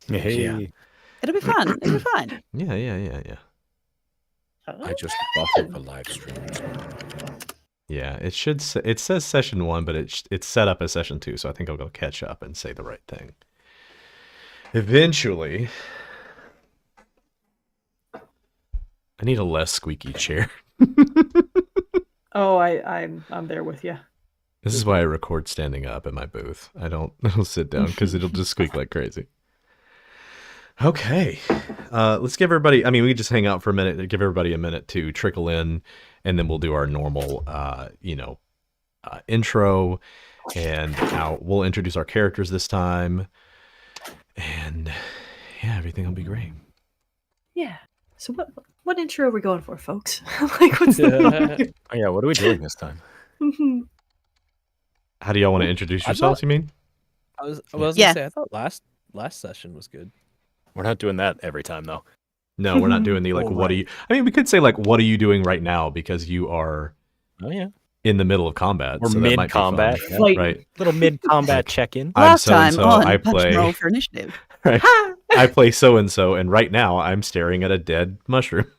Hey. Yeah. It'll be fun. It'll be fun. Yeah. I just buffered the live stream. Yeah, it should. It says session 1, but it's set up as session 2, so I think I'll go catch up and say the right thing. Eventually, I need a less squeaky chair. Oh, I'm there with you. This is why I record standing up at my booth. I don't sit down because it'll just squeak like crazy. Okay, let's give everybody. I mean, we can just hang out for a minute. Give everybody a minute to trickle in, and then we'll do our normal, intro, and we'll introduce our characters this time, and yeah, everything will be great. Yeah. So what intro are we going for, folks? Like, what's the? Oh, yeah, what are we doing this time? How do y'all want to introduce yourselves? You mean? I was gonna say I thought last session was good. We're not doing that every time, though. No, we're not doing the what are you? I mean, we could say what are you doing right now because you are. Oh yeah. In the middle of combat. We're so mid-combat. Yeah, right. Little mid-combat check-in. Last time on I play Roll for Initiative. Right. I play so-and-so, and right now I'm staring at a dead mushroom.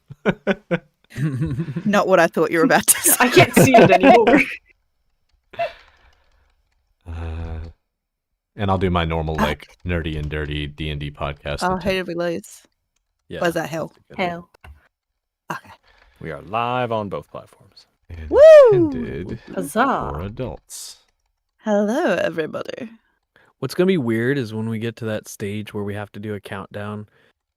Not what I thought you were about to say. I can't see it anymore. And I'll do my normal, nerdy and dirty D&D podcast. Oh, who did we lose? Yeah. Was that Hell? Hell. Okay. We are live on both platforms. And Woo! intended Huzzah. for adults. Hello, everybody. What's gonna be weird is when we get to that stage where we have to do a countdown,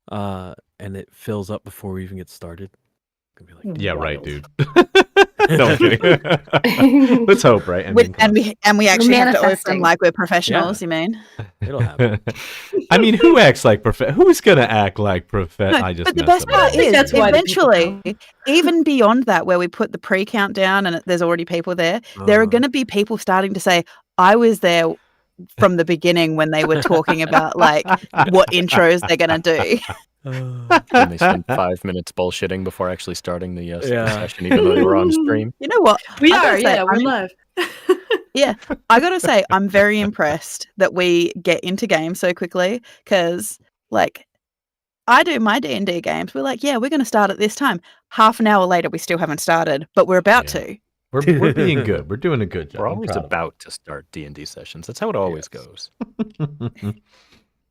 and it fills up before we even get started. It's gonna be like, Yeah, right, Wild. dude. No, I'm kidding. Let's hope, right? I mean, And we actually have to open Manifesting. like we're professionals, you mean? it'll happen. I mean, who acts like who's gonna act like I just. But the messed best up. part is, that's why the people eventually, even beyond that, where we put the pre-countdown and there's already people there, there are going to be people starting to say, I was there from the beginning when they were talking about what intros they're going to do. And they spend 5 minutes bullshitting before actually starting the Yeah. session, even though they were on stream. You know what? We I gotta are, say, yeah, we're live. I gotta say, I'm very impressed that we get into games so quickly because, I do my D&D games. We're like, yeah, we're going to start at this time. Half an hour later, we still haven't started, but we're about to. We're being good. We're doing a good job. We're I'm always proud of about to start D&D sessions. That's how it always goes. it.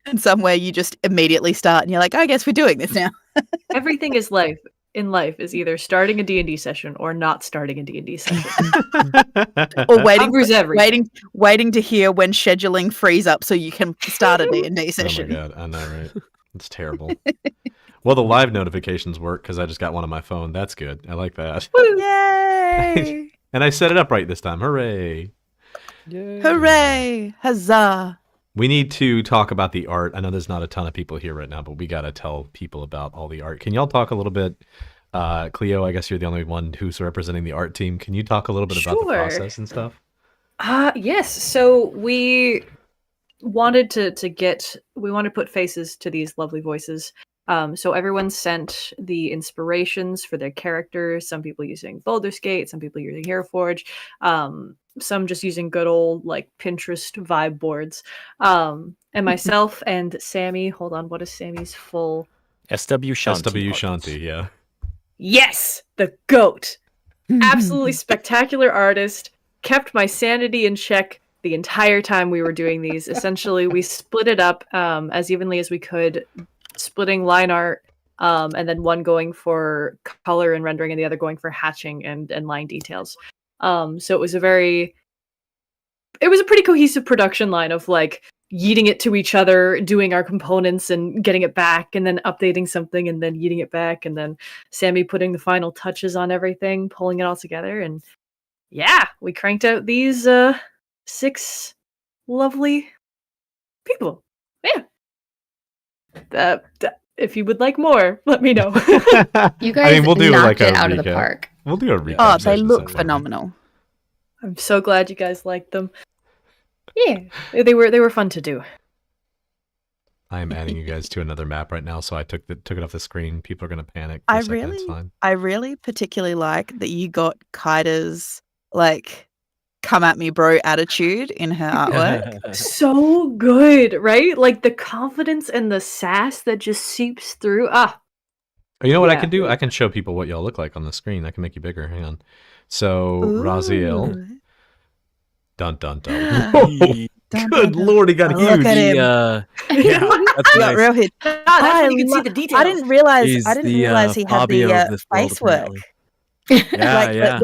And somewhere you just immediately start and you're like, I guess we're doing this now. Everything is life. In life is either starting a D&D session or not starting a D&D session. Or waiting to hear when scheduling frees up so you can start a D&D session. Oh my god, I know, right? It's terrible. Well, the live notifications work because I just got one on my phone. That's good. I like that. Yay! And I set it up right this time. Hooray! Hooray! Huzzah! We need to talk about the art. I know there's not a ton of people here right now, but we got to tell people about all the art. Can y'all talk a little bit? Cleo, I guess you're the only one who's representing the art team. Can you talk a little bit about the Sure. process and stuff? Yes. So we wanted to put faces to these lovely voices. So everyone sent the inspirations for their characters. Some people using Baldur's Gate, some people using Hero Forge, some just using good old Pinterest vibe boards. And myself and Sammy. Hold on, what is Sammy's full? SW Shanti. SW Artists. Shanti, yeah. Yes, the GOAT. Absolutely spectacular artist. Kept my sanity in check the entire time we were doing these. Essentially, we split it up as evenly as we could, splitting line art, and then one going for color and rendering, and the other going for hatching and line details. So it was a pretty cohesive production line of yeeting it to each other, doing our components and getting it back, and then updating something and then yeeting it back, and then Sammy putting the final touches on everything, pulling it all together, and yeah, we cranked out these 6 lovely people. Yeah. If you would like more, let me know. You guys we'll do knocked a it out of the recap. park. We'll do a recap. Oh, they session look sometime. phenomenal. I'm so glad you guys liked them. Yeah, they were fun to do. I am adding you guys to another map right now, so I took it off the screen. People are gonna panic. For a second. It's fine. I really particularly like that you got Kaida's come at me bro attitude in her artwork. So good, right? Like the confidence and the sass that just seeps through. You know what I Yeah. can do? I can show people what y'all look like on the screen. I can make you bigger. Hang on. So Raziel. Ooh. Dun dun dun. Dun, Good lord, he got Oh, look huge. at him. yeah, that's He got nice. real hit. That's I when you can see lo- the detail. I didn't realize. He's I didn't the, realize he had Fabio the of this world, face work, apparently. Yeah, like yeah.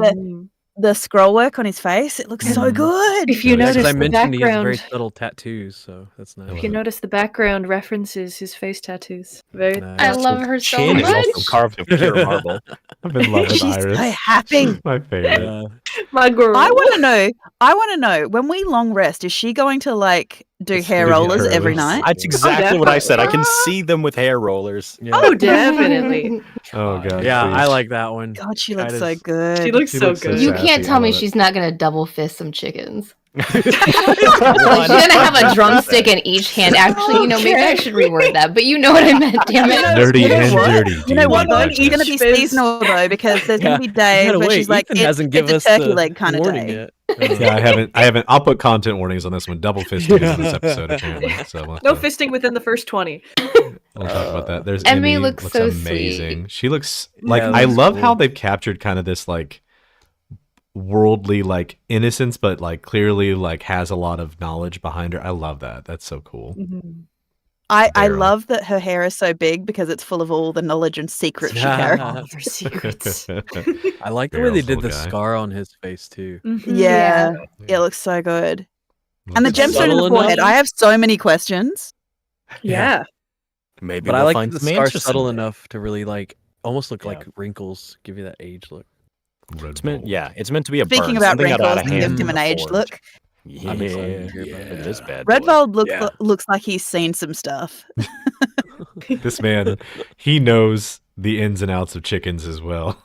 the scroll work on his face. It looks so Mhm. good. If you Yeah, 'cause notice I the mentioned he has very background, subtle tattoos, so that's nice. if you notice the background references his face tattoos. Very Nice. I love her so Chin is also much. carved of pure marble. I'm in love with She's Iris. so happy. My favorite. Yeah. my girl. I want to know when we long rest, is she going to like do It's hair gonna be rollers every curlers. night? That's exactly what I said. I can definitely. see them with hair rollers. Yeah. Oh, definitely. Oh god. Yeah, I please. like that one. God, she looks so Kaida's- good. She looks She so looks so good. You sassy. can't tell I me love it. she's not gonna double fist some chickens. One. She's gonna have a drumstick in each hand. Actually, maybe I should reword that. But you know what I meant. Damn it. Nerdy You know and what? dirty. You know what D&D though? podcast. It's going to be Fizz. seasonal though, because there's going to be You days gotta where wait. she's like, Ethan hasn't it's given a us turkey the leg kind of warning day. yet. Yeah, I haven't. I'll put content warnings on this one. Double fisting is in this episode apparently. So we'll have No to- fisting within the first 20. We'll talk about that. There's Emmy Emmy. looks so amazing. sweet. She looks like Yeah, I looks love how cool. they've captured kind of this like worldly like innocence, but like clearly like has a lot of knowledge behind her. I love that. That's so cool. I Daryl. love that her hair is so big because it's full of all the knowledge and secrets she carries. All of her secrets. I like the way they Daryl's did little the guy. scar on his face too. Yeah, it looks so good. And the Looks gemstone in the subtle forehead. enough. I have so many questions. Yeah. Maybe But we'll I like find that the some scar answers subtle someday. enough to really like almost look Yeah. like wrinkles, give you that age look. Red It's meant, Bull. yeah, it's meant to be a Speaking burn. about Something got out wrinkles, of it hand gives him in an the aged forge. look. Yeah, I'm excited to hear about look at this bad boy. Redvald Yeah. looks like he's seen some stuff. This man, he knows the ins and outs of chickens as well.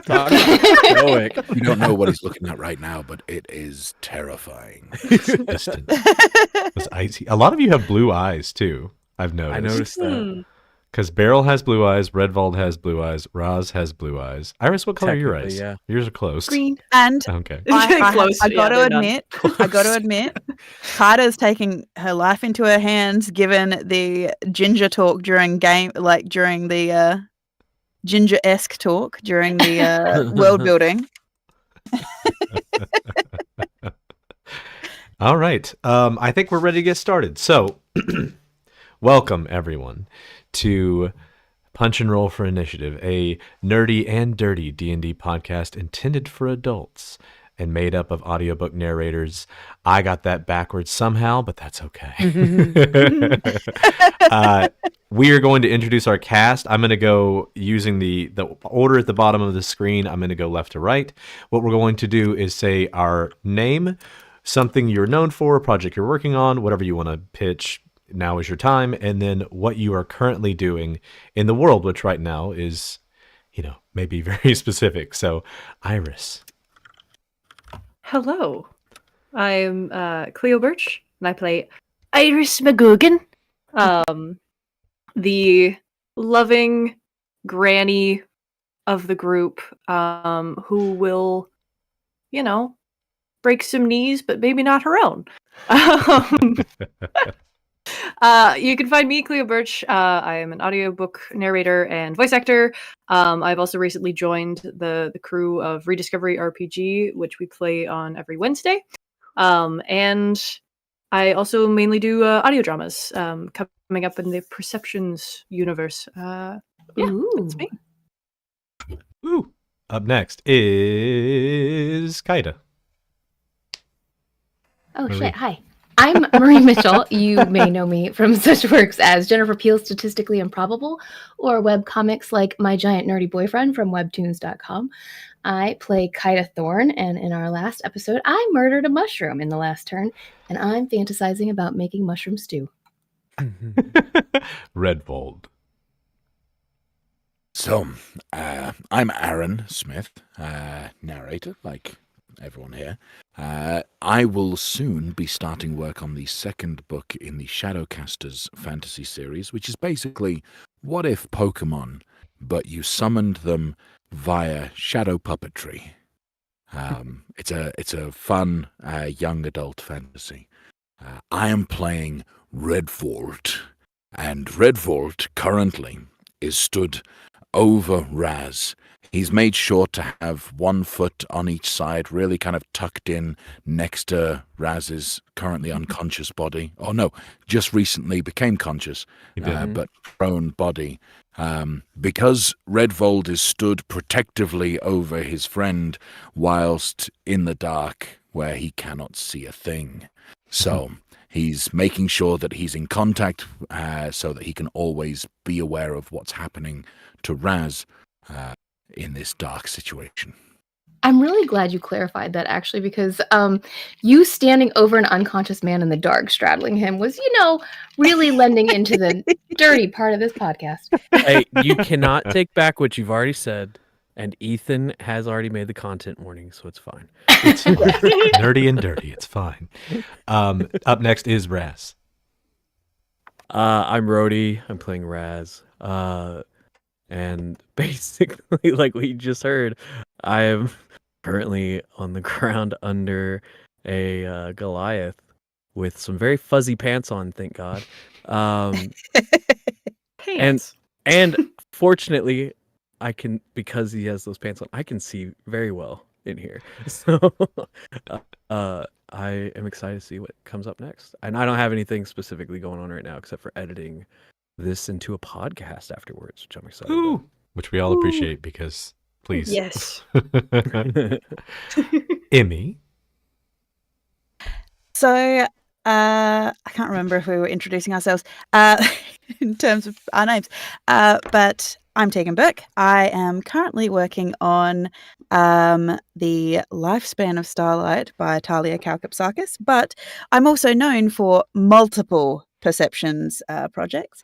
Stoic. You don't know what he's looking at right now, but it is terrifying. Distant. It's icy. A lot of you have blue eyes too. I've noticed. I noticed that. Because Beryl has blue eyes, Redvald has blue eyes, Raz has blue eyes. Iris, what color are your eyes? Technically, Yours are close. Green. And Okay. Close. I Yeah, got to they're done. admit, I got to admit, Carter's taking her life into her hands, given the ginger talk during the ginger-esque talk during the world building. All right. I think we're ready to get started. So, welcome everyone to Punch and Roll for Initiative, a nerdy and dirty D&D podcast intended for adults and made up of audiobook narrators. I got that backwards somehow, but that's okay. We are going to introduce our cast. I'm going to go using the order at the bottom of the screen. I'm going to go left to right. What we're going to do is say our name, something you're known for, a project you're working on, whatever you want to pitch. Now is your time. And then what you are currently doing in the world, which right now is, maybe very specific. So, Iris. Hello. I'm Cleo Birch, and I play Iris McGugan, the loving granny of the group, who will, break some knees, but maybe not her own. You can find me, Cleo Birch. I am an audiobook narrator and voice actor. I've also recently joined the crew of Rediscovery RPG, which we play on every Wednesday. And I also mainly do audio dramas coming up in the Perceptions universe. That's me. Ooh. Up next is Kaida. Oh Marie. shit! Hi, I'm Marie Mitchell. You may know me from such works as Jennifer Peel's Statistically Improbable or webcomics like My Giant Nerdy Boyfriend from Webtoons.com. I play Kaida Thorne, and in our last episode, I murdered a mushroom in the last turn, and I'm fantasizing about making mushroom stew. Redvold. So, I'm Aaron Smith, narrator, like everyone here. I will soon be starting work on the second book in the Shadowcasters fantasy series, which is basically what if Pokemon, but you summoned them via shadow puppetry. It's a fun young adult fantasy. I am playing Redvolt, and Redvolt currently is stood over Raz. He's made sure to have 1 foot on each side, really kind of tucked in next to Raz's currently unconscious body. Oh no, just recently became conscious, He did. but prone body. Because Redvold is stood protectively over his friend whilst in the dark where he cannot see a thing. So he's making sure that he's in contact so that he can always be aware of what's happening to Raz in this dark situation. I'm really glad you clarified that, actually, because you standing over an unconscious man in the dark, straddling him, was, really lending into the dirty part of this podcast. Hey, you cannot take back what you've already said, and Ethan has already made the content warning, so it's fine. Nerdy and dirty. It's fine. Up next is Raz. I'm Rhodey. I'm playing Raz. And basically, like we just heard, I am currently on the ground under a Goliath with some very fuzzy pants on, thank God. Pants. And fortunately, I can, because he has those pants on, I can see very well in here. So I am excited to see what comes up next. And I don't have anything specifically going on right now except for editing this into a podcast afterwards, which I'm excited Ooh, which we all appreciate because, please. Yes. Emmy. So, I can't remember if we were introducing ourselves in terms of our names, but I'm Tegan Burke. I am currently working on The Lifespan of Starlight by Talia Kalkapsakis, but I'm also known for multiple Perceptions projects.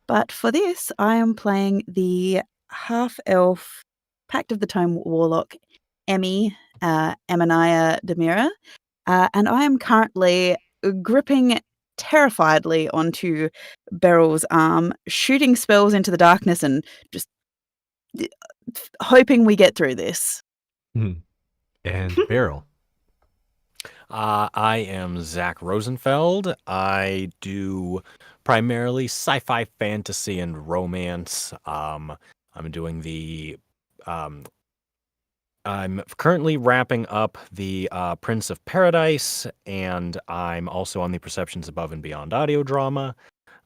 But for this, I am playing the half-elf Pact of the Tome Warlock, Emmy, Emanaya Demira, and I am currently gripping terrifiedly onto Beryl's arm, shooting spells into the darkness and just hoping we get through this. And Beryl. I am Zach Rosenfeld. I do primarily sci-fi, fantasy, and romance. I'm doing the. I'm currently wrapping up the Prince of Paradise, and I'm also on the Perceptions Above and Beyond audio drama.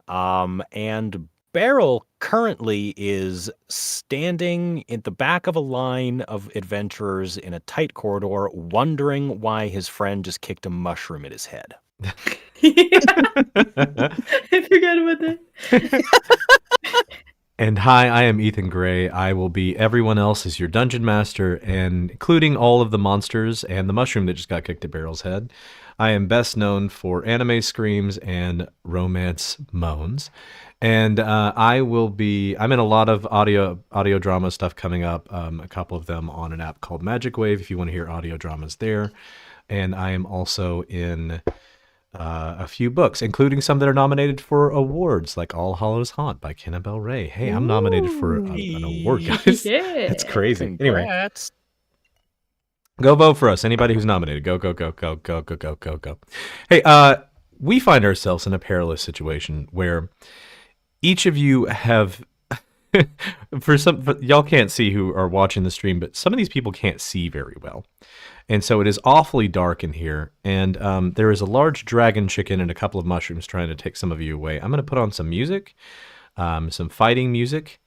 And Beryl currently is standing at the back of a line of adventurers in a tight corridor, wondering why his friend just kicked a mushroom at his head. I forgot about that. And hi, I am Ethan Gray. I will be everyone else as your dungeon master, and including all of the monsters and the mushroom that just got kicked at Beryl's head. I am best known for anime screams and romance moans. And I'm in a lot of audio drama stuff coming up, a couple of them on an app called Magic Wave if you want to hear audio dramas there. And I am also in a few books, including some that are nominated for awards, like All Hallows Haunt by Kennabel Ray. Hey, I'm nominated for an award, guys. Yeah. That's crazy. Anyway, Congrats. go vote for us. Anybody who's nominated, go, go, go, go, go, go, go, go, go. Hey, we find ourselves in a perilous situation where each of you have, y'all can't see who are watching the stream, but some of these people can't see very well. And so it is awfully dark in here, and there is a large dragon chicken and a couple of mushrooms trying to take some of you away. I'm going to put on some music, some fighting music,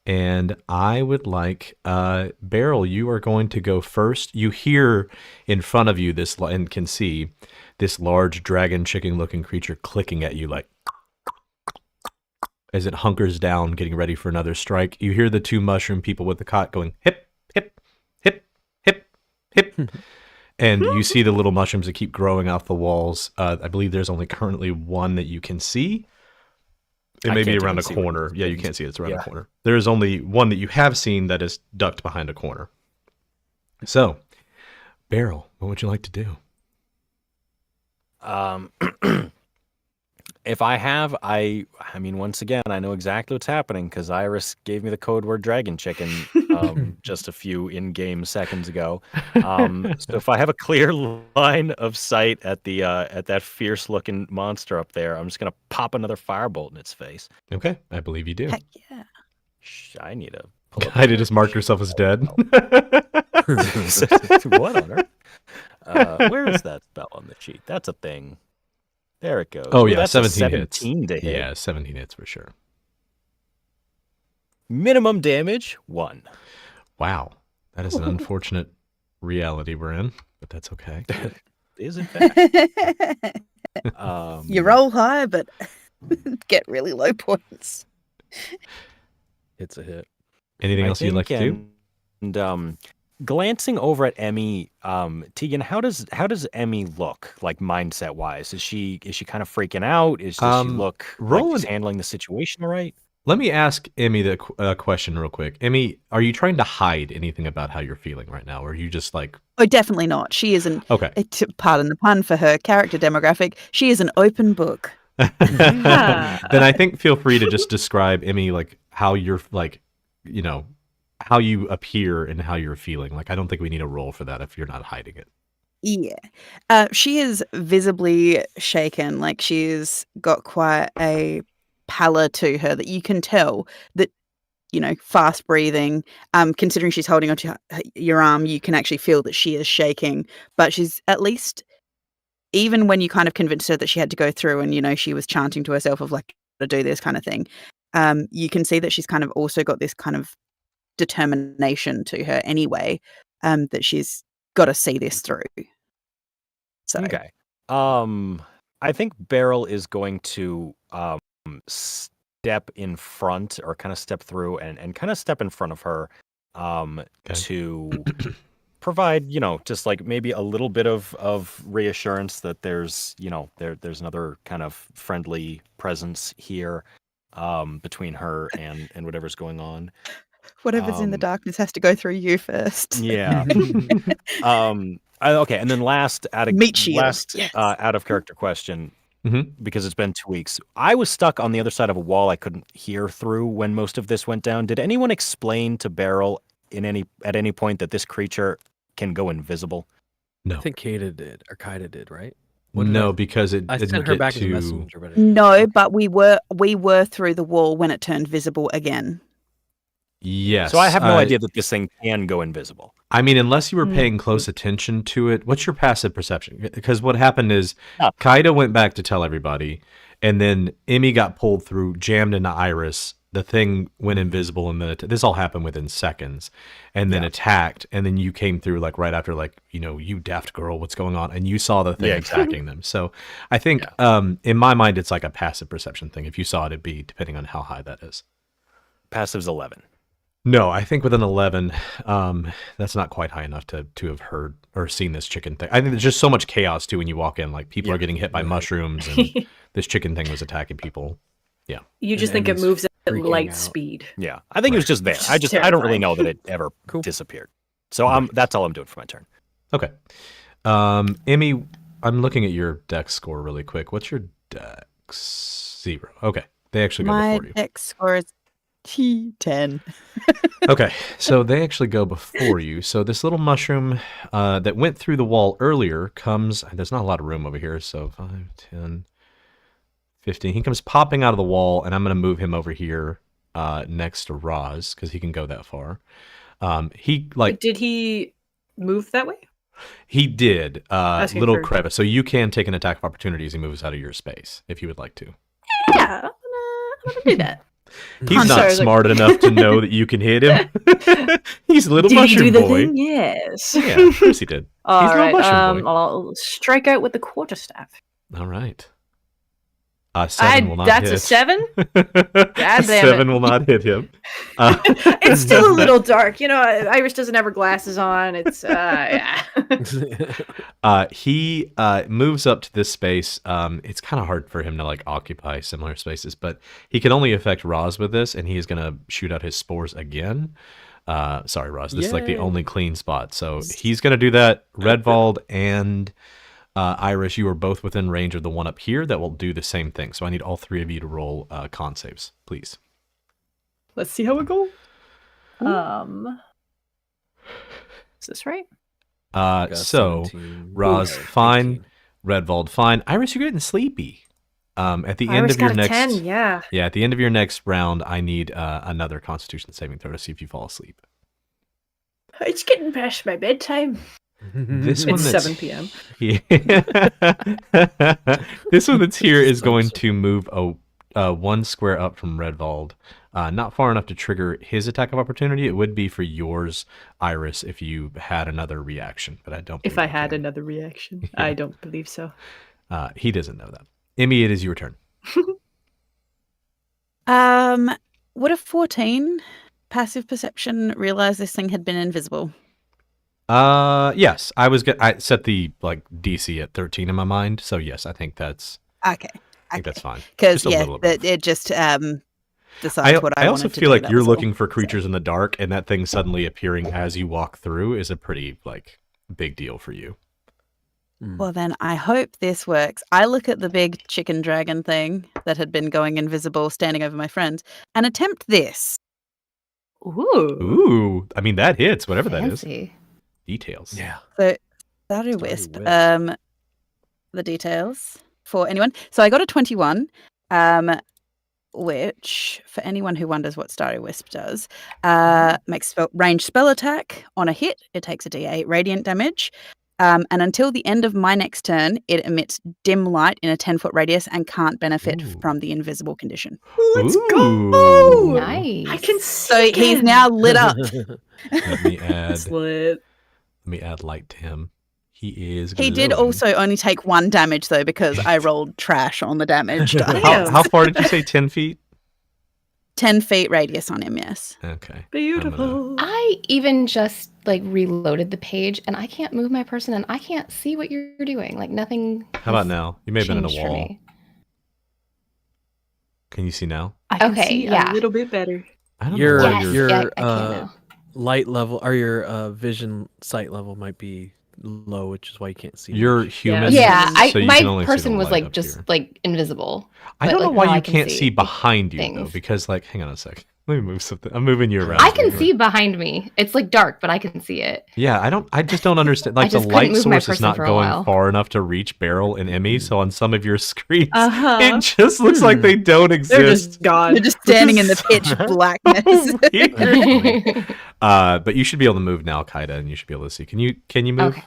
and I would like, Beryl, you are going to go first. You hear in front of you this, and can see this large dragon chicken looking creature clicking at you like, as it hunkers down, getting ready for another strike. You hear the two mushroom people with the cot going, hip, hip, hip, hip, hip. And you see the little mushrooms that keep growing off the walls. I believe there's only currently one that you can see. It I may be can't around even a see corner. what- Yeah, you can't see it. It's around Yeah. a corner. There is only one that you have seen that is ducked behind a corner. So, Beryl, what would you like to do? If I have, I mean, once again, I know exactly what's happening because Iris gave me the code word dragon chicken just a few in-game seconds ago. So if I have a clear line of sight at the at that fierce-looking monster up there, I'm just gonna pop another firebolt in its face. Okay, I believe you do. Heck yeah. I need to pull up Kaida just marked herself as dead. what on earth? Where is that spell on the cheat? That's a thing. There it goes. Oh Ooh, yeah, that's a 17 hits. to hit. Yeah, 17 hits for sure. Minimum damage 1. Wow, that is an unfortunate reality we're in, but that's okay. Is in fact. You roll high, but get really low points. It's a hit. Anything I else you'd like to do? And glancing over at Emmy, Tegan, how does Emmy look like mindset wise? Is she kind of freaking out? Does she look like she's handling the situation all right? Let me ask Emmy the question real quick. Emmy, are you trying to hide anything about how you're feeling right now, or are you just like? Oh, definitely not. She isn't. Okay. Pardon the pun for her character demographic. She is an open book. Then I think feel free to just describe, Emmy, like how you're like, you know, how you appear and how you're feeling. Like, I don't think we need a roll for that if you're not hiding it. Yeah. She is visibly shaken. Like she's got quite a pallor to her that you can tell that, you know, fast breathing. Considering she's holding onto your arm, you can actually feel that she is shaking. But she's at least, even when you kind of convinced her that she had to go through and, you know, she was chanting to herself of like, to do this kind of thing. You can see that she's kind of also got this kind of determination to her anyway, that she's got to see this through. So Okay. I think Beryl is going to step in front or kind of step through and kind of step in front of her to provide, you know, just like maybe a little bit of reassurance that there's, you know, there's another kind of friendly presence here between her and whatever's going on. whatever's in the darkness has to go through you first. Yeah. Okay, and then last out of Meat shield. last Yes. out of character question, Mhm. because it's been 2 weeks. I was stuck on the other side of a wall I couldn't hear through when most of this went down. Did anyone explain to Beryl at any point that this creature can go invisible? No. I think Kaida did, right? No, because it I didn't sent her get back as a to. messenger, but No, but we were through the wall when it turned visible again. Yes. So I have no idea that this thing can go invisible. I mean, unless you were paying close attention to it, what's your passive perception? Because what happened is Kaida went back to tell everybody, and then Emmy got pulled through, jammed into Iris. The thing went invisible, and then this all happened within seconds, and then attacked, and then you came through like right after, like, you know, you daft girl, what's going on? And you saw the thing attacking them. So I think in my mind, it's like a passive perception thing. If you saw it, it'd be depending on how high that is. Passive's 11. No, I think with an 11, that's not quite high enough to have heard or seen this chicken thing. I think there's just so much chaos too when you walk in. Like people are getting hit by mushrooms, and this chicken thing was attacking people. Yeah, You just think it Emmy's moves at freaking light out. speed. Yeah, I think it was just there. I don't really Terrifying. know that it ever disappeared. So that's all I'm doing for my turn. Okay. Emmy, I'm looking at your dex score really quick. What's your dex? 0. Okay, they actually go My before you. dex score is T10. Okay, so they actually go before you. So this little mushroom that went through the wall earlier comes. There's not a lot of room over here, so 5, 10, 15. He comes popping out of the wall, and I'm going to move him over here next to Roz because he can go that far. Did he move that way? He did. Asking Little for- crevice. So you can take an attack of opportunity as he moves out of your space if you would like to. Yeah, I'm gonna do that. He's I'm not sorry, smart enough to know that you can hit him. He's a little Did he mushroom do the boy. thing? Yes. Yeah, of course he did. All He's a little right. mushroom boy. I'll strike out with the quarterstaff. All right. 7 will not That's hit. a 7. God 7 will not hit him. It's still a little dark. You know, Iris doesn't have her glasses on. It's yeah. He moves up to this space. It's kind of hard for him to like occupy similar spaces, but he can only affect Roz with this, and he is going to shoot out his spores again. Sorry, Roz. This is like the Yay. only clean spot, so he's going to do that. Redvald and Iris, you are both within range of the one up here that will do the same thing. So I need all three of you to roll con saves, please. Let's see how it goes. Is this right? Got So 17. Roz, Ooh, fine. 15. Redvald, fine. Iris, you're getting sleepy. At the end Iris of your got a next 10, yeah. Yeah, at the end of your next round, I need another Constitution saving throw to see if you fall asleep. It's getting past my bedtime. This one It's that's 7 p.m. This one that's here is going to move one square up from Redvald, not far enough to trigger his attack of opportunity. It would be for yours, Iris, if you had another reaction, but I don't. If believe I you had can. another reaction, Yeah. I don't believe so. He doesn't know that. Emmy, it is your turn. Would a 14 passive perception realize this thing had been invisible? Yes, I set the DC at 13 in my mind, so yes, I think that's Okay. that's fine. Because Just a little above. it just decides what I also wanted to feel do, like that you're was all. looking for creatures in the dark, and that thing suddenly appearing as you walk through is a pretty big deal for you. Well, then I hope this works. I look at the big chicken dragon thing that had been going invisible, standing over my friends, and attempt this. Ooh. Ooh, I mean that hits whatever that is. Fancy. Details. Yeah. So, Starry Starry Wisp. Wisp. The details for anyone. So I got a 21, which, for anyone who wonders what Starry Wisp does, makes range spell attack. On a hit, it takes a d8 radiant damage. And until the end of my next turn, it emits dim light in a 10-foot radius and can't benefit Ooh. from the invisible condition. Let's Ooh. go! Nice. I can see So he's again. now lit up. Let me add It's lit. light to him. He is. He did glowing. also only take 1 damage, though, because I rolled trash on the damage die. Damn. How far did you say? 10 feet. 10 feet radius on him, yes. Okay. Beautiful. I even just reloaded the page and I can't move my person and I can't see what you're doing. Nothing. How about now? You may have been in a changed for wall. me. Can you see now? I can Okay, see yeah. a little bit better. I don't Your know why Yes, you're. yeah, I can now. light level or your vision sight level might be low, which is why you can't see. You're much. human. Yeah, so you my can only see the person was light up just here. invisible. I but, don't know now why I you can can't see see behind you though, things. because hang on a sec. Let me move something. I'm moving you around. I can Anyway. see behind me. It's dark, but I can see it. Yeah, I just don't understand. I The just couldn't light move my source is person not for a going while. far enough to reach Beryl and Emmy. So on some of your screens, Uh-huh. it just looks like they don't They're exist. just gone. You're just standing in the pitch blackness. Weird. But you should be able to move now, Kaida, and you should be able to see. Can you move? Okay.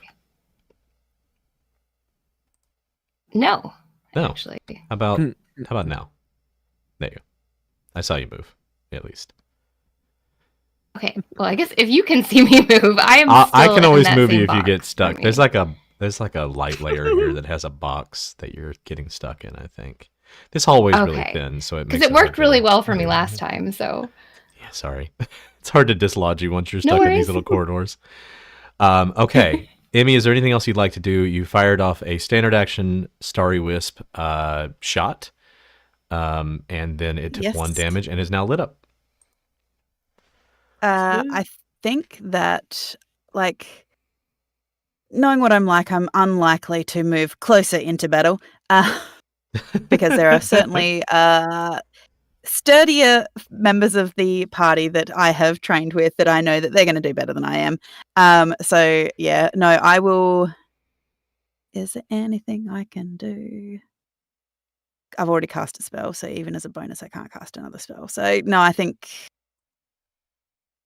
No. No. Actually. How about now? There you go. I saw you move, at least. Okay. Well, I guess if you can see me move, I am. I still can in always that move same you if you box get for stuck. me. There's like a light layer here that has a box that you're getting stuck in, I think. This hallway's really Okay. thin, so it Because makes it worked hard really to- well for me last time. So Yeah, sorry. It's hard to dislodge you once you're No stuck in these worries. little corridors. Okay. Emmy, is there anything else you'd like to do? You fired off a standard action Starry Wisp shot, and then it took Yes. 1 damage and is now lit up. I think that, knowing what I'm like, I'm unlikely to move closer into battle because there are certainly sturdier members of the party that I have trained with that I know that they're going to do better than I am. So, yeah, no, I will. Is there anything I can do? I've already cast a spell, so even as a bonus, I can't cast another spell. So, no, I think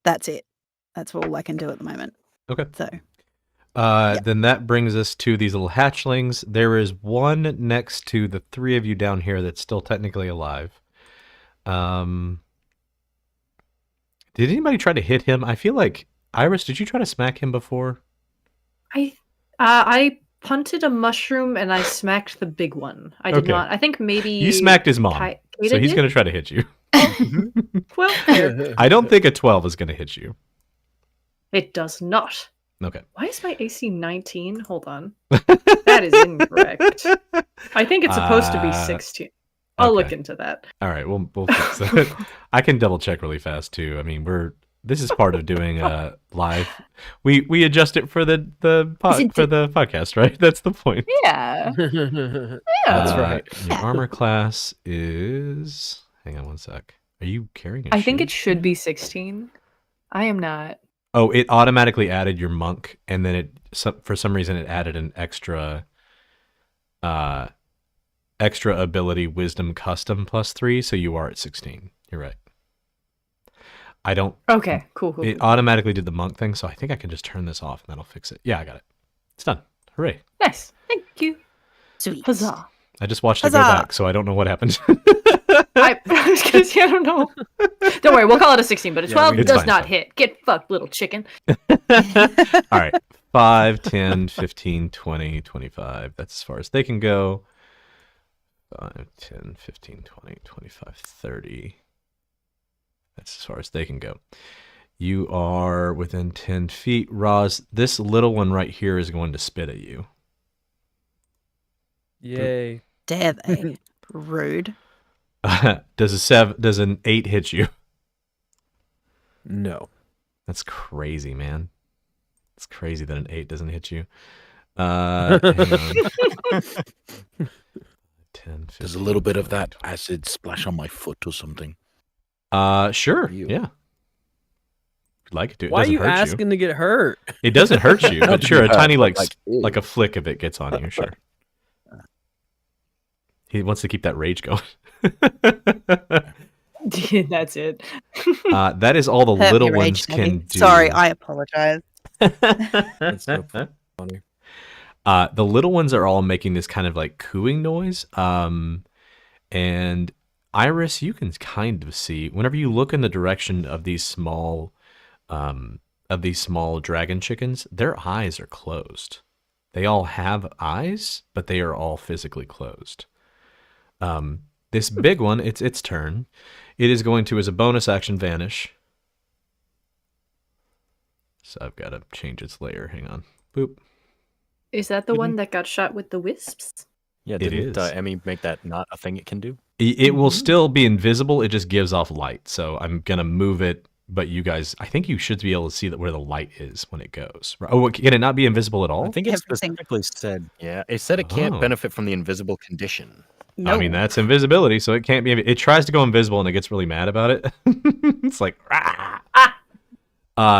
that's it. That's all I can do at the moment. Okay. So, Then that brings us to these little hatchlings. There is one next to the 3 of you down here that's still technically alive. Did anybody try to hit him? I feel like Iris, did you try to smack him before? I punted a mushroom and I smacked the big one. I did Okay. not. I think maybe You smacked his mom, Kaida so he's did? going to try to hit you. Well, fair. I don't think a 12 is going to hit you. It does not. Okay. Why is my AC 19? Hold on. That is incorrect. I think it's supposed to be 16. I'll look okay. into that. All right, we'll fix that. I can double check really fast too. I mean, This is part of doing live. We adjust it for the podcast, right? That's the point. Yeah. That's Uh, right. Your armor class is. Hang on one sec. Are you carrying a I think shield? it should be 16. I am not. Oh, it automatically added your monk, and then for some reason it added an extra ability wisdom custom +3, so you are at 16. You're right. I don't. Okay, cool. It automatically did the monk thing, so I think I can just turn this off and that'll fix it. Yeah, I got it. It's done. Hooray! Nice. Thank you. Sweet. Huzzah. I just watched it go Huzzah! back, so I don't know what happened. I was gonna say, I don't know. Don't worry, we'll call it a 16, but a Yeah, 12 it's does fine, not fine. hit. Get fucked, little chicken. All right. 5, 10, 15, 20, 25. That's as far as they can go. 5, 10, 15, 20, 25, 30. That's as far as they can go. You are within 10 feet. Roz, this little one right here is going to spit at you. Yay. Dare they? Rude. Does an 8 hit you? No. That's crazy, man. It's crazy that an 8 doesn't hit you. Hang on. 10, 15, There's a little bit of that acid splash on my foot or something. Sure. You. Yeah. If you'd like it to. It Why are doesn't you hurt asking to get hurt? It doesn't hurt you, but sure, a Not tiny hurt, like ew. like a flick of it gets on you, sure. He wants to keep that rage going. That's it. That is all the Hurt little me, ones Rage can Baby. do. Sorry, I apologize. That's so funny. The little ones are all making this kind of like cooing noise. And Iris, you can kind of see whenever you look in the direction of these small dragon chickens, their eyes are closed. They all have eyes, but they are all physically closed. This big one, it's its turn. It is going to, as a bonus action, vanish. So I've got to change its layer. Hang on. Boop. Is that the one that got shot with the wisps? Yeah, It didn't is. Emmy make that not a thing it can do? It will still be invisible. It just gives off light. So I'm going to move it. But you guys, I think you should be able to see where the light is when it goes. Oh, can it not be invisible at all? I think it Everything. specifically said, it said it can't Oh. benefit from the invisible condition. No. I mean, that's invisibility, so it can't be. It tries to go invisible and it gets really mad about it. It's like, "Rah!"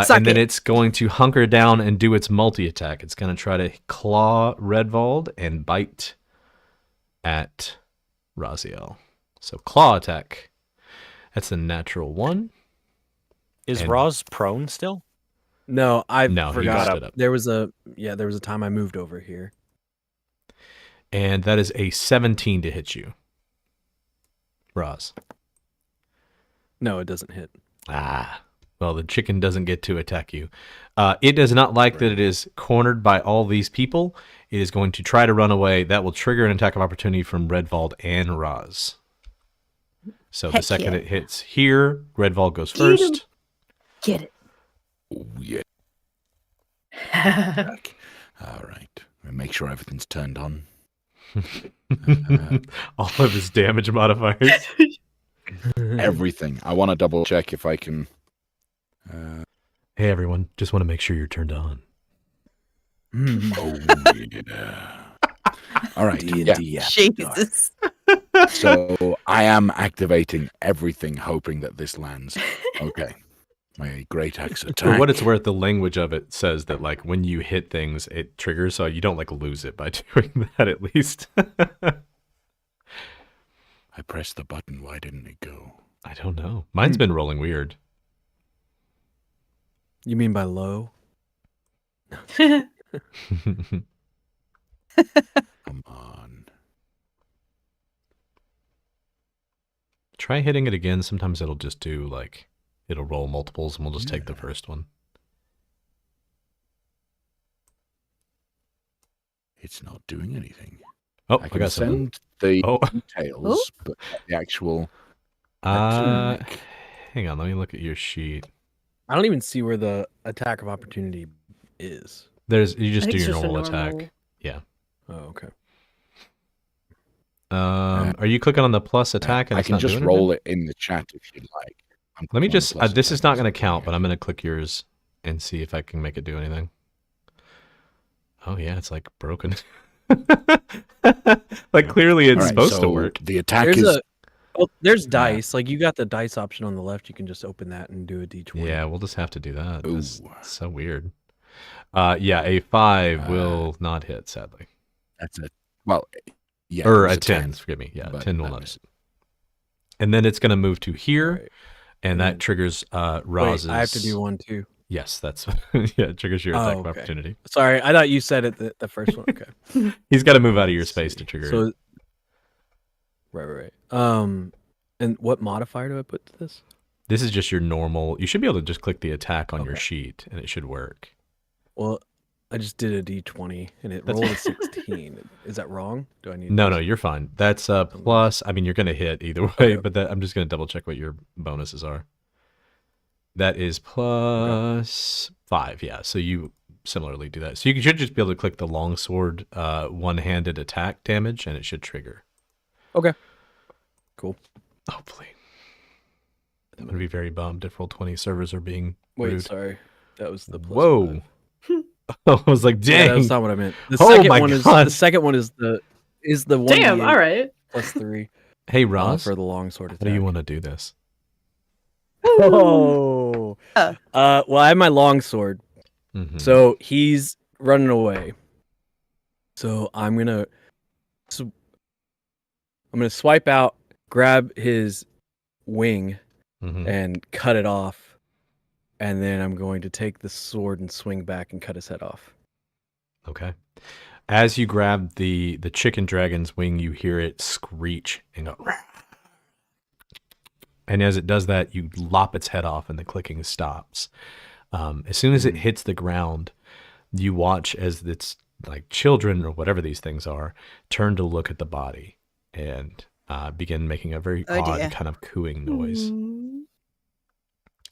Suck And then it. it's going to hunker down and do its multi attack. It's going to try to claw Redvald and bite at Raziel. So claw attack. That's a natural 1. Is And- Roz prone still? No, I No, he forgot. stood up. There was a time I moved over here. And that is a 17 to hit you. Roz. No, it doesn't hit. Well, the chicken doesn't get to attack you. It does not like that it is cornered by all these people. It is going to try to run away. That will trigger an attack of opportunity from Redvald and Roz. So the Heck second yeah. it hits here, Redvald goes Eat 'em. first. Get it. Oh, yeah. All right. We'll make sure everything's turned on. All of his damage modifiers. Everything. I want to double check if I can. Hey, everyone. Just want to make sure you're turned on. Oh, yeah. All right. Yeah. Jesus. So I am activating everything, hoping that this lands. Okay. My great axe For attack. what it's worth, the language of it says that like when you hit things, it triggers, so you don't like lose it by doing that at least. I pressed the button. Why didn't it go? I don't know. Mine's been rolling weird. You mean by low? Come on. Try hitting it again. Sometimes it'll just do like it'll roll multiples, and we'll just take the first one. It's not doing anything. Oh, I I can got something. send the Oh, details, but not the actual. uh, tunic. hang on. Let me look at your sheet. I don't even see where the attack of opportunity is. There's you I just think do it's your just a normal normal- attack. Oh, okay. Are you clicking on the plus attack and I it's can not just doing roll it in the chat if you'd like. I'm Let me clicking on the just. plus This is not attack going to as well count, but I'm going to click yours and see if I can make it do anything. Oh yeah, it's like broken. Like clearly it's All right, supposed to so work. the attack There's is there's dice. Like you got the dice option on the left. You can just open that and do a d20. Yeah, we'll just have to do that. That's Ooh. so weird. Yeah, a 5 will not hit, sadly. that's a well, yeah, Or it was a 10, forgive me. Yeah, but 10 will that not was- hit. And then it's going to move to here, Right. and And that then- triggers Wait, Roz's. I have to do one too. Yes, that's yeah. It triggers your attack Oh, of okay. opportunity. Sorry, I thought you said it the first one. Okay. He's got to move out of your Let's space see. to trigger it. So, right. And what modifier do I put to this? This is just your normal. You should be able to just click the attack on your Okay. sheet, and it should work. Well, I just did a d20 and it That's- rolled a 16. Is that wrong? Do I need? No, this? no, you're fine. That's a plus. I mean, you're going to hit either way, Okay. but I'm just going to double check what your bonuses are. That is plus 5, yeah. So you similarly do that. So you should just be able to click the longsword one-handed attack damage, and it should trigger. Okay. Cool. Hopefully. I'm going to be very bummed if Roll20 servers are being Wait, rude. sorry. That was the plus Whoa. 5. I was like, Yeah, dang. that's not what I meant. The Oh second my one is God. the second one is the one. Damn. All right. Plus 3 Hey, Ross, for the longsword attack. how do you want to do this? Oh. Well, I have my longsword. Mhm. So he's running away. So I'm gonna swipe out, grab his wing, Mhm. and cut it off, and then I'm going to take the sword and swing back and cut his head off. Okay. As you grab the chicken dragon's wing, you hear it screech and go. And as it does that, you lop its head off, and the clicking stops. As soon as it hits the ground, you watch as its like children or whatever these things are turn to look at the body and begin making a very Oh, odd dear. kind of cooing noise.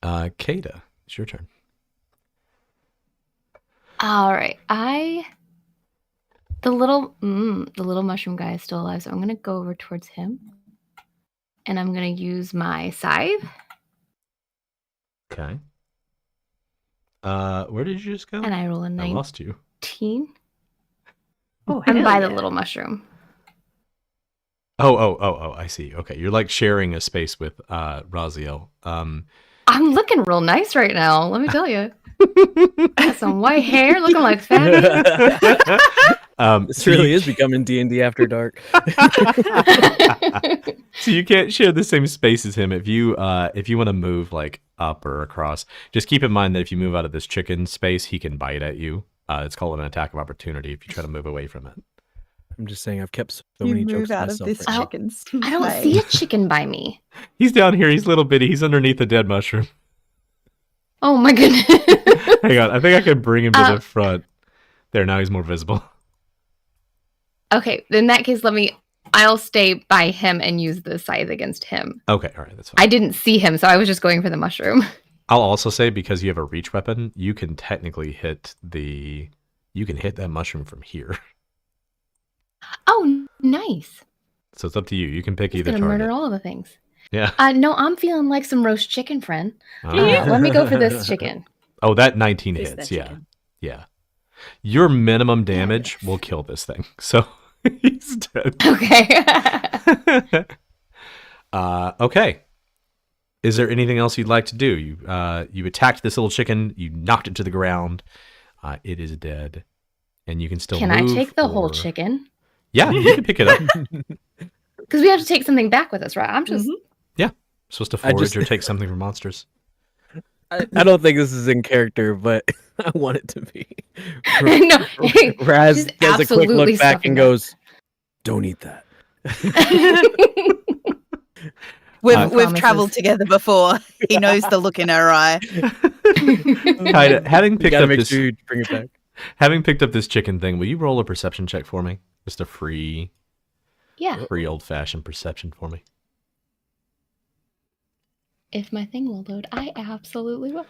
Kata, it's your turn. All right. The little mushroom guy is still alive, so I'm gonna go over towards him, and I'm gonna use my scythe, Okay. Where did you just go? and I roll a I 19. lost you. Oh, I'm hell by yeah. the little mushroom. Oh, I see. Okay. You're like sharing a space with Raziel. I'm looking real nice right now. Let me tell you. Got some white hair, looking like fatty. This really is becoming D&D After Dark. So you can't share the same space as him. If you want to move like up or across, just keep in mind that if you move out of this chicken space, he can bite at you. It's called an attack of opportunity if you try to move away from it. I'm just saying I've kept so You many move jokes to out of myself this right now. chicken's I don't way. see a chicken by me. He's down here. He's little bitty. He's underneath the dead mushroom. Oh my goodness. Hang on. I think I can bring him to Uh, the front. There, now he's more visible. Okay, in that case, I'll stay by him and use the scythe against him. Okay, all right, that's fine. I didn't see him, so I was just going for the mushroom. I'll also say because you have a reach weapon, you can technically hit that mushroom from here. Oh, nice. So it's up to you. You can pick He's either gonna target. murder all of the things. Yeah. No, I'm feeling like some roast chicken, friend. Oh. Let me go for this chicken. Oh, that 19 Face hits. that Yeah. chicken. Yeah. Your minimum damage Yes. will kill this thing. So he's dead. Okay. Okay. Is there anything else you'd like to do? You attacked this little chicken. You knocked it to the ground. It is dead, and you can still. Can I move take the whole or- chicken? Yeah, you can pick it up. Because we have to take something back with us, right? I'm just. Supposed to I forage just- or take something from monsters. I don't think this is in character, but I want it to be. No, Raz just does a quick absolutely look back stuffing and it. goes, "Don't eat that." We've Promises. traveled together before. He knows the look in her eye. Kinda, having You picked gotta up make this, sure you bring it back. having picked up this chicken thing, will you roll a perception check for me? Just a free Yeah, old-fashioned perception for me. if my thing will load, I absolutely will.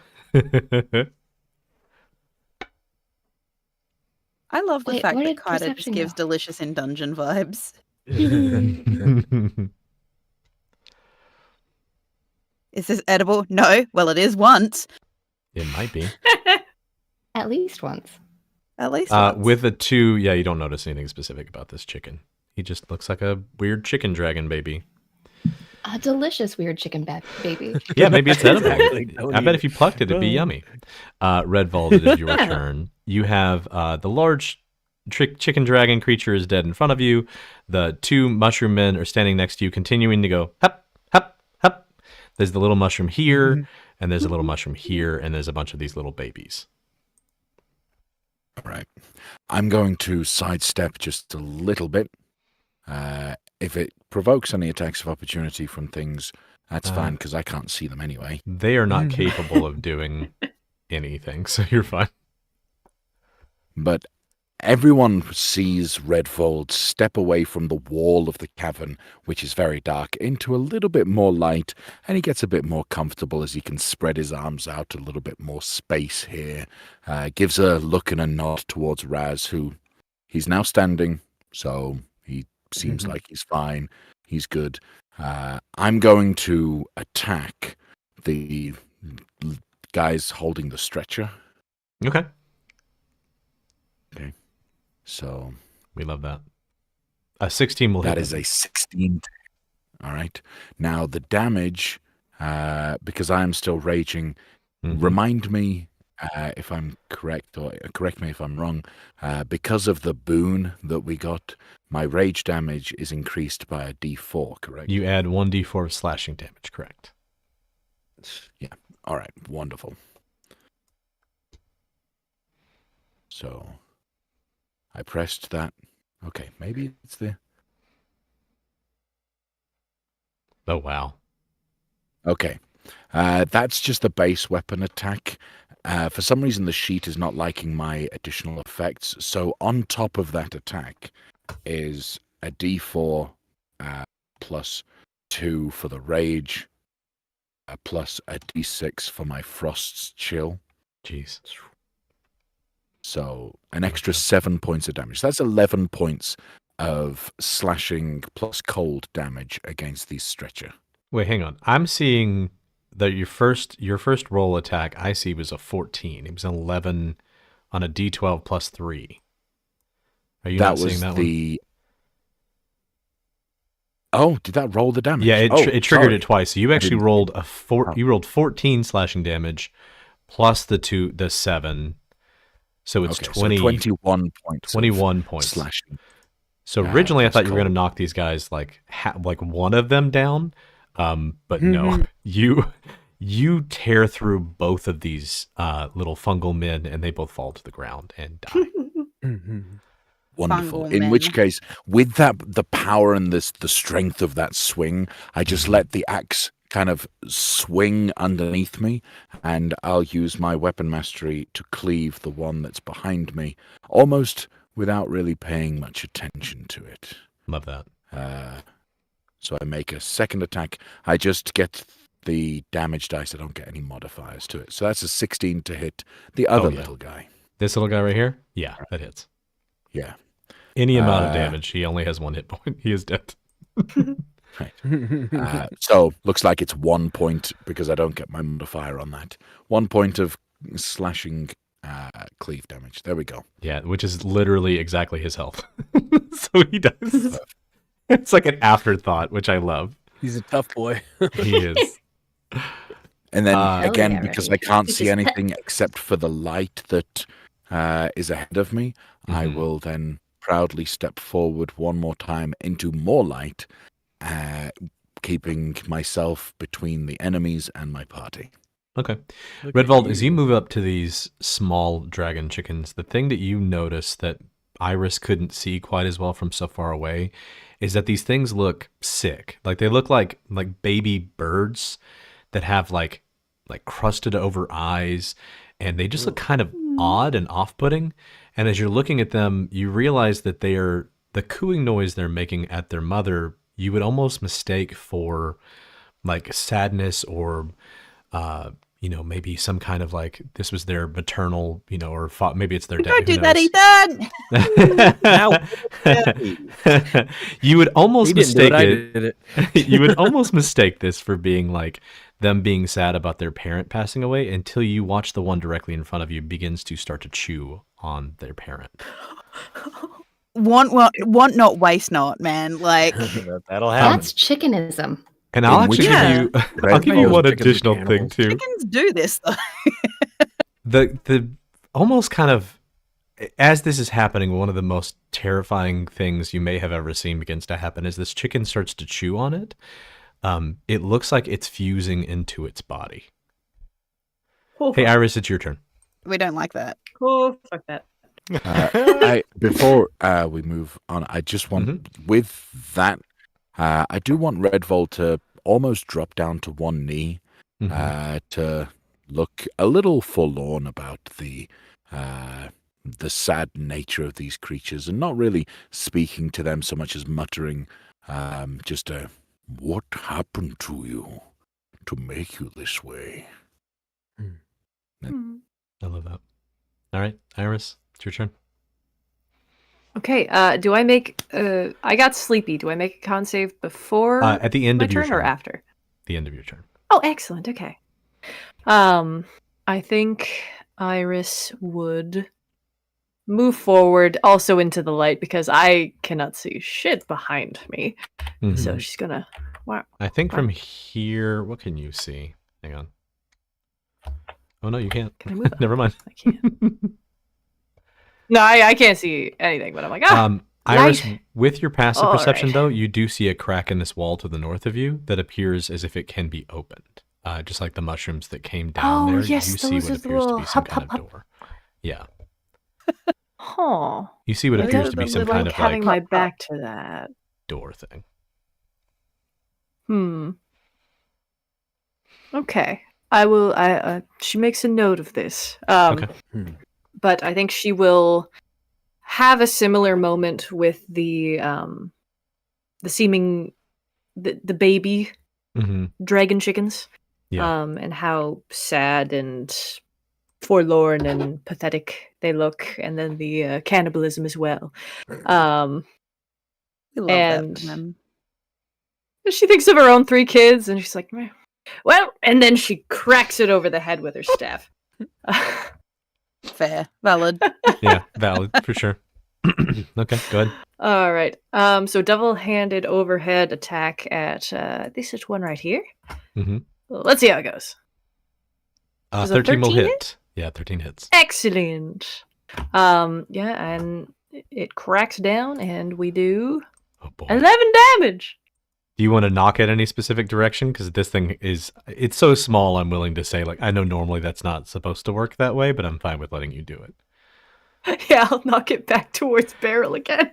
I love the Wait, fact where that did Kaida just perception gives go? delicious in dungeon vibes. Is this edible? No. Well, it is once. It might be. At least once. At least once. With a 2, yeah, you don't notice anything specific about this chicken. He just looks like a weird chicken dragon baby. A delicious weird chicken baby. Yeah, maybe it's edible. Exactly. Don't I bet eat if you plucked it, it'd be yummy. Redvold, it is your turn. You have the large chicken dragon creature is dead in front of you. The 2 mushroom men are standing next to you, continuing to go, hup, hup, hup. There's the little mushroom here, and there's a little mushroom here, and there's a bunch of these little babies. All right. I'm going to sidestep just a little bit. If it provokes any attacks of opportunity from things, that's fine, because I can't see them anyway. They are not capable of doing anything, so you're fine. But everyone sees Redfold step away from the wall of the cavern, which is very dark, into a little bit more light, and he gets a bit more comfortable as he can spread his arms out, a little bit more space here. Gives a look and a nod towards Raz, who he's now standing, so he seems like he's fine. He's good. I'm going to attack the guys holding the stretcher. Okay. So We love that. A 16 will hit. that is a 16. All right. Now the damage, because I am still raging, remind me if I'm correct, or correct me if I'm wrong. Because of the boon that we got, my rage damage is increased by a D4, correct? You add 1d4 of slashing damage, correct? Yeah. All right. Wonderful. So I pressed that. Okay. Maybe it's the. Oh, wow. Okay. That's just the base weapon attack. For some reason, the sheet is not liking my additional effects. So on top of that attack is a D4 plus 2 for the rage, plus a D6 for my frost's chill. Jeez. So an extra 7 points of damage. That's 11 points of slashing plus cold damage against the stretcher. Wait, hang on. I'm seeing that your first roll attack I see was a 14. It was an 11 on a D12 plus 3. Are you That not was seeing that the. Oh, did that roll the damage? one? Yeah, it triggered sorry. it twice. So you actually didn't- rolled you rolled 14 slashing damage plus the 7. So it's Okay, 20 so 21 points. 21 of points. slashing. So originally I that's thought you were going to cold. knock these guys like one of them down. But no. You tear through both of these little fungal men, and they both fall to the ground and die. Wonderful. Fungal In which men. case, with the power and the strength of that swing, I just let the axe kind of swing underneath me, and I'll use my weapon mastery to cleave the one that's behind me, almost without really paying much attention to it. Love that. So I make a second attack. I just get the damage dice. I don't get any modifiers to it. So that's a 16 to hit the other yeah. little guy. This little guy right here? Yeah, that hits. Yeah. Any amount of Uh, damage. He only has 1 hit point. He is dead. So looks like it's 1 point because I don't get my modifier on that. 1 point of slashing cleave damage. There we go. Yeah, which is literally exactly his health. So he does. It's like an afterthought, which I love. He's a tough boy. He is. And then again, yeah, because right. I can't see anything except for the light that is ahead of me, I Mhm. will then proudly step forward one more time into more light, keeping myself between the enemies and my party. Okay. Look Redvold, at as you move up to these small dragon chickens, the thing that you notice that Iris couldn't see quite as well from so far away is that these things look sick. Like they look like baby birds that have like crusted over eyes, and they just look kind of odd and off-putting. And as you're looking at them, you realize that the cooing noise they're making at their mother, you would almost mistake for like sadness or maybe some kind of like this was their maternal, or maybe it's their dad. Don't who do that, knows? You would almost He didn't do it, mistake I it. did it. You would almost mistake this for being like them being sad about their parent passing away until you watch the one directly in front of you begins to start to chew on their parent. Want not, waste not, man. Like, That'll happen. That's chickenism. And I'll In which actually case- give you, I'll give you Red one Bull's chickens are additional thing cannibals. too. chickens do this though. The almost kind of as this is happening, one of the most terrifying things you may have ever seen begins to happen is this chicken starts to chew on it. It looks like it's fusing into its body. Oh, Hey, Iris, it's your turn. We don't like that. oh, fuck that. Before we move on, I just want, with that, I do want Redvold to almost drop down to one knee to look a little forlorn about the sad nature of these creatures, and not really speaking to them so much as muttering just a, "What happened to you to make you this way?" Hmm. I love that. All right, Iris, it's your turn. Okay, do I make I got sleepy. Do I make a con save before At the end my of your turn turn. or after? The end of your turn. Oh, excellent. Okay. I think Iris would move forward also into the light because I cannot see shit behind me. So Mhm. she's gonna wow. I think from here, what can you see? Hang on. Oh no, you can't. Can I move up? Never mind. I can't. No, I can't see anything, but I'm like, Iris, light. with your passive All perception, right. though, you do see a crack in this wall to the north of you that appears as if it can be opened. Just like the mushrooms that came down Oh, there, yes, you see those what are the appears to little be some hup, kind hup, of door. Yeah, huh. you see what I appears to be don't some like kind of having like my back to that. door thing. Okay. I will. She makes a note of this. Okay. But I think she will have a similar moment with the seeming the baby Mm-hmm. dragon chickens. Yeah. And how sad and forlorn and pathetic they look, and then the cannibalism as well. We love And- that. Man. She thinks of her own 3 kids, and she's like, "Meh." Well, and then she cracks it over the head with her staff. Fair, valid. Yeah, valid for sure. Okay, go ahead. All right. So double-handed overhead attack at this is one right here. Mhm. Let's see how it goes. Was it 13 will 13 hit. Yeah, 13 hits. Excellent. Yeah, and it cracks down, and we do Oh boy. 11 damage. Do you want to knock it any specific direction? Because this thing it's so small, I'm willing to say, like, I know normally that's not supposed to work that way, but I'm fine with letting you do it. Yeah, I'll knock it back towards barrel again.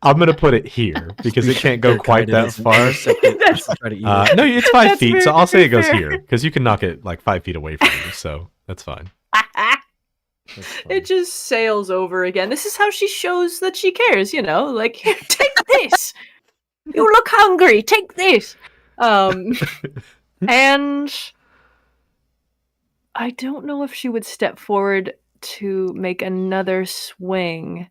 I'm going to put it here because it can't go quite that far. That's- Try to eat No, it. it's 5 That's feet, so very, I'll say it very goes fair. here because you can knock it like 5 feet away from you, so that's fine. That's funny. It just sails over again. This is how she shows that she cares, like, "Here, take this. You look hungry. Take this." And I don't know if she would step forward to make another swing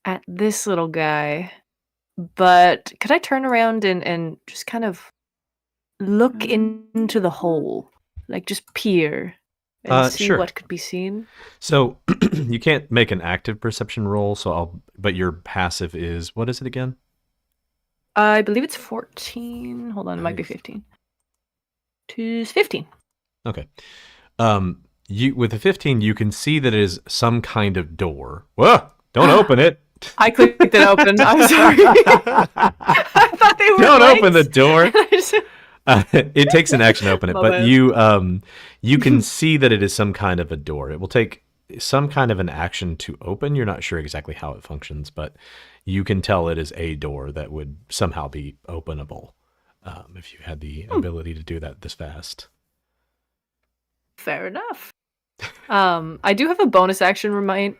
at this little guy, but could I turn around and just kind of look into the hole, like just peer and see Sure. what could be seen? So you can't make an active perception roll, but your passive is, what is it again? I believe it's 14. Hold on, it might be Nice. 15. It's 15. Okay. With the 15, you can see that it is some kind of door. Whoa! Don't open it. I clicked it open. I'm sorry. I thought they were Don't open the legs. door. I just- It takes an action to open it, My but bad. you can see that it is some kind of a door. It will take some kind of an action to open. You're not sure exactly how it functions, but you can tell it is a door that would somehow be openable if you had the ability to do that this fast. Fair enough. I do have a bonus action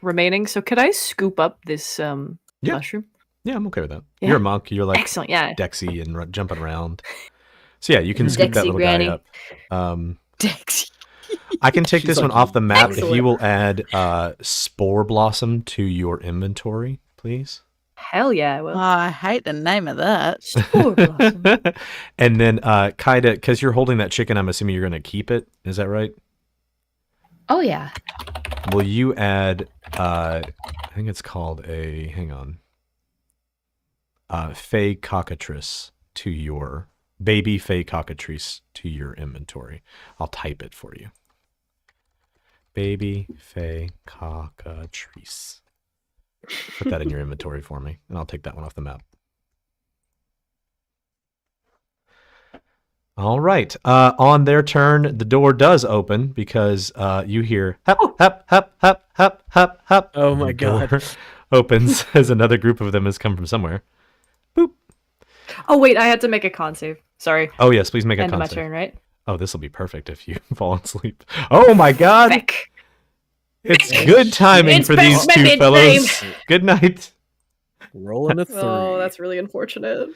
remaining, so could I scoop up this Yeah. mushroom? Yeah, I'm okay with that. Yeah. You're a monk. You're like Excellent, yeah. Dexy and jumping around. So yeah, you can scoop that Dexy little Granny. guy up. Dex. I can take She's this one like, off the map if Excellent. you will add Spore Blossom to your inventory, please. Hell yeah, I Oh, will. I hate the name of that. Spore Blossom. And then Kaida, because you're holding that chicken, I'm assuming you're going to keep it. Is that right? Oh yeah. Will you add, I think it's called a, hang on, Fey Cockatrice to your, baby Fey Cockatrice to your inventory. I'll type it for you. Baby Fey Cockatrice. Put that in your inventory for me, and I'll take that one off the map. All right. On their turn, the door does open because you hear hap, hap, hap, hap, hap, hap, hap. Oh my The door God. opens as another group of them has come from somewhere. Boop. Oh wait, I had to make a con save. Sorry. Oh, yes, please make a End of my con save. turn, right? Oh, this will be perfect if you fall asleep. Oh my God. Frick. It's good timing It's for past these my two bedtime. fellows. Good night. Rolling a 3. Oh, that's really unfortunate.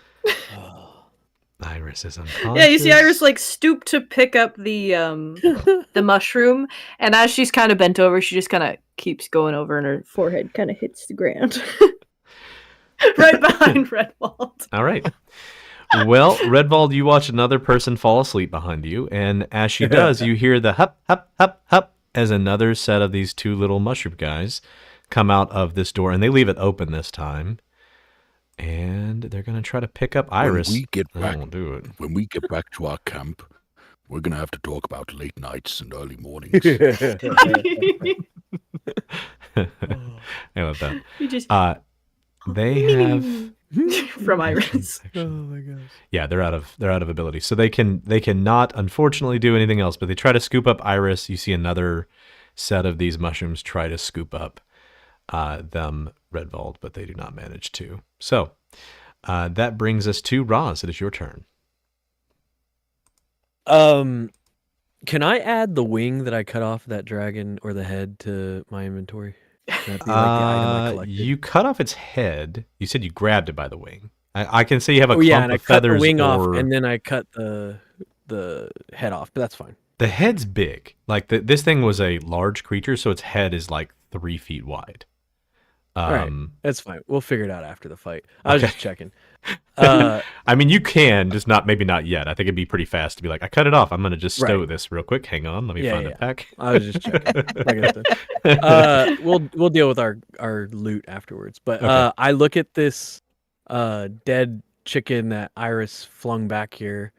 Iris is unconscious. Yeah, you see Iris like stoop to pick up the mushroom, and as she's kind of bent over, she just kind of keeps going over, and her forehead kind of hits the ground, right behind Redwald. All right. Well, Redwald, you watch another person fall asleep behind you, and as she does, you hear the hup, hup, hup, hup, as another set of these two little mushroom guys come out of this door, and they leave it open this time. And they're going to try to pick up Iris. When we get I back, won't do it. when we get back to our camp, we're gonna have to talk about late nights and early mornings. I love that. You just They have from Iris. Oh my gosh. yeah, they're out of ability. So they cannot unfortunately do anything else, but they try to scoop up Iris. You see another set of these mushrooms try to scoop up them, Redwald, but they do not manage to. So that brings us to Roz. It is your turn. Can I add the wing that I cut off that dragon or the head to my inventory? Can that be like the item I collected? You cut off its head. You said you grabbed it by the wing. I can say you have a Oh yeah, clump and I of cut the feathers wing off, or- and then I cut the head off, but that's fine. The head's big. Like this thing was a large creature, so its head is like 3 feet wide. Right. That's fine. We'll figure it out after the fight. I was Okay. just checking. I mean, you can, just not maybe not yet. I think it'd be pretty fast to be like, I cut it off. I'm gonna just stow Right. this real quick. Hang on, let me Yeah, find yeah. the pack. I was just checking. Like I said. We'll deal with our loot afterwards. But Okay. I look at this dead chicken that Iris flung back here,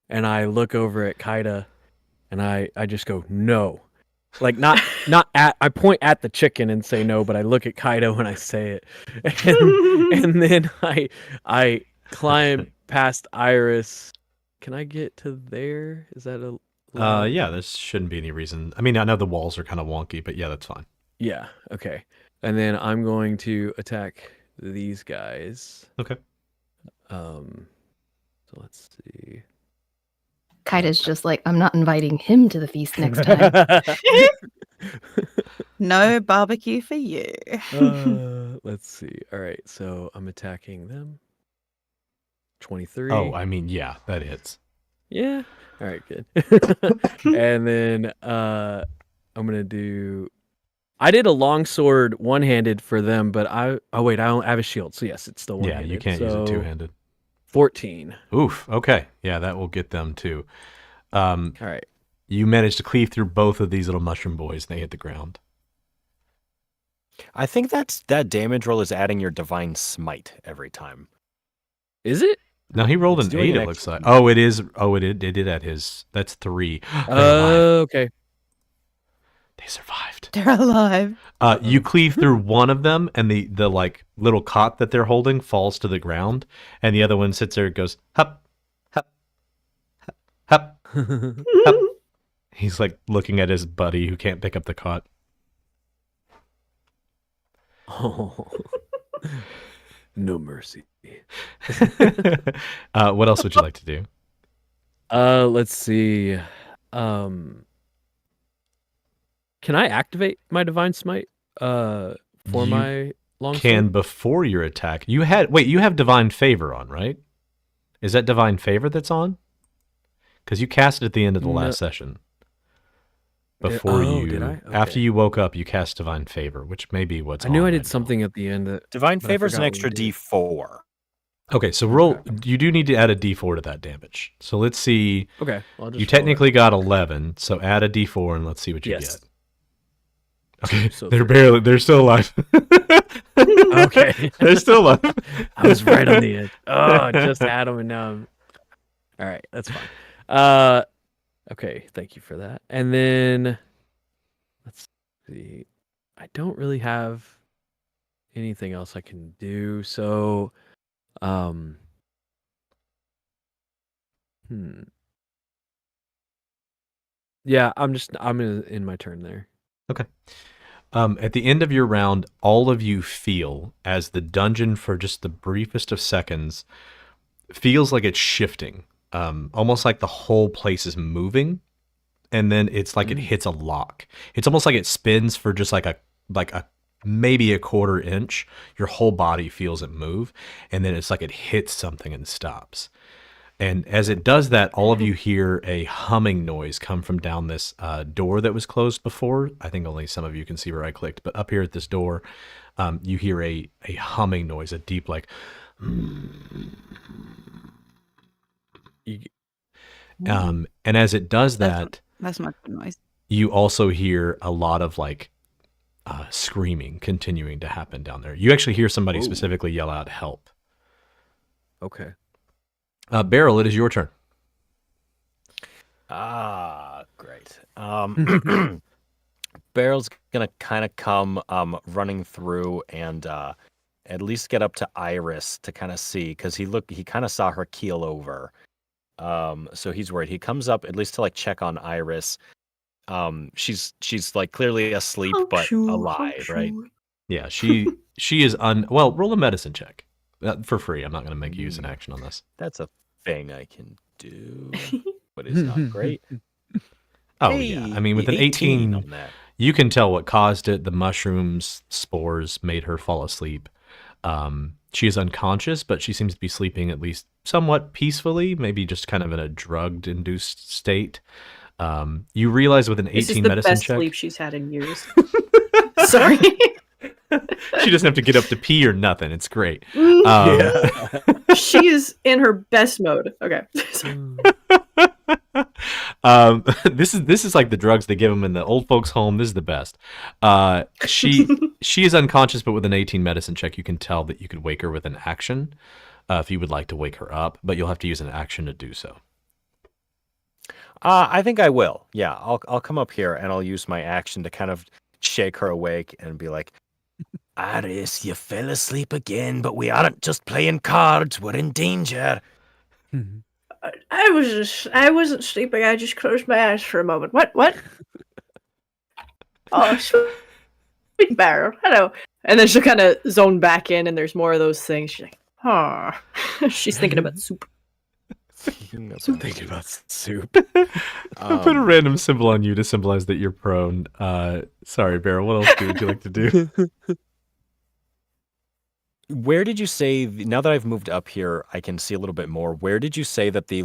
and I look over at Kaida, and I just go no, like not at. I point at the chicken and say no, but I look at Kaida when I say it, and then I climb past Iris. Can I get to there? Is that a Yeah, there shouldn't be any reason. I mean, I know the walls are kind of wonky, but yeah, that's fine. Yeah, okay. And then I'm going to attack these guys. Okay. So let's see. Kaida's just like, I'm not inviting him to the feast next time. No barbecue for you. Let's see. All right, so I'm attacking them. 23. Oh, I mean, yeah, that hits. Yeah. All right, good. And then I'm gonna do. I did a longsword one-handed for them, but I don't have a shield, so yes, it's still Yeah, one-handed. you can't use it So, two-handed. 14. Oof. Okay. Yeah, that will get them too. All right. You managed to cleave through both of these little mushroom boys, and they hit the ground. I think that damage roll is adding your divine smite every time. Is it? No, he rolled It's an doing 8, an it looks like. extra- Oh, it is. Oh, it did at his. That's 3. Okay. They survived. They're alive. You cleave through one of them, and the like little cot that they're holding falls to the ground, and the other one sits there and goes hup, hup, hup, hup, hup. He's like looking at his buddy who can't pick up the cot. Oh. No mercy. What else would you like to do? Let's see. Can I activate my divine smite for You my longsword? Can before your attack. You have divine favor on, right? Is that divine favor that's on? Because you cast it at the end of the No. last session. Did- Before oh, you, did I? after Okay. you woke up, you cast Divine Favor, which may be what's I knew on I right did now. something at the end. Divine But I Favor is an forgot what extra we did. D4. Okay, so roll. Okay. You do need to add a D4 to that damage. So let's see. Okay. I'll just You roll technically got 11, so add a D4 and let's see what you Yes. get. Okay, So they're still alive. that. Okay. They're still alive. I was right on the edge. Oh, just had them and now I'm. All right, that's fine. Okay, thank you for that. And then let's see. I don't really have anything else I can do. So, yeah, I'm in my turn there. At the end of your round, all of you feel as the dungeon, for just the briefest of seconds, feels like it's shifting. Almost like the whole place is moving, and then it's like it hits a lock. It's almost like it spins for just like a maybe a quarter inch. Your whole body feels it move, and then it's like it hits something and stops. And as it does that, all of you hear a humming noise come from down this door that was closed before. I think only some of you can see where I clicked, but up here at this door, you hear a humming noise, a deep like. And as it does that, That's my noise. you also hear a lot of like screaming continuing to happen down there. You actually hear somebody specifically yell out help. Okay. Beryl, it is your turn. Great. Beryl's gonna kind of come running through and at least get up to Iris to kind of see, because he kind of saw her keel over. So he's worried. He comes up at least to like check on Iris. She's like clearly asleep but alive, right? Yeah, she is well, roll a medicine check. For free. I'm not going to make you use an action on this. That's a thing I can do, but it's not great. Oh, yeah. I mean, with an 18, on that. you can tell what caused it. The mushrooms, spores made her fall asleep. She is unconscious, but she seems to be sleeping at least somewhat peacefully, maybe just kind of in a drugged-induced state. You realize with an 18 This is the medicine best check, sleep she's had in years. Sorry. she doesn't have to get up to pee or nothing. It's great. She is in her best mode. Okay. This is like the drugs they give them in the old folks' home. This is the best. She is unconscious, but with an 18 medicine check, you can tell that you could wake her with an action if you would like to wake her up, but you'll have to use an action to do so. I think I will. Yeah, I'll come up here and I'll use my action to kind of shake her awake and be like, Iris, you fell asleep again, but we aren't just playing cards. We're in danger. I wasn't sleeping. I just closed my eyes for a moment. What? Oh, sweet Beryl. Hello. And then she'll kind of zone back in, and there's more of those things. She's like, oh. She's thinking about soup. Thinking about soup. I put a random symbol on you to symbolize that you're prone. Sorry, Beryl. What else would you like to do? Where did you say, now that I've moved up here, I can see a little bit more. Where did you say that the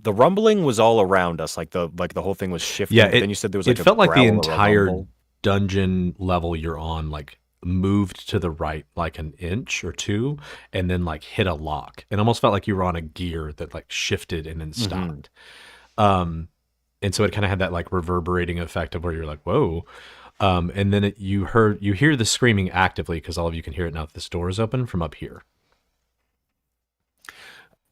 rumbling was all around us, like the whole thing was shifting? Yeah, but then you said there was like it felt like the growl or a entire rumble? dungeon level you're on like moved to the right like an inch or two and then like hit a lock. It almost felt like you were on a gear that like shifted and then stopped. And so it kind of had that like reverberating effect of where you're like, whoa. And then you hear the screaming actively because all of you can hear it now that this door is open from up here.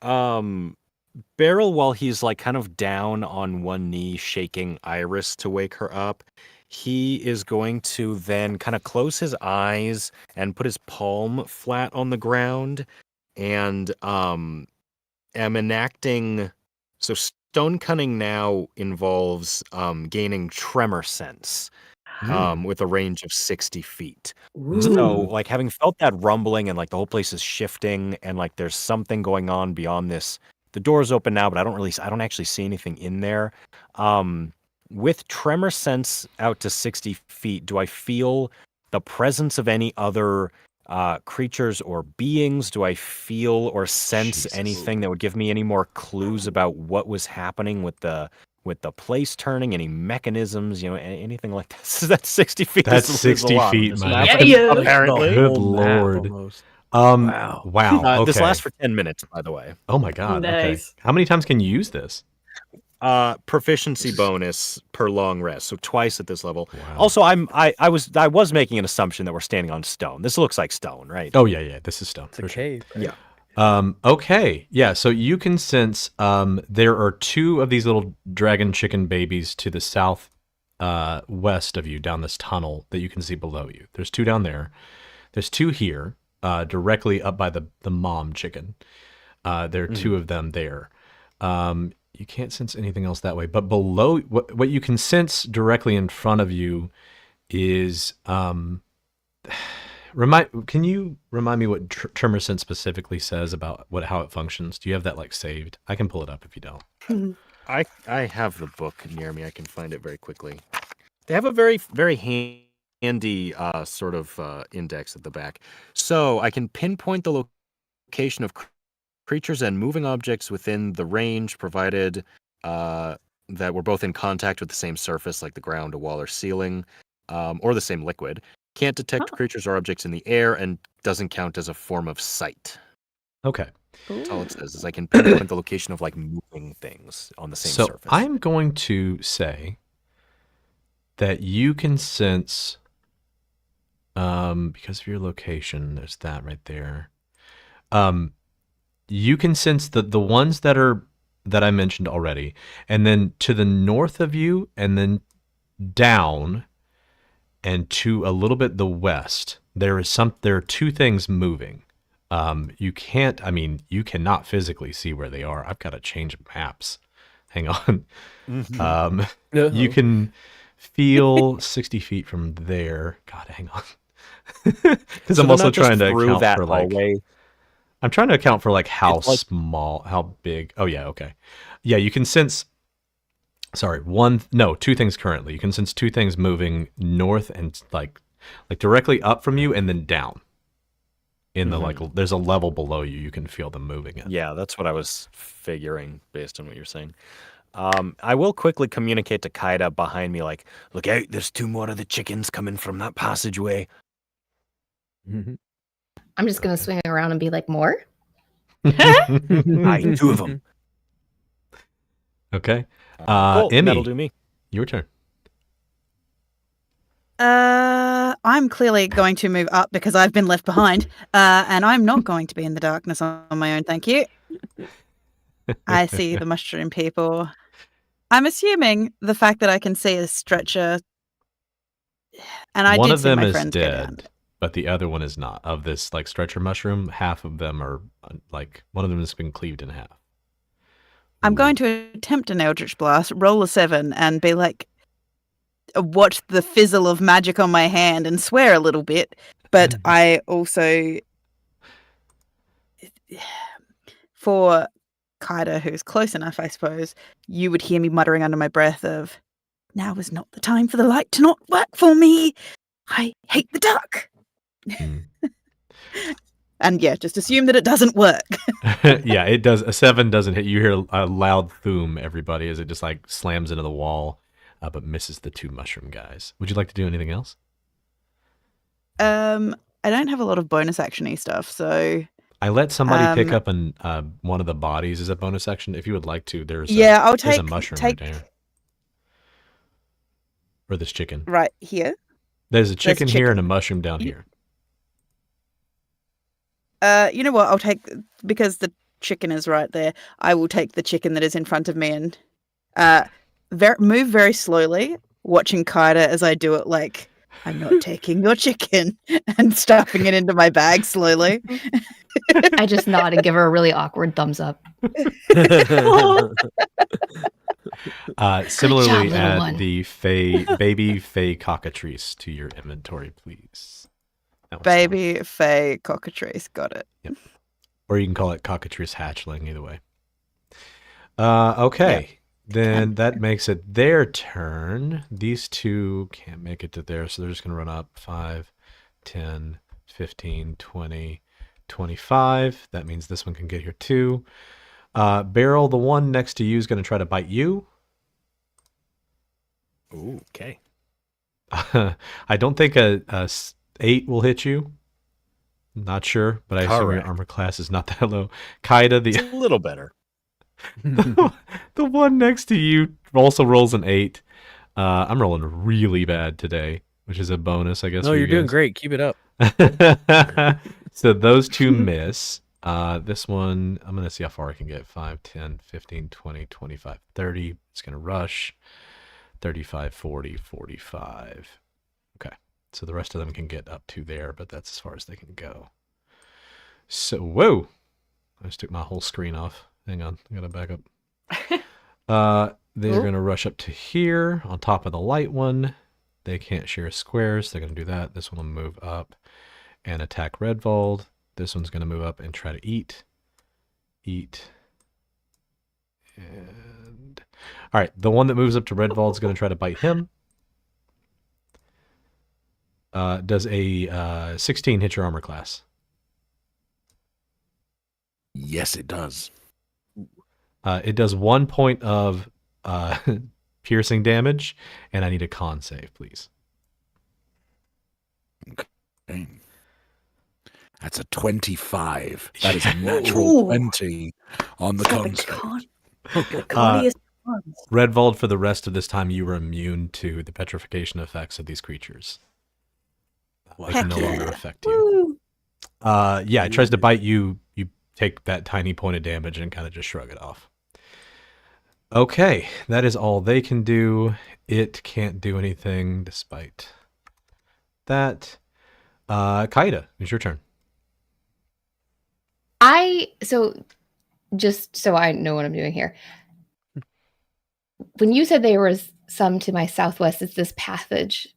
Beryl, while he's like kind of down on one knee, shaking Iris to wake her up, he is going to then kind of close his eyes and put his palm flat on the ground and am enacting. So Stone Cunning now involves gaining tremor sense. With a range of 60 feet. So, like, having felt that rumbling and, like, the whole place is shifting and, like, there's something going on beyond this. The door's open now, but I don't actually see anything in there. With tremor sense out to 60 feet, do I feel the presence of any other, creatures or beings? Do I feel or sense Jesus. anything that would give me any more clues about what was happening with the place turning? Any mechanisms? Anything like this? That's 60 feet. That's is a 60 lot on feet, this man. map, Yeah, yeah. apparently. The Good whole map lord. almost. Wow. Okay. This lasts for 10 minutes, by the way. Oh my god. Okay. Nice. How many times can you use this? Proficiency bonus per long rest, so twice at this level. Wow. Also, I was making an assumption that we're standing on stone. This looks like stone, right? Oh yeah. This is stone. It's a for sure. cave. Right? Yeah. Okay. Yeah. So you can sense there are two of these little dragon chicken babies to the south west of you down this tunnel that you can see below you. There's two down there. There's two here directly up by the mom chicken. There are two of them there. You can't sense anything else that way. But below, what you can sense directly in front of you is can you remind me what Tremor Sense specifically says about how it functions? Do you have that like saved? I can pull it up if you don't. I have the book near me. I can find it very quickly. They have a very, very handy sort of index at the back. So I can pinpoint the location of creatures and moving objects within the range, provided that we're both in contact with the same surface, like the ground, a wall, or ceiling, or the same liquid. Can't detect creatures or objects in the air and doesn't count as a form of sight. Okay. That's all it says, is I can pinpoint the location of like moving things on the same So surface. I'm going to say that you can sense, because of your location, there's that right there. You can sense the ones that I mentioned already, and then to the north of you, and then down, and to a little bit the west, there are two things moving. You cannot physically see where they are. I've got to change maps. Hang on. You can feel 60 feet from there. God, hang on. Because I'm also trying to account that for like hallway. I'm trying to account for like how It's like- small, how big. Oh yeah, okay. Yeah, you can sense. Sorry, two things currently. You can sense two things moving north and like directly up from you and then down. In the there's a level below you. You can feel them moving. Yeah, that's what I was figuring based on what you're saying. I will quickly communicate to Kaida behind me, like, look out, there's two more of the chickens coming from that passageway. I'm just gonna swing around and be like, more? Aye, two of them. Okay. Cool, Emmy, that'll do me. your turn. I'm clearly going to move up because I've been left behind, and I'm not going to be in the darkness on my own. Thank you. I see the mushroom people. I'm assuming the fact that I can see a stretcher, and I One did of see them my is friends go down. dead, but the other one is not. Of this like stretcher mushroom, half of them are like one of them has been cleaved in half. I'm going to attempt an Eldritch Blast, roll a 7, and be like, watch the fizzle of magic on my hand and swear a little bit. But I also, for Kaida, who's close enough, I suppose, you would hear me muttering under my breath of, now is not the time for the light to not work for me. I hate the dark. And yeah, just assume that it doesn't work. Yeah, it does. A 7 doesn't hit. You hear a loud thoom, everybody, as it just like slams into the wall, but misses the two mushroom guys. Would you like to do anything else? I don't have a lot of bonus actiony stuff, so I let somebody pick up one of the bodies as a bonus action. If you would like to, there's I'll there's take a mushroom take right there. Or this chicken. right here. There's a chicken here chicken. and a mushroom down here. You know what? I'll take, because the chicken is right there. I will take the chicken that is in front of me and move very slowly, watching Kaida as I do it. Like, I'm not taking your chicken, and stuffing it into my bag slowly. I just nod and give her a really awkward thumbs up. Similarly, job, little add one. the baby Fey cockatrice to your inventory, please. That one's Baby Fey cockatrice, got it. fine. Or you can call it cockatrice hatchling, either way. Okay. Then that makes it their turn. These two can't make it to there, so they're just going to run up 5, 10, 15, 20, 25. That means this one can get here too. Beryl, the one next to you is going to try to bite you. Ooh, okay. I don't think a 8 will hit you. Not sure, but I assume your Correct. armor class is not that low. Kaida, It's a little better. the one next to you also rolls an 8. I'm rolling really bad today, which is a bonus, I guess. No, for you're you doing guys. great. Keep it up. So those two miss. This one, I'm going to see how far I can get. 5, 10, 15, 20, 25, 30. It's going to rush. 35, 40, 45. Okay. So the rest of them can get up to there, but that's as far as they can go. So, whoa. I just took my whole screen off. Hang on. I got to back up. They're going to rush up to here on top of the light one. They can't share squares. They're going to do that. This one will move up and attack Redvold. This one's going to move up and try to eat. And all right, the one that moves up to Redvold is going to try to bite him. Does a 16 hit your armor class? Yes, it does. It does 1 point of piercing damage, and I need a con save, please. Okay. That's a 25. That is a natural Ooh. 20 on the con save. The conniest ones. Redvold, for the rest of this time, you were immune to the petrification effects of these creatures. They can no longer affect you. Yeah, it tries to bite you. You take that tiny point of damage and kind of just shrug it off. Okay, that is all they can do. It can't do anything despite that. Kaida, it's your turn. Just so I know what I'm doing here. When you said there was some to my southwest, it's this passage.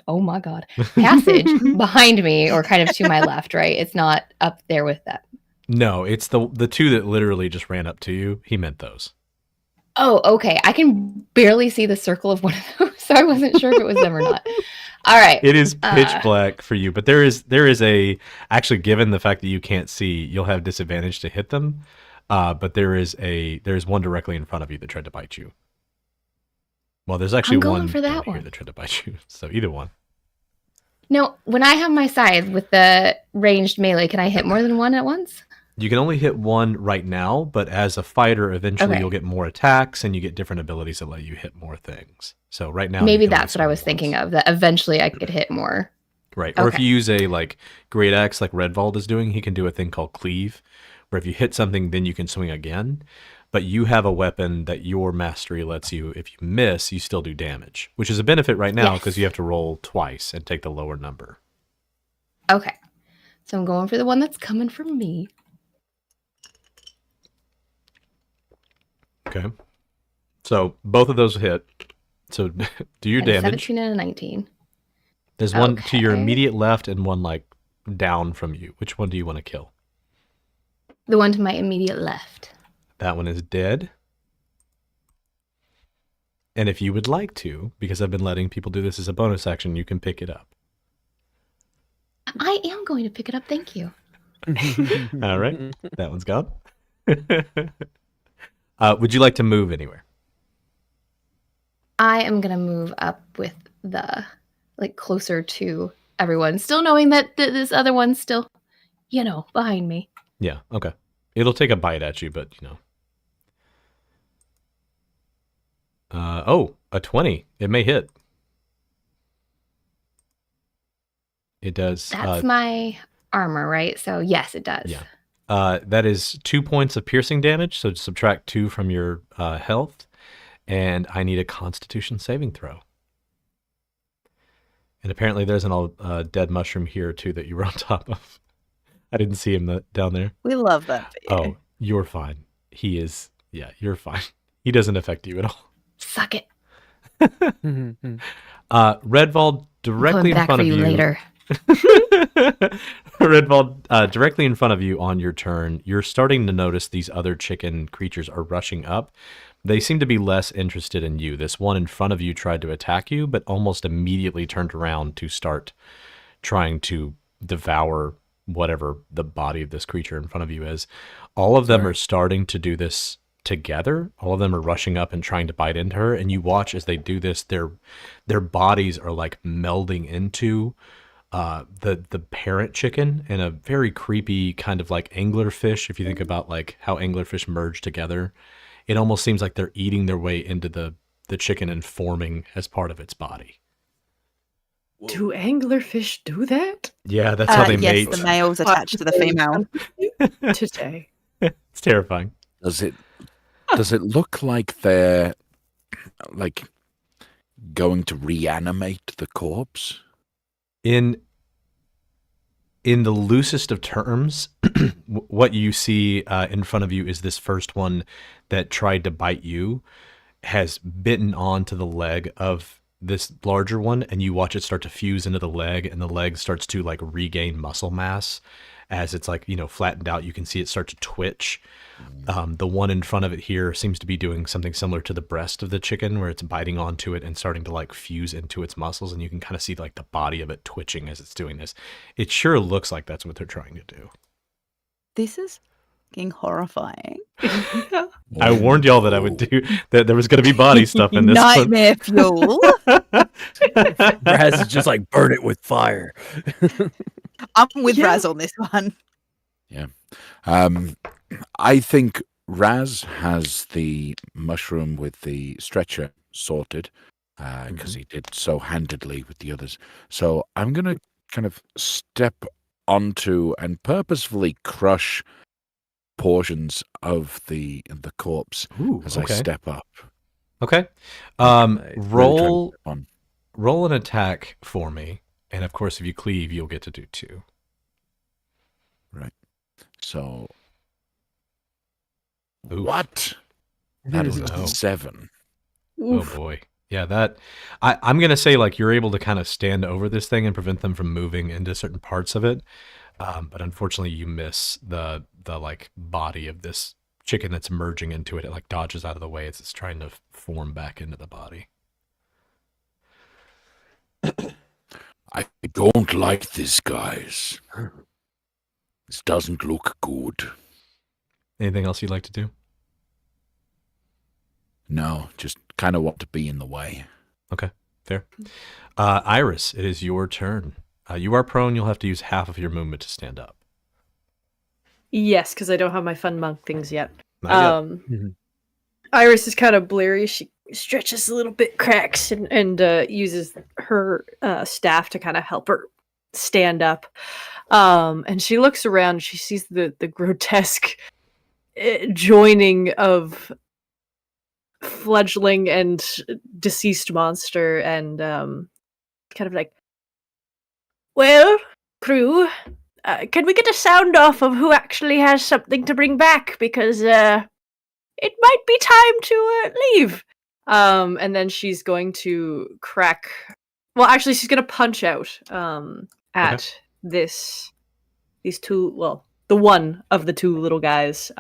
Oh my god. Passage behind me or kind of to my left, right? It's not up there with that. No, it's the two that literally just ran up to you. He meant those. Oh, okay. I can barely see the circle of one of those, so I wasn't sure if it was them or not. All right. It is pitch black for you, but there is a actually, given the fact that you can't see, you'll have disadvantage to hit them. But there's one directly in front of you that tried to bite you. Well, there's actually I'm going one for that down here one. that tried to bite you. So either one. No, when I have my scythe with the ranged melee, can I hit more than one at once? You can only hit one right now, but as a fighter, eventually Okay. you'll get more attacks and you get different abilities that let you hit more things. So right now, Maybe you can only that's what I swing was once. thinking of, that eventually I could hit more. Right. Or if Okay. you use a like great axe like Redvold is doing, he can do a thing called cleave, where if you hit something, then you can swing again. But you have a weapon that your mastery lets you, if you miss, you still do damage, which is a benefit right now because Yes. you have to roll twice and take the lower number. Okay. So I'm going for the one that's coming from me. Okay. So both of those hit. So do your And a damage. 17 and a 19. There's one to your Okay. immediate left and one like down from you. Which one do you want to kill? The one to my immediate left. That one is dead. And if you would like to, because I've been letting people do this as a bonus action, you can pick it up. I am going to pick it up. Thank you. All right. That one's gone. Would you like to move anywhere? I am going to move up with the, like, closer to everyone. Still knowing that this other one's still, behind me. Yeah, okay. It'll take a bite at you, but a 20. It may hit. It does. That's my armor, right? So, yes, it does. Yeah. That is 2 points of piercing damage, so subtract 2 from your health, and I need a Constitution saving throw. And apparently there's an dead mushroom here, too, that you were on top of. I didn't see him down there. We love that for you. Oh, you're fine. He is, yeah, you're fine. He doesn't affect you at all. Suck it. Redvold directly Coming in back front for of you you. later. Redvold, directly in front of you on your turn, you're starting to notice these other chicken creatures are rushing up. They seem to be less interested in you. This one in front of you tried to attack you, but almost immediately turned around to start trying to devour whatever the body of this creature in front of you is. All of them Sorry. are starting to do this together. All of them are rushing up and trying to bite into her, and you watch as they do this. Their bodies are like melding into the parent chicken in a very creepy kind of like anglerfish. If you think about like how anglerfish merge together, it almost seems like they're eating their way into the chicken and forming as part of its body. Do anglerfish do that? Yeah, that's how they yes, mate. the male's attached to the female. Today. It's terrifying. Does it look like they're like going to reanimate the corpse? In the loosest of terms, what you see in front of you is this first one that tried to bite you has bitten onto the leg of this larger one, and you watch it start to fuse into the leg, and the leg starts to like regain muscle mass as it's like, flattened out. You can see it start to twitch. The one in front of it here seems to be doing something similar to the breast of the chicken, where it's biting onto it and starting to like fuse into its muscles, and you can kind of see like the body of it twitching as it's doing this. It sure looks like that's what they're trying to do. This is fucking horrifying. I warned y'all that I would do that. There was going to be body stuff in this Nightmare fuel. Raz is just like, burn it with fire. I'm with Yeah. Raz on this one. I think Raz has the mushroom with the stretcher sorted because he did so handedly with the others. So I'm going to kind of step onto and purposefully crush portions of the corpse Ooh, as I step up. Okay. Nice. Really trying to Roll step on. roll an attack for me, and of course, if you cleave, you'll get to do 2. So Oof. what? That is Oh, no. a 7. Oh boy. Yeah, that I'm gonna say like you're able to kind of stand over this thing and prevent them from moving into certain parts of it. But unfortunately you miss the like body of this chicken that's merging into it. It like dodges out of the way as it's trying to form back into the body. I don't like this, guys. This doesn't look good. Anything else you'd like to do? No, just kind of want to be in the way. Fair. Iris, it is your turn. You are prone. You'll have to use half of your movement to stand up. Yes, because I don't have my fun monk things yet. Not yet. Mhm. Iris is kind of bleary. She stretches a little bit, cracks, and uses her staff to kind of help her stand up. And she looks around. She sees the grotesque joining of fledgling and deceased monster, and kind of like, well, crew, can we get a sound off of who actually has something to bring back? Because it might be time to leave. And then she's going to crack. Well, actually, she's going to punch out at these two. Well, the one of the two little guys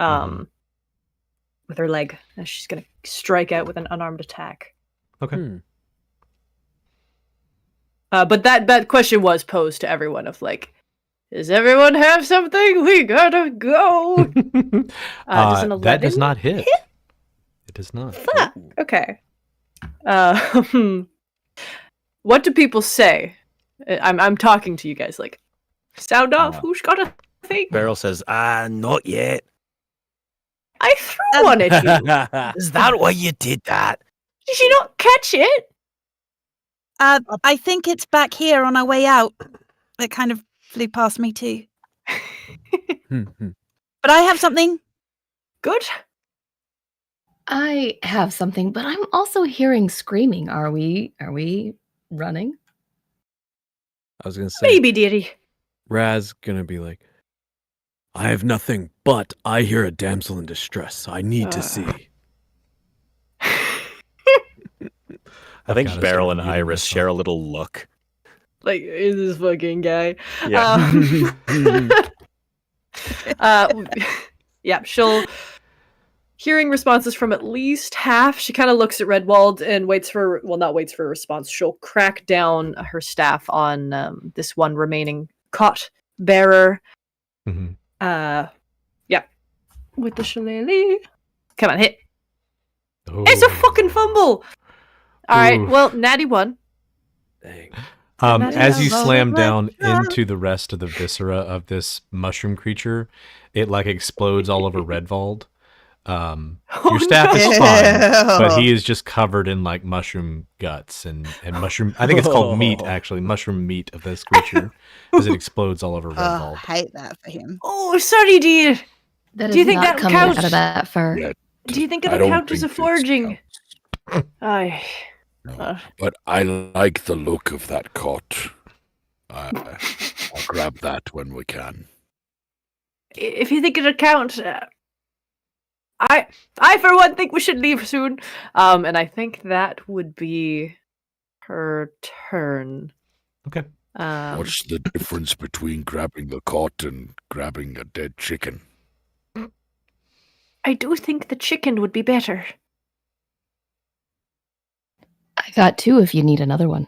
with her leg, and she's going to strike out with an unarmed attack. Okay. Hmm. But that question was posed to everyone of like, does everyone have something? We gotta go. Does an That does 11 not hit. It does not. Fuck. Okay. What do people say? I'm talking to you guys. Like, sound off. Who's got a thing? Beryl says, not yet. I threw one at you. Is that why you did that? Did you not catch it? I think it's back here on our way out. It kind of flew past me too. But I have something. Good. I have something, but I'm also hearing screaming. Are we running? I was gonna say, Maybe, dearie. Raz gonna be like, I have nothing, but I hear a damsel in distress. I need to see. I think gotta Beryl say, and you didn't Iris miss share a one. little look. Like, is this fucking guy? Yeah. Yeah, she'll hearing responses from at least half. She kind of looks at Redwald and not waits for a response. She'll crack down her staff on this one remaining cot bearer. Mhm. Yeah, with the shillelagh. Come on, hit. Oh. It's a fucking fumble. All right, Ooh. well, natty one. Dang. As you Roll slam like down Trump. into the rest of the viscera of this mushroom creature, it like explodes all over Redvald. Your staff is fine, but he is just covered in like mushroom guts and mushroom. I think it's called meat, actually, mushroom meat of this creature, as it explodes all over Oh, Redvald. hate that for him. Oh, sorry, dear. That Do you is think not that coming counts? out of that fur. Yeah, Do you think I it'll don't count as a think this foraging? counts. Aye. No, but I like the look of that cot. I'll grab that when we can. If you think it'll count, I for one think we should leave soon. And I think that would be her turn. Okay. What's the difference between grabbing the cot and grabbing a dead chicken? I do think the chicken would be better. I got 2 if you need another one.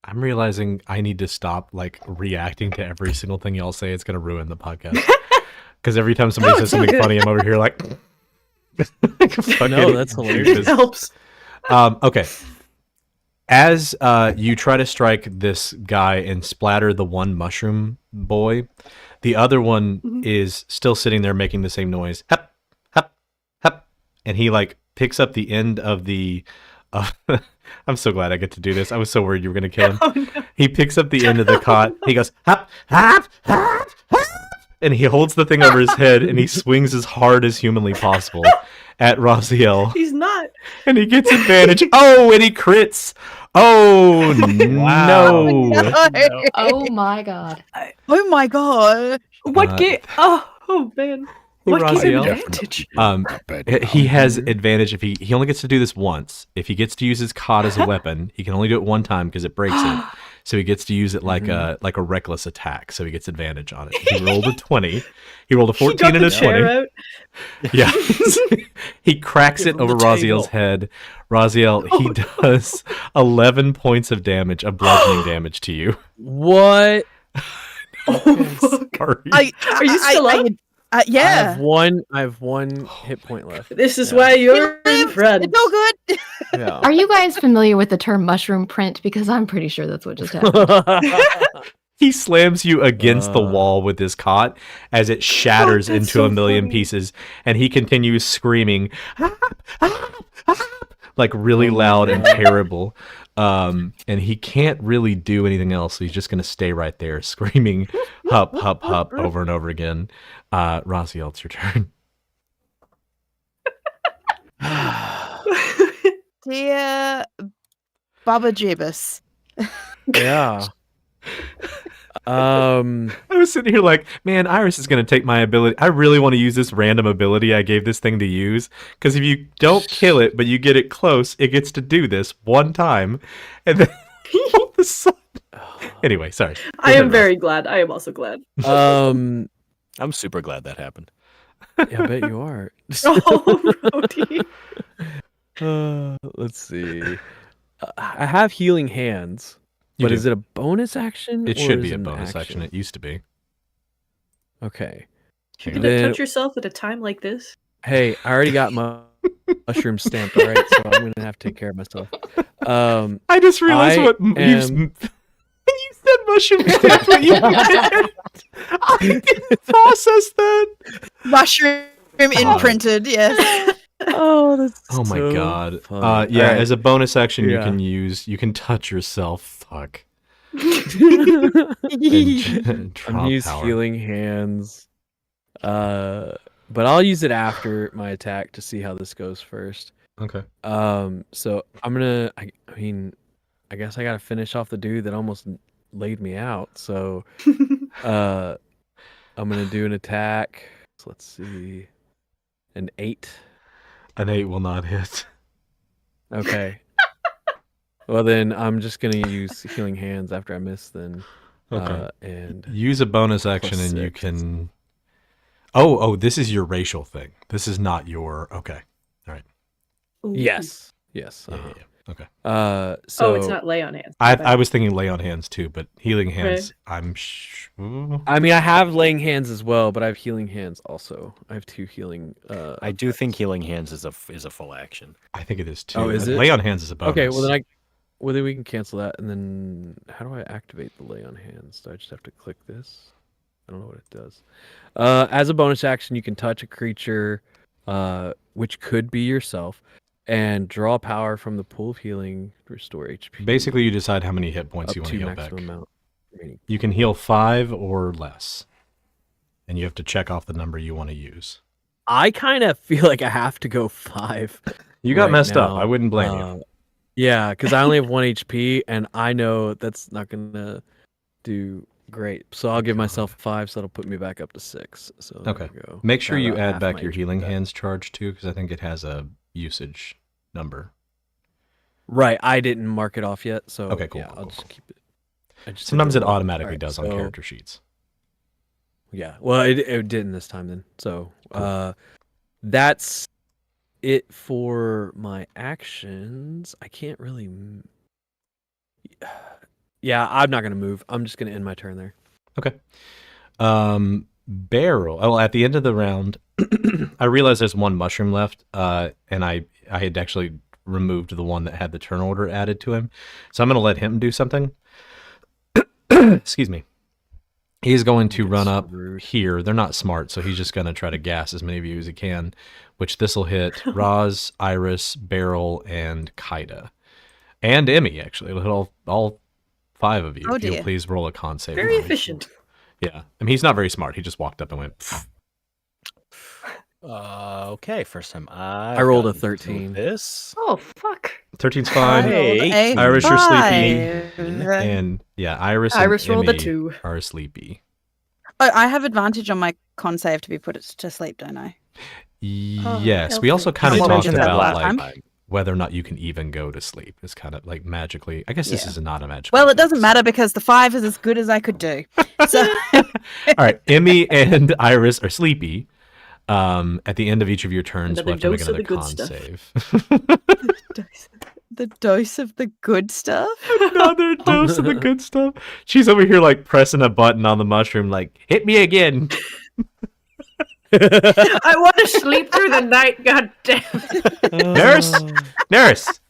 I'm realizing I need to stop like reacting to every single thing y'all say. It's gonna ruin the podcast. Because every time somebody No, says it's all something good. funny, I'm over here like. No, that's hilarious. It helps. Okay. As you try to strike this guy and splatter the one mushroom boy, the other one is still sitting there making the same noise. Hep, hep, hep. And he like picks up the end of the. I'm so glad I get to do this. I was so worried you were going to kill him. Oh, no. He picks up the end of the cot. He goes, hop, hop, hop, hop. And he holds the thing over his head and he swings as hard as humanly possible at Raziel. He's not. And he gets advantage. Oh, and he crits. Oh, no. Oh my god. Oh my god. What Uh, game? Oh man. What gives him Raziel? advantage? Not bad. He has advantage if he only gets to do this once. If he gets to use his cod as a weapon, he can only do it one time because it breaks it. So he gets to use it like a reckless attack. So he gets advantage on it. He rolled a 20. He rolled a 14 and a 20. Out. Yeah. He cracks Give it him over the Raziel's table. head. Raziel, he does 11 points of damage, of bludgeoning damage to you. What? Oh, fuck. Sorry. Are you still up? I Yeah. have one hit point left. This is Yeah. why He you're lived. friends. It's all good. Yeah. Are you guys familiar with the term mushroom print? Because I'm pretty sure that's what just happened. He slams you against the Uh. wall with his cot as it shatters that's into so a million funny. pieces, and he continues screaming, "Help! Help! Help!" like really Oh my loud and God. terrible. And he can't really do anything else, so he's just going to stay right there screaming, "Hup, hup, hup," over and over again. Raziel, it's your turn. Dear Baba Jibus. Yeah. I was sitting here like, man, Iris is going to take my ability. I really want to use this random ability I gave this thing to use. Because if you don't kill it, but you get it close, it gets to do this one time. And then all of a sudden... Anyway, sorry. I am very glad. I am also glad. Um. I'm super glad that happened. Yeah, I bet you are. Oh, Rhodey. Let's see. I have healing hands, You but do. is it a bonus action? It or should is be a an bonus action. It used to be. Okay. You're Hang gonna Then- touch yourself at a time like this? Hey, I already got my mushroom stamped, all right? So I'm gonna have to take care of myself. I just realized I what am- you said mushroom stamp, but you didn't. I didn't process that. Mushroom imprinted, yes. Oh, that's Oh my so god. funny. Yeah, Alright. as a bonus action Yeah. you can touch yourself. Fuck. I'm And drop use power. healing hands. But I'll use it after my attack to see how this goes first. Okay. So I'm gonna. I mean, I guess I gotta finish off the dude that almost laid me out. So, I'm gonna do an attack. So let's see, an 8. An 8 will not hit. Okay. Well then, I'm just gonna use healing hands after I miss. Then, Okay. and Use a bonus action Plus and you 6. can. Oh, this is your racial thing. This is not your. Okay. yes. Yeah, Uh-huh. yeah, Okay. So it's not lay on hands. I was thinking lay on hands too, but healing hands. I'm sure. I mean, I have laying hands as well, but I have healing hands also. I have 2 healing. I do think healing hands is a full action. I think it is too. Oh, is it? Lay on hands is a bonus. Okay, well then we can cancel that, and then how do I activate the lay on hands? Do I just have to click this? I don't know what it does. As a bonus action, you can touch a creature, which could be yourself, and draw power from the pool of healing to restore HP. Basically, you decide how many hit points up you want to to heal back. maximum amount remaining. You can heal 5 or less, and you have to check off the number you want to use. I kind of feel like I have to go 5. You got right messed up. now. I wouldn't blame you. Yeah, because I only have 1 HP, and I know that's not gonna do great. So I'll give myself 5, so that'll put me back up to 6. So there Okay. we go. Make sure Got you about add half back my your HP healing back. hands charge too, because I think it has a usage number. Right, I didn't mark it off yet, so Okay, cool, yeah, cool, I'll cool, just keep it. I just Sometimes hit it the roll. automatically Alright, does on so- character sheets. Yeah, well, it didn't this time then. So that's it for my actions. I can't really. Yeah, I'm not gonna move. I'm just gonna end my turn there. Okay. Barrel. Oh, at the end of the round, I realized there's 1 mushroom left, and I had actually removed the one that had the turn order added to him. So I'm going to let him do something. Excuse me. He's going to run up here. They're not smart, so he's just going to try to gas as many of you as he can, which this will hit Roz, Iris, Beryl, and Kaida. And Emmy, actually. It'll hit all 5 of you. Oh, If you'll dear. please roll a con save. Very for me. efficient. Yeah. I mean, he's not very smart. He just walked up and went, "Pfft." Okay, first time I rolled a gotten to 13. This. Oh fuck! 13's I fine. Hey, rolled a Irish, you're sleepy. 5. And yeah, Iris and Iris rolled a Emmy 2. are sleepy. Oh, I have advantage on my con save to be put to sleep, don't I? Yes, we also okay. kind of Someone talked mentioned that about last like time. whether or not you can even go to sleep. It's kind of like magically. I guess this Yeah. is not a magical. Well, it doesn't fix. matter because the 5 is as good as I could do. So All right, Emmy and Iris are sleepy. At the end of each of your turns, we'll have to make Another another dose of con the good save. the dose of the good stuff. Another dose of the good stuff. She's over here like pressing a button on the mushroom, like hit me again. I want to sleep through the night. God damn it! Nurse.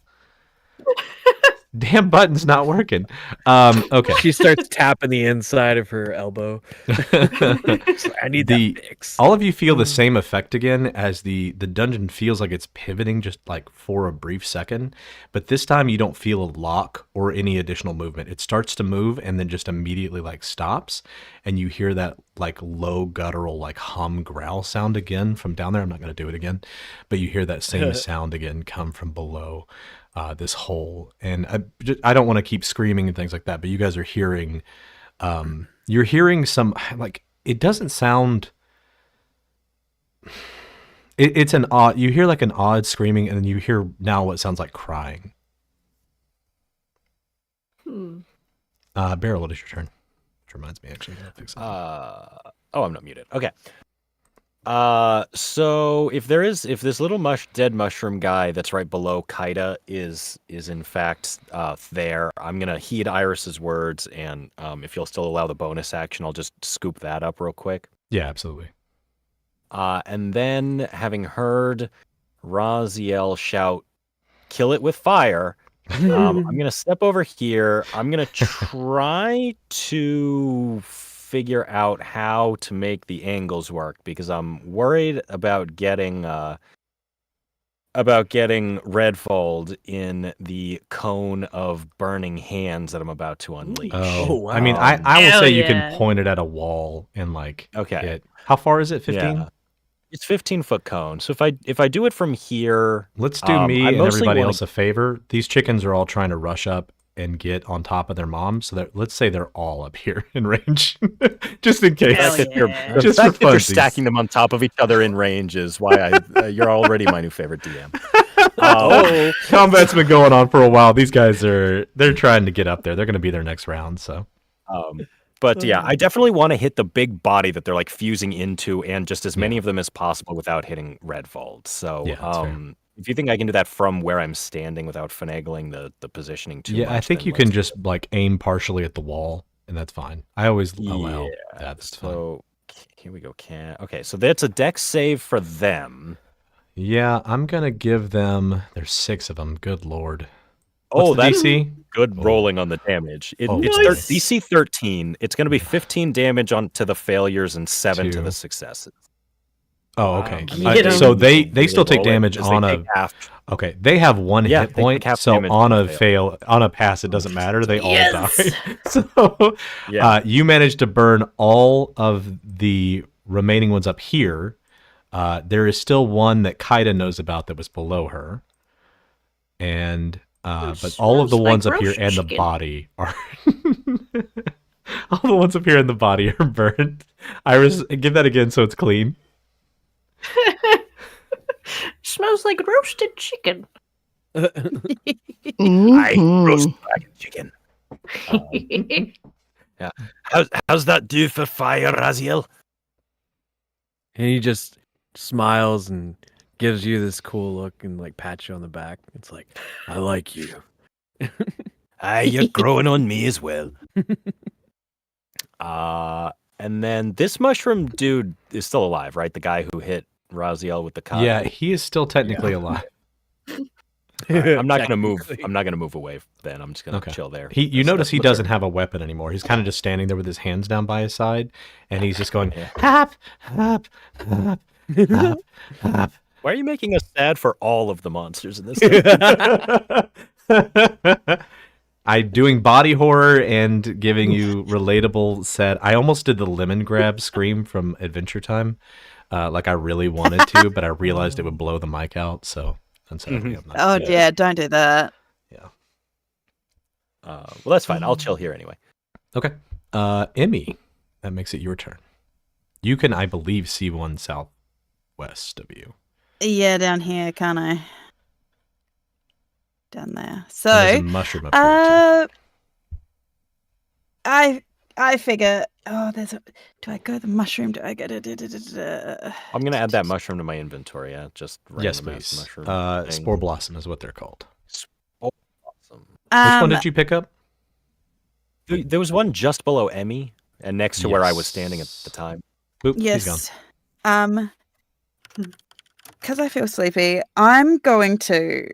Damn button's not working. Okay. She starts tapping the inside of her elbow. I need The- that fix. All of you feel the same effect again as the dungeon feels like it's pivoting just like for a brief second, but this time you don't feel a lock or any additional movement. It starts to move and then just immediately like stops, and you hear that like low guttural like hum growl sound again from down there. I'm not going to do it again, but you hear that same sound again come from below this hole. And I don't want to keep screaming and things like that, but you guys are hearing you're hearing some like it doesn't sound it's an odd you hear like an odd screaming, and then you hear now what sounds like crying. Beryl, what is your turn? Which reminds me, actually, I gotta fix something. Oh, I'm not muted. Okay. So if this little dead mushroom guy that's right below Kaida is in fact there, I'm gonna heed Iris's words, and if you'll still allow the bonus action, I'll just scoop that up real quick. Yeah, absolutely. And then having heard Raziel shout, "Kill it with fire," I'm gonna step over here. I'm gonna try to figure out how to make the angles work, because I'm worried about getting Redfold in the cone of burning hands that I'm about to unleash. Oh, I mean, wow. I will Hell say you yeah. can point it at a wall and like Okay. hit. How far is it? 15? Yeah. It's 15-foot cone. So if I do it from here, Let's do I me and mostly everybody wanna- else a favor. These chickens are all trying to rush up and get on top of their mom, so that let's say they're all up here in range, just in case. Hell if you're, yeah. the Just fact for that you're funsies. stacking them on top of each other in range is why you're already my new favorite DM. Oh, combat's been going on for a while. These guys they're trying to get up there. They're going to be their next round. So But yeah, I definitely want to hit the big body that they're like fusing into, and just as many of them as possible without hitting Redfold. So Yeah, that's fair. if you think I can do that from where I'm standing without finagling the positioning too much, Yeah, I think then you can let's just like aim partially at the wall, and that's fine. I always allow Yeah, that. That's fine. So here we go. Okay, so that's a dex save for them. Yeah, I'm gonna give them. There's 6 of them. Good lord. Oh, What's the that's DC? good Oh. rolling on the damage. Oh, It's nice. DC 13. It's going to be 15 damage on to the failures and 7 to 2. the successes. Oh, okay. Get 'em. So they Really still take roll it, damage 'cause on they a. take half. Okay, they have 1 Yeah, hit they take point, half so damage on on a a fail, on a pass, it doesn't matter. They all Yes. die. So Yeah. you managed to burn all of the remaining ones up here. There is still one that Kaida knows about that was below her, and but all of the smells like ones up here roast and the chicken. body are. All the ones up here in the body are burned. Iris, give that again so it's clean. Smells like roasted chicken. I Mhm. roast dragon chicken. How's that do for fire, Raziel? And he just smiles and gives you this cool look and like pats you on the back. It's like, I like you. Aye, you're growing on me as well. And then this mushroom dude is still alive, right? The guy who hit Raziel with the cut. Yeah, he is still technically alive. I'm not gonna move. I'm not gonna move away. Then I'm just gonna Okay. chill there. You That's- notice that's he my doesn't turn. have a weapon anymore. He's kind of just standing there with his hands down by his side, and he's just going Yeah. hop, hop, hop, hop, hop. Why are you making us sad for all of the monsters in this? I doing body horror and giving you relatable set. I almost did the lemon grab scream from Adventure Time, like I really wanted to, but I realized it would blow the mic out. So unsadly, I'm not. Oh dear, don't do that. Well, that's fine. I'll chill here anyway. Okay, Emmy, that makes it your turn. You can, I believe, see one southwest of you. Yeah, down here, can't I? Down there. And there's a So, mushroom up here I figure. Oh, there's a. Do I go the mushroom? Do I go to? I'm gonna add that mushroom to my inventory. Yeah, just too. Yes, random ass please. mushroom thing. Spore blossom is what they're called. Awesome. Which one did you pick up? There was one just below Emmy and next to where I was standing at the time. Boop, he's gone. Yes. Because I feel sleepy, I'm going to.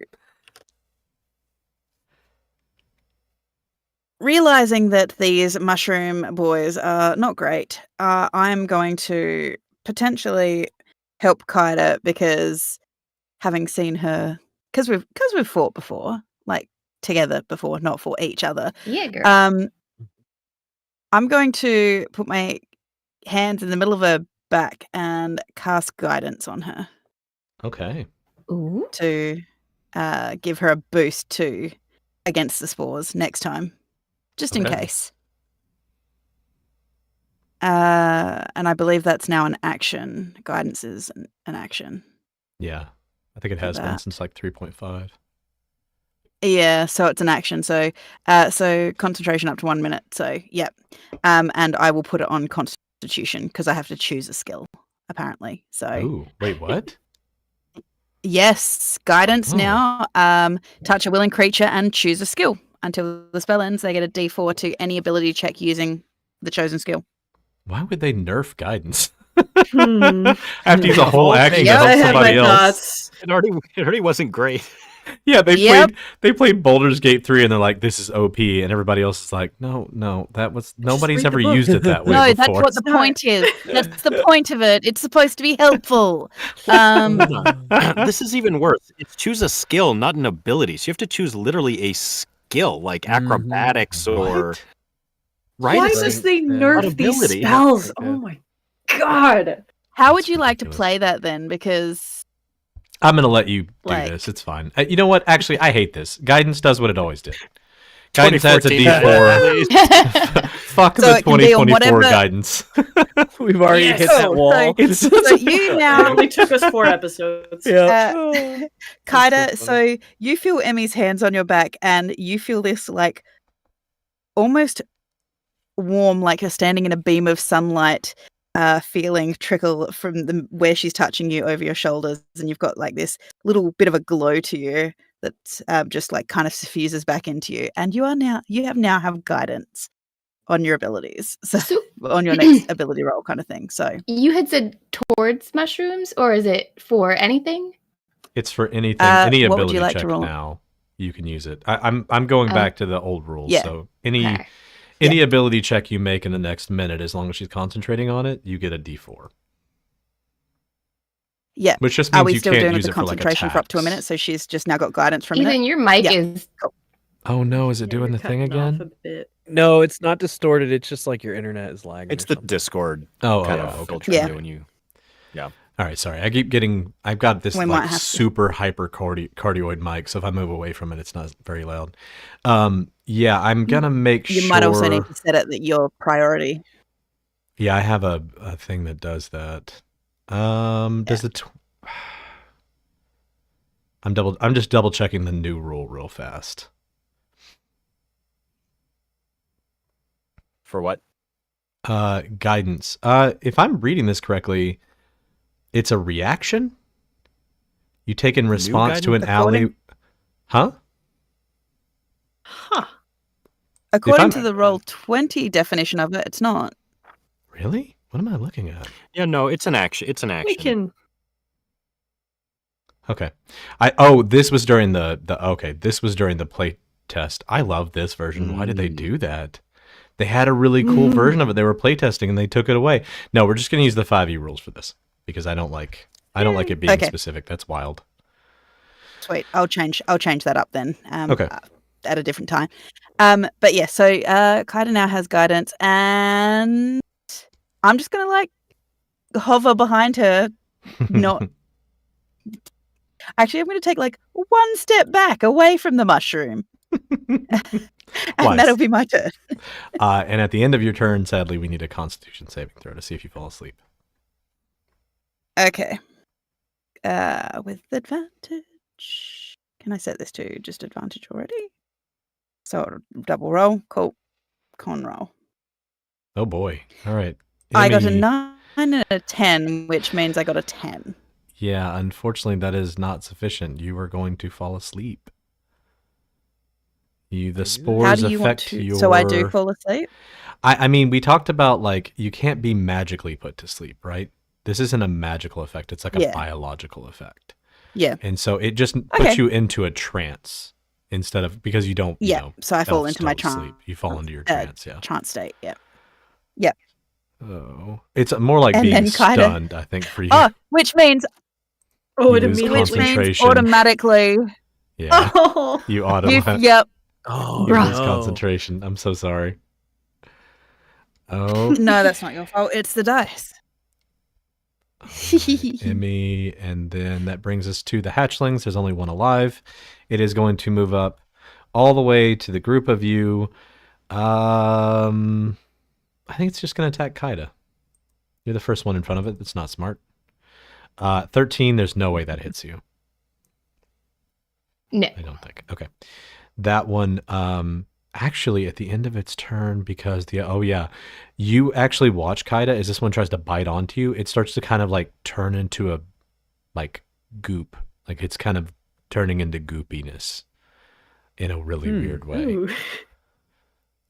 Realizing that these mushroom boys are not great, I'm going to potentially help Kaida because having seen her, because we've fought before, like together before, not for each other. Yeah, girl. I'm going to put my hands in the middle of her back and cast guidance on her Okay. Ooh. to give her a boost to against the spores next time, just in Okay. case. And I believe that's now an action. Guidance is an action. Yeah. I think it For has been that. since like 3.5. Yeah, so it's an action. So concentration up to 1 minute. So yep. And I will put it on Constitution because I have to choose a skill apparently. So Ooh, wait, what? yes, guidance Oh. now. Touch a willing creature and choose a skill. Until the spell ends, they get a D4 to any ability check using the chosen skill. Why would they nerf guidance? Hmm. I have to use a whole Whole action thing. to Yeah, help I had somebody my else. thoughts. It already wasn't great. Yeah, Yep. they played Baldur's Gate 3 and they're like, this is OP, and everybody else is like, no, nobody's read the ever book. used it that way No, before. that's what the It's not. point is. That's the point of it. It's supposed to be helpful. This is even worse. It's choose a skill, not an ability. So you have to choose literally a skill, like Mhm. acrobatics or What? right. Why It's does like- they Yeah. nerf these Ability. spells? Okay. Oh my god. How would That's you like to ridiculous. play that then? Because I'm going to let you do Like- this. It's fine. You know what? Actually, I hate this. Guidance does what it always did. Guidance adds a 2014. D4. Fuck So the it can be on 2024 whatever- guidance. We've already Yes. hit that Oh, wall. It's so you It now, only took us 4 episodes. Yeah. Kaida, so so you feel Emmy's hands on your back and you feel this like almost warm, like you're standing in a beam of sunlight feeling trickle from where she's touching you over your shoulders, and you've got like this little bit of a glow to you that just like kind of suffuses back into you, and you have guidance on your abilities, so on your next ability roll kind of thing. So You had said towards mushrooms, or is it for anything? It's for anything, any what would ability you like to check roll? now. You can use it. I'm going back to the old rules. Yeah. So Okay. any ability check you make in the next minute, as long as she's concentrating on it, you get a D4. Yeah. Which just Are means we you still can't doing use the it for like concentration for up to a attacks. minute? So she's just now got guidance for a minute. Ethan, your mic Yeah. is. Oh no, is it Yeah, doing you're the thing cutting off again? a bit. No, it's not distorted. It's just like your internet is lagging. It's or the something. Discord Oh, kind oh, of okay. filtering Yeah. you when you. All right, sorry. I've got this We might like have to- super hyper cardioid mic, so if I move away from it, it's not very loud. Yeah, I'm gonna make You sure. might also need to set it that your priority. Yeah, I have a thing that does that. Does the I'm just double checking the new rule real fast. For what? Guidance. If I'm reading this correctly, it's a reaction. You take in response to an guidance? ally. According- Huh? Huh. According I'm- to the Roll20 definition of it, it's not. Really? What am I looking at? Yeah, no, it's an action. It's an action. We can. Okay. This was during this was during the play test. I love this version. Why did they do that? They had a really cool version of it. They were playtesting and they took it away. No, we're just going to use the 5e rules for this because I don't like it being Okay. specific. That's wild. Sweet. I'll change that up then. Okay. At a different time. But yeah, so Kaida now has guidance, and I'm just gonna like hover behind her. Not. Actually, I'm gonna take like one step back away from the mushroom, and Wise. that'll be my turn. And at the end of your turn, sadly, we need a Constitution saving throw to see if you fall asleep. Okay. With advantage. Can I set this to just advantage already? So double roll. Cool. Con roll. Oh boy! All right. I got a Emmy, 9 and a 10, which means I got a 10. Yeah, unfortunately, that is not sufficient. You are going to fall asleep. The How spores do you want affect to? your. So I do fall asleep? I mean, we talked about like you can't be magically put to sleep, right? This isn't a magical effect; it's like a Yeah. biological effect, Yeah. and so it just puts Okay. you into a trance instead of because you don't. Yeah. You know, So I fall elves into my don't trance. sleep. You fall into your trance. Yeah. Trance state. Yeah. Oh, it's more like And being then kinda- stunned. I think for you. Oh, which means Oh, it You lose immediately. concentration. automatically. Yeah. Oh. You auto. Yep. Oh, You lose no. concentration. I'm so sorry. Oh, No, that's not your fault. It's the dice. Emmy, and then that brings us to the hatchlings. There's only one alive. It is going to move up all the way to the group of you. I think it's just going to attack Kaida. You're the first one in front of it. That's not smart. 13. There's no way that hits you. No. I don't think. Okay. That one, actually at the end of its turn, because you actually watch Kaida as this one tries to bite onto you. It starts to kind of like turn into a like goop. Like it's kind of turning into goopiness in a really weird way. Ooh.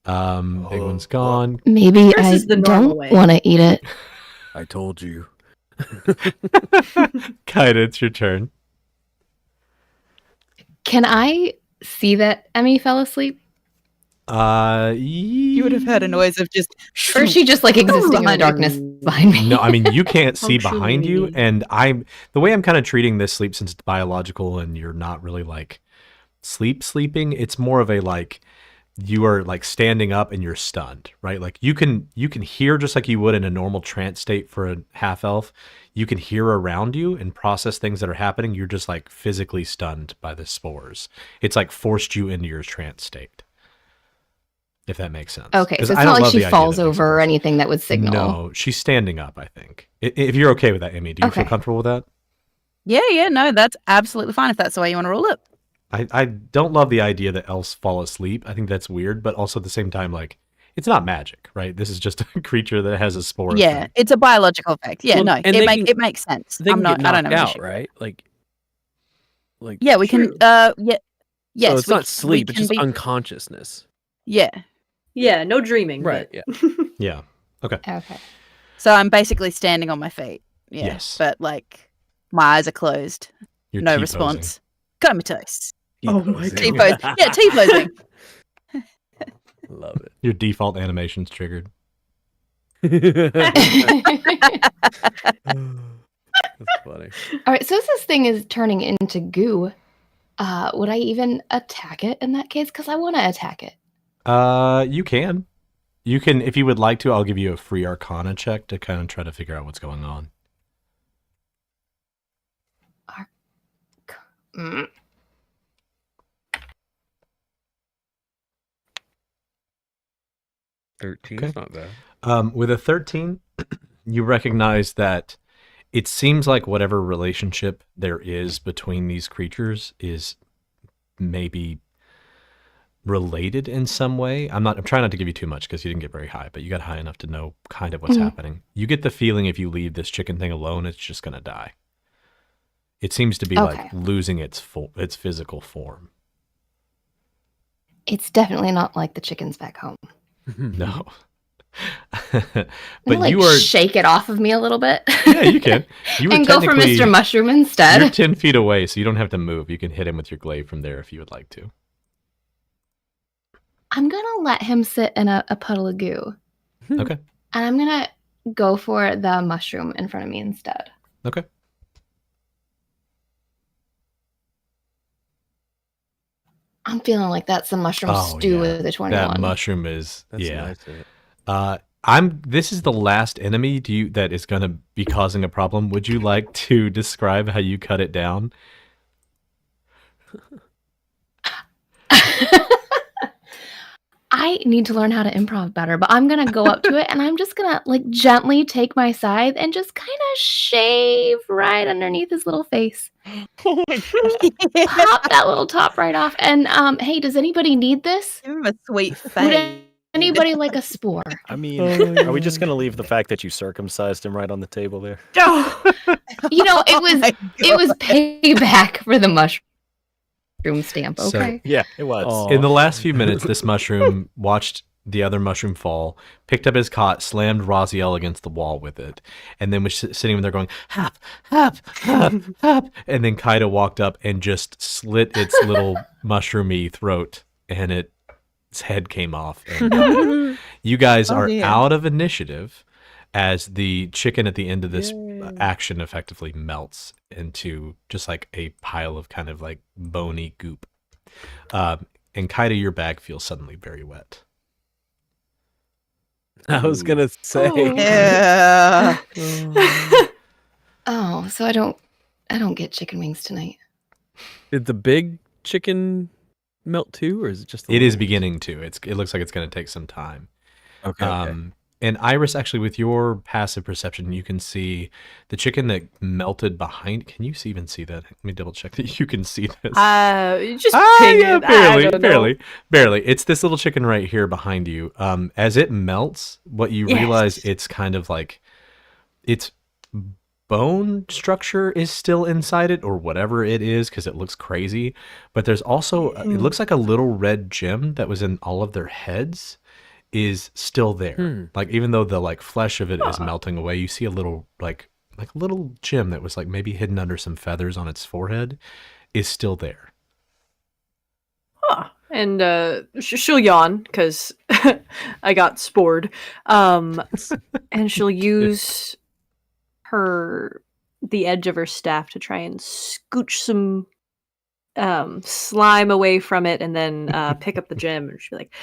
Big one's gone. Maybe Yours I is the normal don't way. want to eat it. I told you. Kaida, it's your turn. Can I see that Emmy fell asleep? You would have heard a noise of just. Or is she just like existing in the darkness behind me? No, I mean you can't see behind you, Functionally. and the way I'm kind of treating this sleep, since it's biological and you're not really like sleeping, it's more of a like you are like standing up and you're stunned, right? Like you can hear just like you would in a normal trance state for a half elf. You can hear around you and process things that are happening. You're just like physically stunned by the spores. It's like forced you into your trance state. If that makes sense. Okay, 'Cause so it's I not don't like love she the idea falls that makes over or sense. anything that would signal. No, she's standing up, I think. If you're okay with that, Emmy, do you feel Okay. comfortable with that? Yeah, no, that's absolutely fine if that's the way you want to roll it. I don't love the idea that elves fall asleep. I think that's weird, but also at the same time, like, It's not magic, right? This is just a creature that has a spore. Yeah, effect. it's a biological effect. Yeah, Well, no, and it makes sense. They can get I don't knocked have an out, issue. right? Like Yeah, we can. True. Yeah, so yes, it's we not c- sleep; we it's can just be. unconsciousness. Yeah, Yeah, no dreaming. Right. But... Yeah. Yeah. Okay. Okay. so I'm basically standing on my feet. Yeah, Yes. but like my eyes are closed. You're No T-posing. response. Comatose. Oh my T-pose. Yeah, T-posing. Love Your default animation's triggered. it. That's funny. All right, so this thing is turning into goo. Would I even attack it in that case? Because I want to attack it. You can. You can, if you would like to, I'll give you a free Arcana check to kind of try to figure out what's going on. Mm. 13's Okay. not bad. With a 13, you recognize that it seems like whatever relationship there is between these creatures is maybe related in some way. I'm trying not to give you too much because you didn't get very high, but you got high enough to know kind of what's Mhm. happening. You get the feeling if you leave this chicken thing alone, it's just going to die. It seems to be Okay. like losing its physical form. It's definitely not like the chickens back home. No. I'm But gonna, like, you are shake it off of me a little bit. yeah, you can. You were and go for technically- Mr. Mushroom You're instead. 10 feet away, so you don't have to move. You can hit him with your glaive from there if you would like to. I'm gonna let him sit in a puddle of goo, Okay. and I'm gonna go for the mushroom in front of me instead. Okay. I'm feeling like that's some mushroom Oh, stew yeah. with a 21. That mushroom is That's yeah. nice. This is the last enemy that is going to be causing a problem. Would you like to describe how you cut it down? I need to learn how to improv better, but I'm gonna go up to it and I'm just gonna like gently take my scythe and just kind of shave right underneath his little face. Oh my god. Pop that little top right off. And hey, does anybody need this? Give him a sweet Would face. anybody like a spore? I mean, Oh, are we just gonna leave the fact that you circumcised him right on the table there? You know, it was Oh my it was God. payback for the mushroom stamp. So- Okay. Yeah, it was. Oh. In the last few minutes, this mushroom watched the other mushroom fall, picked up his cot, slammed Raziel against the wall with it, and then was sitting there going, hop, hop, hop, hop. And then Kaida walked up and just slit its little mushroomy throat, and its head came off. And you guys Oh, are dear. out of initiative as the chicken at the end of this Yay. action effectively melts into just like a pile of kind of like bony goop. And Kaida, your bag feels suddenly very wet. I was gonna say. Oh. Yeah. Oh, so I don't get chicken wings tonight. Did the big chicken melt too, or is it just? The It is little beginning to. It looks like it's going to take some time. ones? Okay. And Iris, actually, with your passive perception, you can see the chicken that melted behind. Can you even see that? Let me double check that you can see this. Just ping yeah, it. I don't know. barely. It's this little chicken right here behind you. As it melts, what you Yes. realize it's kind of like its bone structure is still inside it, or whatever it is, because it looks crazy. But there's also it looks like a little red gem that was in all of their heads is still there. Hmm. Like even though the like flesh of it is melting away, you see a little like a little gem that was like maybe hidden under some feathers on its forehead is still there. Huh. And she'll yawn because I got spored. And she'll use the edge of her staff to try and scooch some slime away from it, and then pick up the gem. And she'll be like,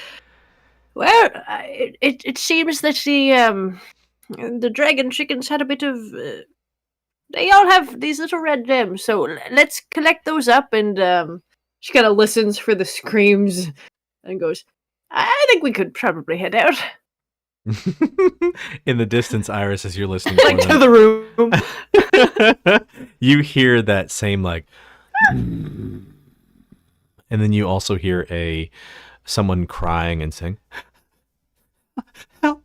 "Well, it seems that the dragon chickens had a bit of. They all have these little red gems, so let's collect those up." And she kind of listens for the screams and goes, "I think we could probably head out." In the distance, Iris, as you're listening Like for to them, the room. you hear that same like, and then you also hear someone crying and saying, Help.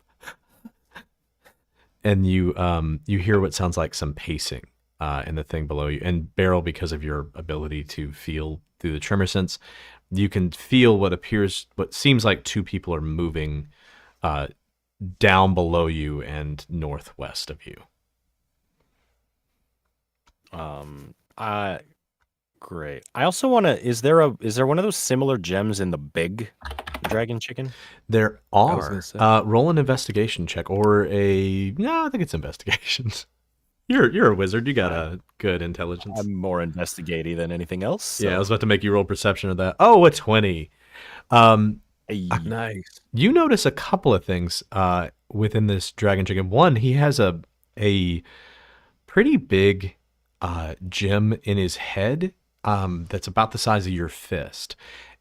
And you hear what sounds like some pacing in the thing below you. And Beryl, because of your ability to feel through the tremor sense, you can feel what seems like two people are moving down below you and northwest of you. Great. I also want to. Is there one of those similar gems in the big dragon chicken? There was are. gonna say. Roll an investigation check or I think it's investigations. You're a wizard. You got a good intelligence. I'm more investigative than anything else. Yeah, I was about to make you roll perception of that. Oh, a 20. Nice. You notice a couple of things within this dragon chicken. One, he has a pretty big gem in his head that's about the size of your fist,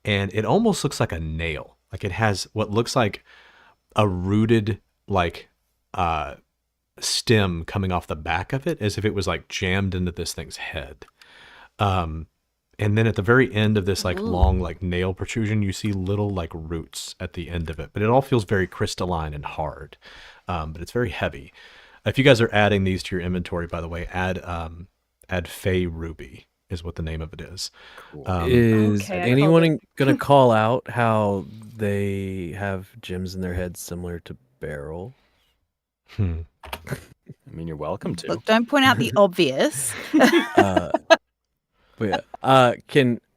and it almost looks like a nail. Like it has what looks like a rooted stem coming off the back of it, as if it was like jammed into this thing's head. And then at the very end of this long nail protrusion, you see little roots at the end of it, but it all feels very crystalline and hard. But it's very heavy. If you guys are adding these to your inventory, by the way, add Fey Ruby is what the name of it is. Cool. Is Okay, I anyone gonna call out how they have gems in their heads similar to Beryl? I mean, you're welcome to. Look, don't point out the obvious. But yeah,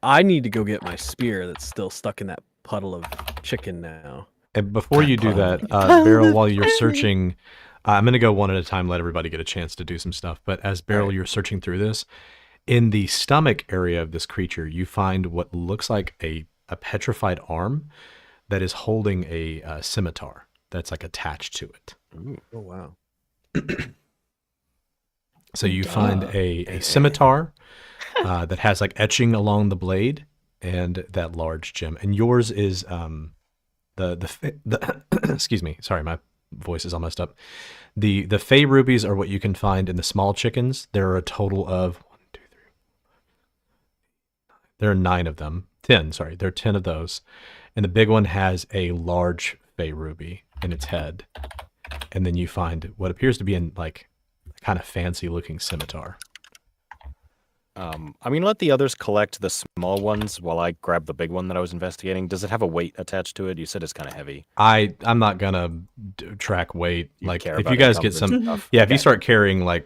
I need to go get my spear that's still stuck in that puddle of chicken now. And before you do that, Beryl, while you're searching, I'm going to go one at a time, let everybody get a chance to do some stuff. But as Beryl, you're searching through this, in the stomach area of this creature, you find what looks like a petrified arm that is holding a scimitar that's attached to it. Ooh. Oh wow! So you find a scimitar that has etching along the blade and that large gem. And yours is the excuse me, sorry, my voice is all messed up. The Fey rubies are what you can find in the small chickens. There are a total of 1, 2, 3. There are 9 of them. 10, sorry. There are 10 of those. And the big one has a large Fey ruby in its head. And then you find what appears to be in kind of fancy looking scimitar. I'm gonna let the others collect the small ones while I grab the big one that I was investigating. Does it have a weight attached to it? You said it's kind of heavy. I'm not gonna track weight. You care if about you guys get encumbrance some, stuff? yeah, if you Okay. start carrying a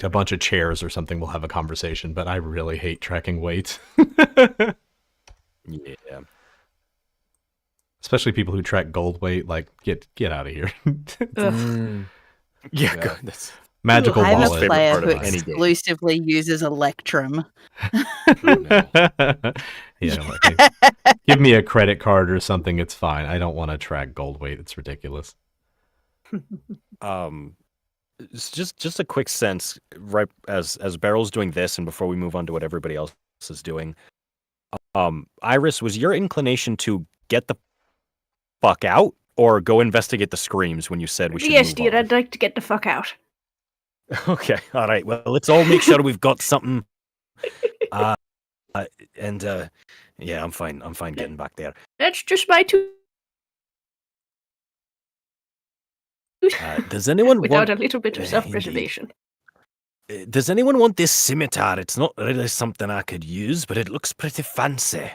bunch of chairs or something, we'll have a conversation. But I really hate tracking weight, Yeah. especially people who track gold weight. Get out of here. Mm, Yeah. Yeah. Good. That's Magical I'm a wallet. favorite player part who of any game. exclusively uses Electrum. Yeah, give me a credit card or something. It's fine. I don't want to track gold weight. It's ridiculous. It's just a quick sense, right as Beryl's doing this, and before we move on to what everybody else is doing. Iris, was your inclination to get the fuck out or go investigate the screams when you said we should Yes, move dear, on? I'd like to get the fuck out. Okay, all right. Well, let's all make sure we've got something. Yeah, I'm fine. I'm fine getting back there. That's just my two. Does anyone Without want? a little bit of Indeed. self-preservation. Does anyone want this scimitar? It's not really something I could use, but it looks pretty fancy.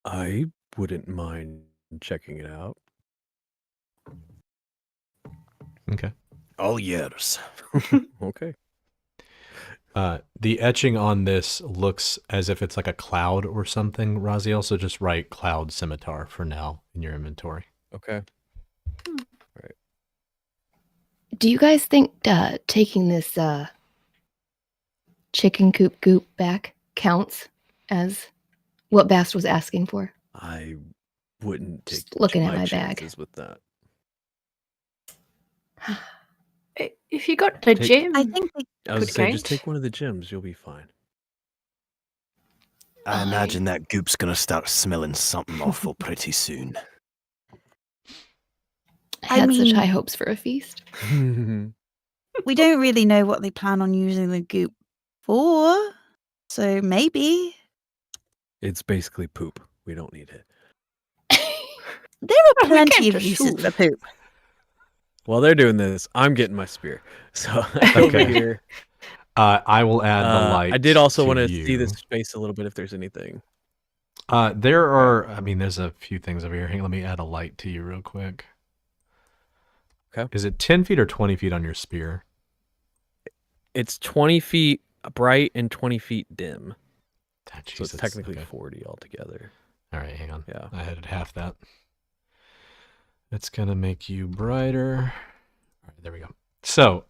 I wouldn't mind checking it out. Okay. All yours. Okay. The etching on this looks as if it's like a cloud or something, Raziel, so just write cloud scimitar for now in your inventory. Okay. Do you guys think taking this chicken coop goop back counts as what Bast was asking for? I wouldn't take Just looking at my my bag. chances with that. If you got the Take- gem, I think they, I was Good gonna say, just count. take one of the gems. You'll be fine. I I- imagine that goop's gonna start smelling something awful pretty soon. I I had such mean- high hopes for a feast. we don't really know what they plan on using the goop for. So maybe. It's basically poop. We don't need it. There are We plenty can't of just uses shoot. for poop. While they're doing this, I'm getting my spear. So over Okay. here. I will add the light. I did also want to you. see this space a little bit if there's anything. There are. I mean, there's a few things over here. Hang on, let me add a light to you real quick. Okay. Is it 10 feet or 20 feet on your spear? It's 20 feet bright and 20 feet dim. Ah, So it's Jesus, technically okay. 40 altogether. All right, hang on. Yeah. I added half that. It's gonna make you brighter. All right, there we go. So,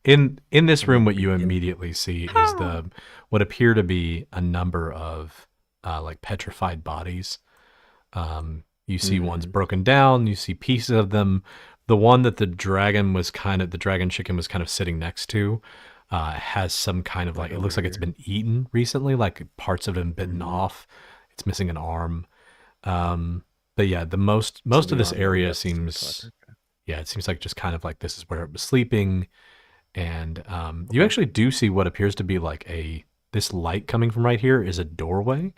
in this room, what you immediately see is what appear to be a number of like petrified bodies. You see ones broken down. You see pieces of them. The one that the dragon chicken was kind of sitting next to, has some kind of like, it looks like it's been eaten recently. Like parts of it have been bitten off. It's missing an arm. But yeah, the most of this area seems, yeah, it seems like just kind of like this is where it was sleeping. And you actually do see what appears to be like this light coming from right here is a doorway,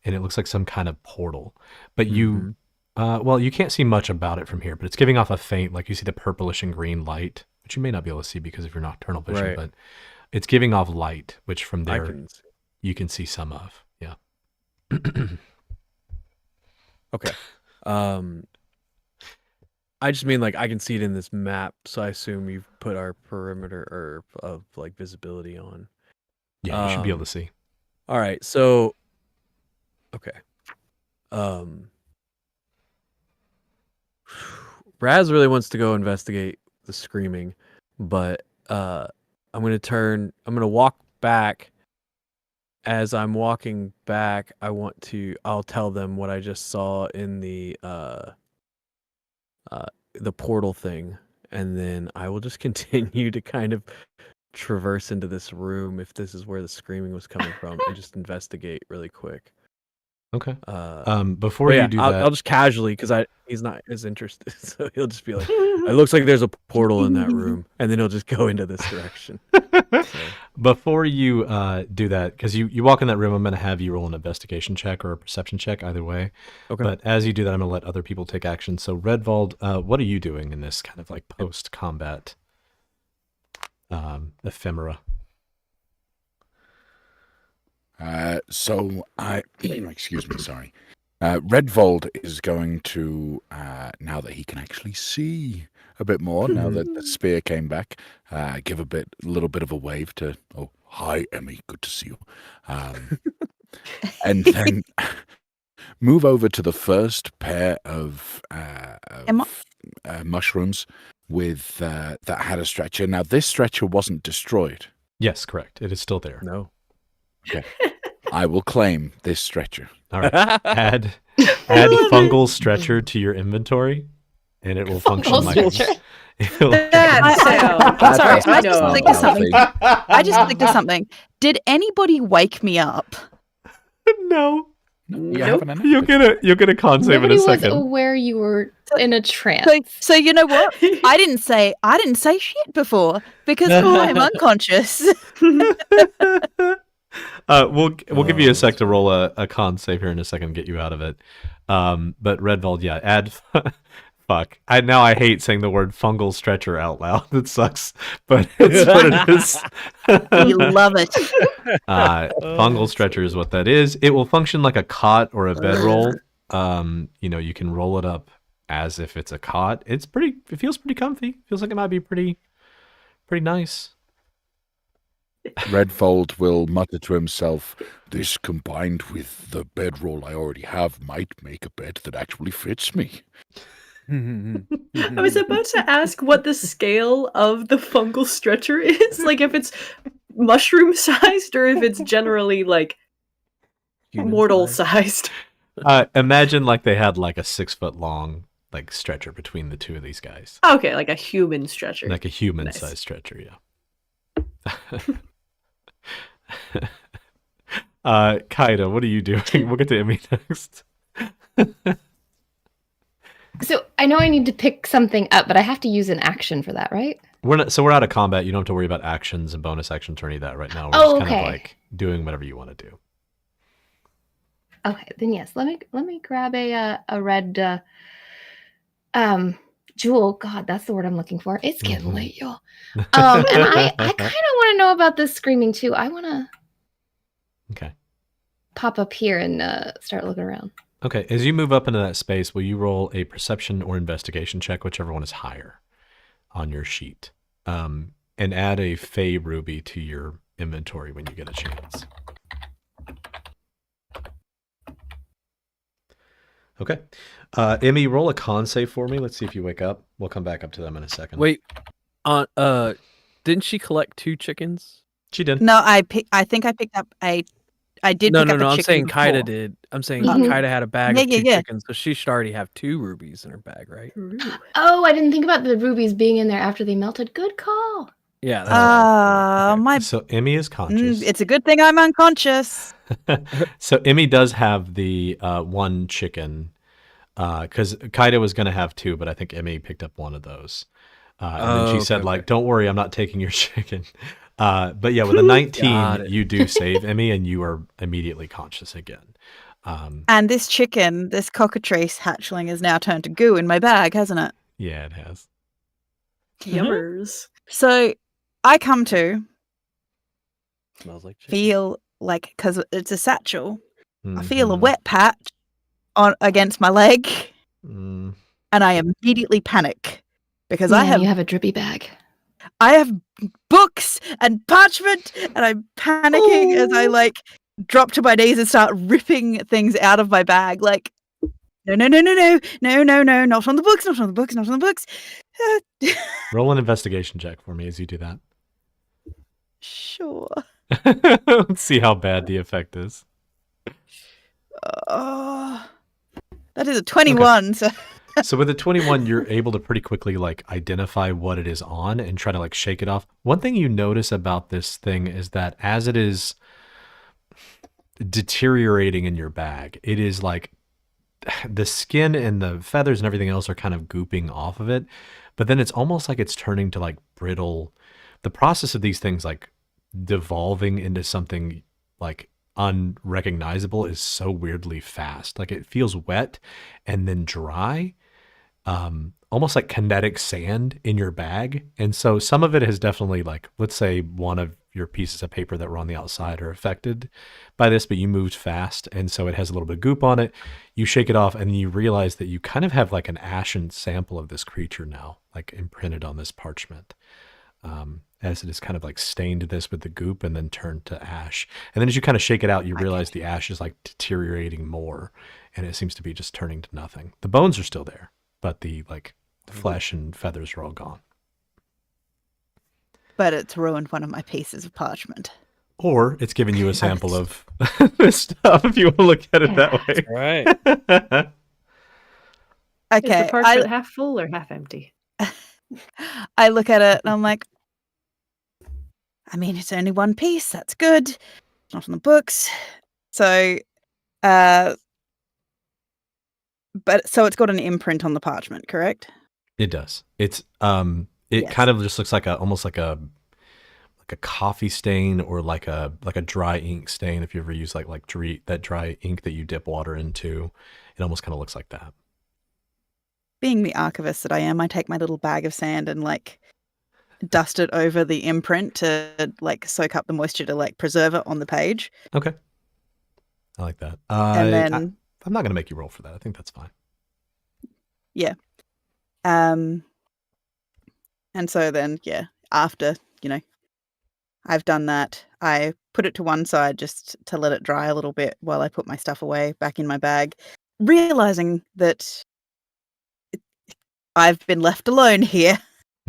and it looks like some kind of portal. But you, well, you can't see much about it from here, but it's giving off a faint, like you see the purplish and green light, which you may not be able to see because of your nocturnal vision, Right. but it's giving off light, which from I there can see. you can see some of. Yeah. Okay. I just mean like I can see it in this map, so I assume you've put our perimeter or of like visibility on. Yeah, you should be able to see. All right, so okay. Raz really wants to go investigate the screaming, but I'm gonna walk back. As I'm walking back, I'll tell them what I just saw in the portal thing, and then I will just continue to kind of traverse into this room if this is where the screaming was coming from and just investigate really quick. Okay. But Before yeah, you do I'll that, just casually because he's not as interested, so he'll just be like, "It looks like there's a portal in that room," and then he'll just go into this direction. So, before you do that, because you walk in that room, I'm going to have you roll an investigation check or a perception check, either way. okay. But as you do that, I'm going to let other people take action. So, Redvald, what are you doing in this kind of like post-combat ephemera? So I, excuse me, sorry. Redvold is going to, now that he can actually see a bit more, now that the spear came back, give a little bit of a wave to, oh, hi, Emmy, good to see you. And then move over to the first pair of mushrooms with that had a stretcher. Now, this stretcher wasn't destroyed. Yes, correct. It is still there. No. Okay. I will claim this stretcher. All right. Add fungal stretcher to your inventory, and it will function Fungal like stretcher. it'll- That sound. Sorry, That's I just no. clicked to something. I just clicked to something. Did anybody wake me up? No, You Nope. have an you'll get a con save in Nobody a was second. aware you were in a trance. So you know what? I didn't say shit before because I'm unconscious. We'll give you a sec to roll a con save here in a second and get you out of it. But Redvald, yeah, add fuck. I hate saying the word fungal stretcher out loud. It sucks, but it's what it is. You love it. Fungal stretcher is what that is. It will function like a cot or a bedroll. You can roll it up as if it's a cot. It feels pretty comfy. Feels like it might be pretty nice. Redfold will mutter to himself, "This combined with the bedroll I already have might make a bed that actually fits me." I was about to ask what the scale of the fungal stretcher is. Like if it's mushroom sized or if it's generally like mortal sized. Imagine like they had like a 6 foot long like stretcher between the two of these guys. Okay, like a human stretcher. Like a human Nice. sized stretcher, yeah. Kaida, what are you doing? We'll get to Emmy next. So I know I need to pick something up, but I have to use an action for that, right? We're out of combat. You don't have to worry about actions and bonus actions or any of that right now. We're Oh, just kind of okay. like doing whatever you want to do. Okay, then yes. Let me grab a red Jewel, God, that's the word I'm looking for. It's getting Mhm. late, y'all. And I kind of want to know about this screaming too. I want to Okay. pop up here and start looking around. Okay. As you move up into that space, will you roll a perception or investigation check, whichever one is higher on your sheet? And add a Fey Ruby to your inventory when you get a chance. Okay. Emmy, roll a con save for me. Let's see if you wake up. We'll come back up to them in a second. Wait, didn't she collect 2 chickens? She did. No, I think I picked up a. I did. No, pick no, up no. a I'm chicken saying Kaida before. did. I'm saying Mhm. Kaida had a bag Yeah, of yeah, 2 yeah. chickens, so she should already have 2 rubies in her bag, right? Oh, I didn't think about the rubies being in there after they melted. Good call. Yeah. That's what I was My. So Emmy is conscious. It's a good thing I'm unconscious. So Emmy does have the 1 chicken, because Kaida was going to have 2, but I think Emmy picked up 1 of those. And then she okay, said, like, okay. don't worry, I'm not taking your chicken. But yeah, with a Got 19, it. you do save Emmy, and you are immediately conscious again. And this chicken, this cockatrice hatchling, has now turned to goo in my bag, hasn't it? Yeah, it has. Yummers. So I come to Smells like chicken. feel like, because it's a satchel, I feel a Mhm. wet patch against my leg, Mm. and I immediately panic because Yeah, you have a drippy bag. I have books and parchment, and I'm panicking as I drop to my knees and start ripping things out of my bag. Like, no, not on the books, not on the books, not on the books. Roll an investigation check for me as you do that. Sure. Let's see how bad the effect is. That is a 21. So So with a 21, you're able to pretty quickly identify what it is on and try to shake it off. One thing you notice about this thing is that as it is deteriorating in your bag, it is the skin and the feathers and everything else are kind of gooping off of it, but then it's almost like it's turning to brittle. The process of these things devolving into something unrecognizable is so weirdly fast. It feels wet and then dry, almost like kinetic sand in your bag. And so some of it has definitely, let's say one of your pieces of paper that were on the outside are affected by this, but you moved fast, and so it has a little bit of goop on it. You shake it off, and you realize that you kind of have an ashen sample of this creature now, imprinted on this parchment, as it is kind of stained this with the goop and then turned to ash. And then as you kind of shake it out, you realize the ash is deteriorating more, and it seems to be just turning to nothing. The bones are still there, but the flesh and feathers are all gone. but it's ruined one of my pieces of parchment. Or it's giving you a sample of this stuff if you want to look at it that way. Right. Okay, Is the parchment half full or half empty? I look at it and I'm like, I mean, it's only 1 piece. That's good. It's not on the books. So, but so it's got an imprint on the parchment, correct? It does. It's Yes. kind of just looks almost like a coffee stain or like a dry ink stain. If you ever use that dry ink that you dip water into, it almost kind of looks like that. Being the archivist that I am, I take my little bag of sand and dust it over the imprint to soak up the moisture to preserve it on the page. Okay, I like that. And then I'm not going to make you roll for that. I think that's fine. and so then after I've done that, I put it to one side just to let it dry a little bit while I put my stuff away back in my bag, realizing that I've been left alone here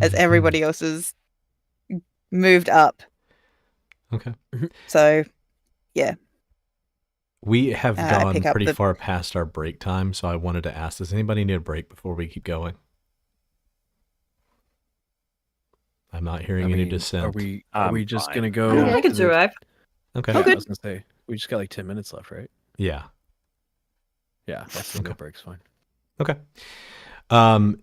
as everybody else has moved up. Okay. So We have I gone pick up pretty the- far past our break time, so I wanted to ask, does anybody need a break before we keep going? I'm not hearing any dissent. Are we I'm just fine. gonna go? I can survive. Okay. Yeah, Okay. I was gonna say we just got 10 minutes left, right? Yeah. Yeah, that's no break's fine. Okay.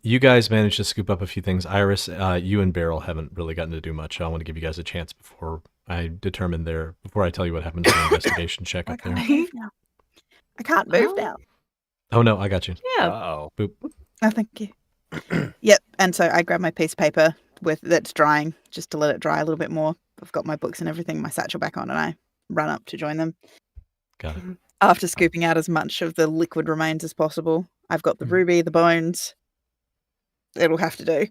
You guys managed to scoop up a few things. Iris, you and Beryl haven't really gotten to do much. I want to give you guys a chance before I tell you what happened to the investigation check I up there. can't move now. I can't move now. Oh no, I got you. Yeah. Uh-oh. Boop. Oh, thank you. Yep. And so I grab my piece of paper that's drying just to let it dry a little bit more. I've got my books and everything, my satchel back on, and I run up to join them. Got it. After scooping out as much of the liquid remains as possible, I've got the ruby, the bones. It'll have to do.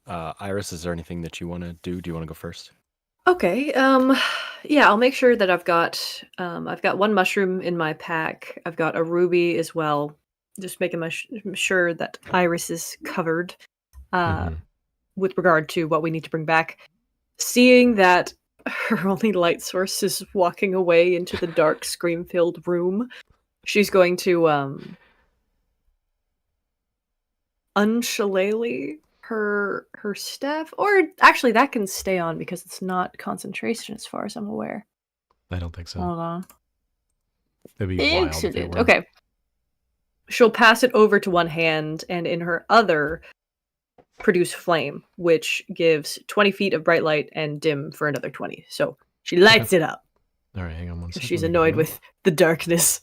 Iris, is there anything that you want to do? Do you want to go first? Okay. Yeah, I'll make sure that I've got one mushroom in my pack. I've got a ruby as well. Just making sure that Iris is covered with regard to what we need to bring back. Seeing that her only light source is walking away into the dark, scream-filled room, she's going to unshillelagh her staff, or actually that can stay on because it's not concentration as far as I'm aware. I don't think so. Hold on. That'd be wild if it Excellent. were. Okay. She'll pass it over to one hand and in her other produce flame, which gives 20 feet of bright light and dim for another 20. So she lights it up. All right, hang on one second. She's Let me annoyed go. with the darkness.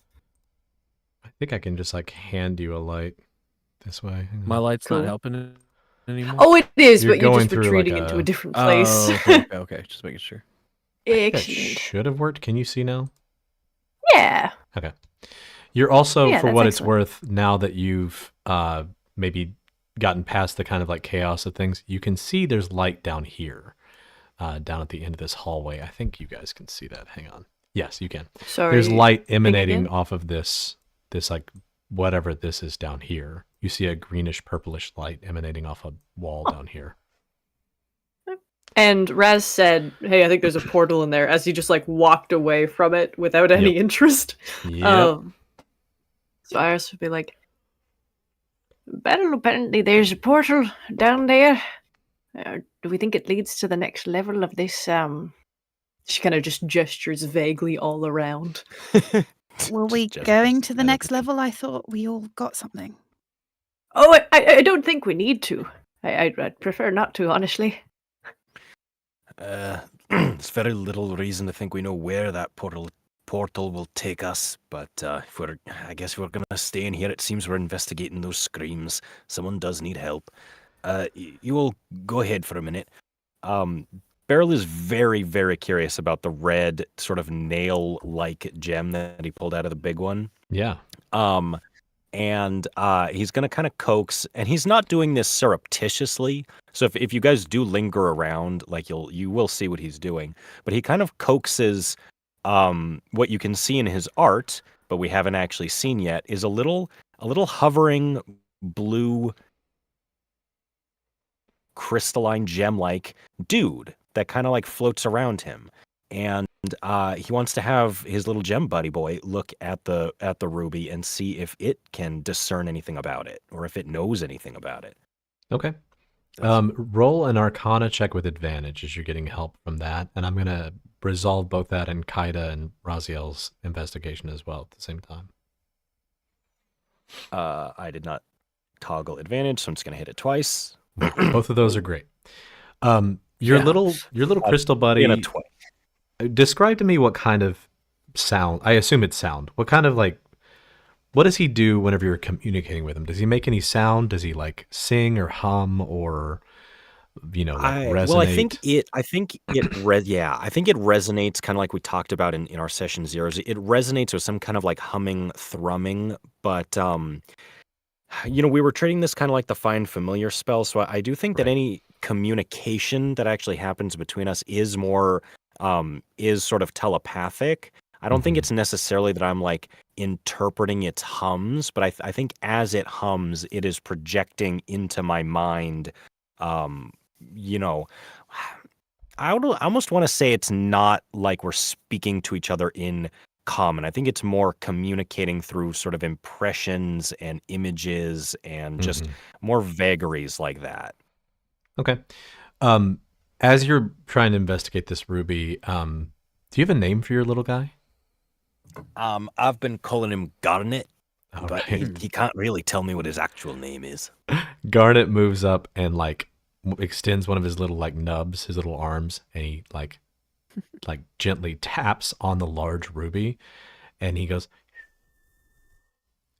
I think I can just like hand you a light this way. Hang on. My light's Cool. not helping it anymore. Oh, it is, You're but you're going just through, like, retreating a- into a different place. Oh, okay. Just making sure. That Excellent. should have worked. Can you see now? Yeah. Okay. You're also, Yeah, for that's what it's excellent. worth, now that you've maybe gotten past the kind of like chaos of things, you can see there's light down here, down at the end of this hallway. I think you guys can see that. Hang on. Yes, you can. Sorry. There's light emanating again? off of this like whatever this is down here. You see a greenish purplish light emanating off a wall down here. And Raz said, "Hey, I think there's a portal in there," as he just like walked away from it without any interest. Yep. So Iris would be like, "Well, apparently there's a portal down there. Do we think it leads to the next level of this?" She kind of just gestures vaguely all around. Were we Just going to the better next than- level? I thought we all got something. Oh, I don't think we need to. I'd prefer not to, honestly. There's very little reason to think we know where that portal will take us, but I guess we're gonna stay in here. It seems we're investigating those screams. Someone does need help. You all go ahead for a minute. Beryl is very, very curious about the red sort of nail-like gem that he pulled out of the big one. Yeah. And he's going to kind of coax, and he's not doing this surreptitiously. So if you guys do linger around, like you will see what he's doing. But he kind of coaxes what you can see in his art, but we haven't actually seen yet, is a little hovering blue crystalline gem-like dude that kind of like floats around him. And he wants to have his little gem buddy boy look at the ruby and see if it can discern anything about it, or if it knows anything about it. Okay. Roll an Arcana check with advantage as you're getting help from that, and I'm gonna resolve both that and Kaida and Raziel's investigation as well at the same time. I did not toggle advantage, so I'm just gonna hit it twice. Both of those are great. Your Yeah. little crystal buddy. In a 20. Describe to me what kind of sound. I assume it's sound. What kind of like? What does he do whenever you're communicating with him? Does he make any sound? Does he like sing or hum or resonate? Well, I think it resonates kind of like we talked about in our session zeros. It resonates with some kind of like humming, thrumming, but we were treating this kind of like the find familiar spell. So I do think that any communication that actually happens between us is more is sort of telepathic. I don't think it's necessarily that I'm like interpreting its hums, but I think as it hums, it is projecting into my mind. I almost want to say it's not like we're speaking to each other in common. I think it's more communicating through sort of impressions and images and just more vagaries like that. Okay. As you're trying to investigate this ruby, do you have a name for your little guy? I've been calling him Garnet, All but right. he can't really tell me what his actual name is. Garnet moves up and like extends one of his little like nubs, his little arms, and he like gently taps on the large ruby, and he goes.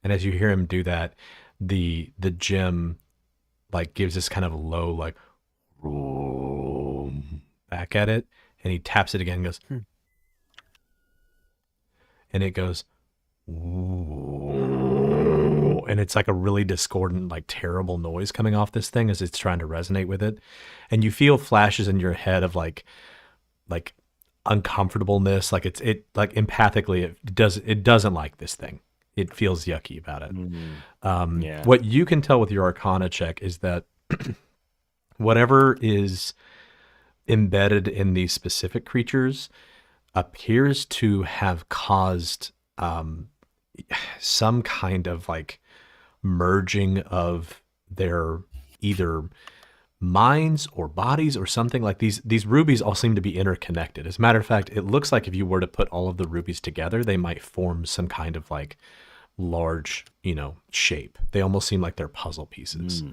And as you hear him do that, the gem like gives this kind of low like room back at it, and he taps it again and goes and it goes and it's like a really discordant, like terrible noise coming off this thing as it's trying to resonate with it. And you feel flashes in your head of like uncomfortableness, like it like empathically it doesn't like this thing. It feels yucky about it. Yeah. What you can tell with your Arcana check is that whatever is embedded in these specific creatures appears to have caused some kind of like merging of their either minds or bodies or something. Like these rubies all seem to be interconnected. As a matter of fact, it looks like if you were to put all of the rubies together, they might form some kind of like large, shape. They almost seem like they're puzzle pieces.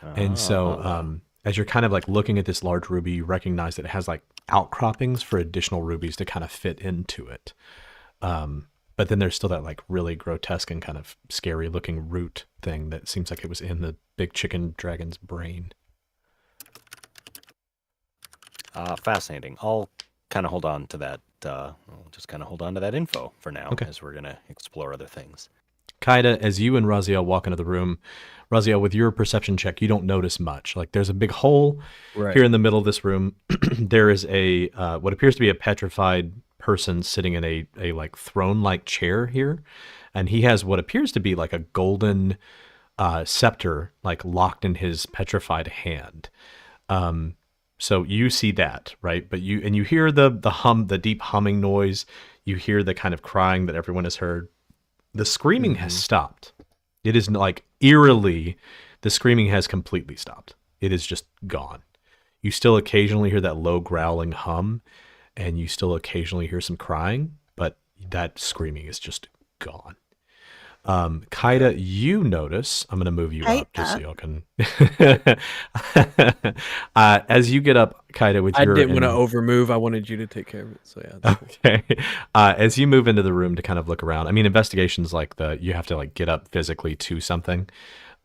And so as you're kind of like looking at this large ruby, you recognize that it has like outcroppings for additional rubies to kind of fit into it. But then there's still that like really grotesque and kind of scary looking root thing that seems like it was in the big chicken dragon's brain. Fascinating. I'll kind of hold on to that. I'll just kind of hold on to that info for now, Okay. as we're gonna explore other things. Kaida, as you and Raziel walk into the room, Raziel, with your perception check, you don't notice much. Like there's a big hole here in the middle of this room. There is a what appears to be a petrified person sitting in a like throne-like chair here, and he has what appears to be like a golden scepter like locked in his petrified hand. So you see that, right? But you hear the deep humming noise. You hear the kind of crying that everyone has heard. The screaming has stopped. It is like eerily, the screaming has completely stopped. It is just gone. You still occasionally hear that low growling hum, and you still occasionally hear some crying, but that screaming is just gone. Kaida, you notice, I'm going to move you up just so y'all can. As you get up, Kaida, with I your. didn't want to overmove. I wanted you to take care of it. So yeah. That's cool. Okay. As you move into the room to kind of look around, I mean, investigations like you have to like get up physically to something.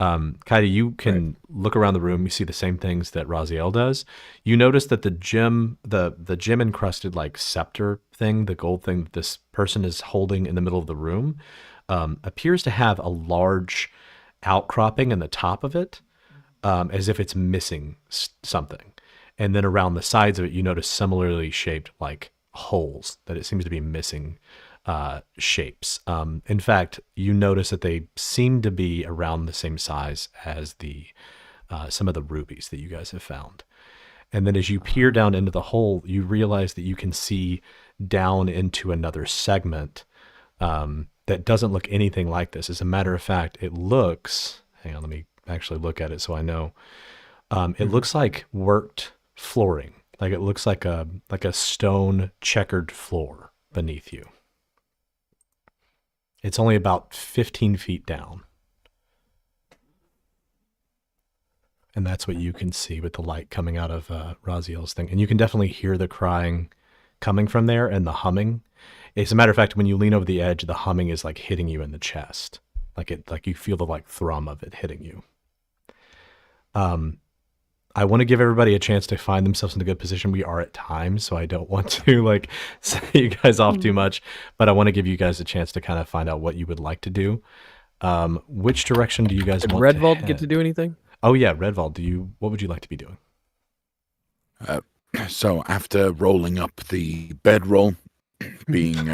Kaida, you can look around the room. You see the same things that Raziel does. You notice that the gem encrusted like scepter thing, the gold thing that this person is holding in the middle of the room, appears to have a large outcropping in the top of it, as if it's missing something. And then around the sides of it, you notice similarly shaped like holes that it seems to be missing shapes. In fact, you notice that they seem to be around the same size as the some of the rubies that you guys have found. And then as you peer down into the hole, you realize that you can see down into another segment that doesn't look anything like this. As a matter of fact, it looks, hang on, let me actually look at it so I know. It looks like worked flooring. Like it looks like a stone checkered floor beneath you. It's only about 15 feet down. And that's what you can see with the light coming out of Raziel's thing. And you can definitely hear the crying coming from there and the humming. As a matter of fact, when you lean over the edge, the humming is like hitting you in the chest. Like you feel the like thrum of it hitting you. I want to give everybody a chance to find themselves in a good position. We are at time, so I don't want to like set you guys off too much, but I want to give you guys a chance to kind of find out what you would like to do. Which direction do you guys Did want Redvald to get to head? do anything? Oh yeah, Redvald, what would you like to be doing? So after rolling up the bedroll, being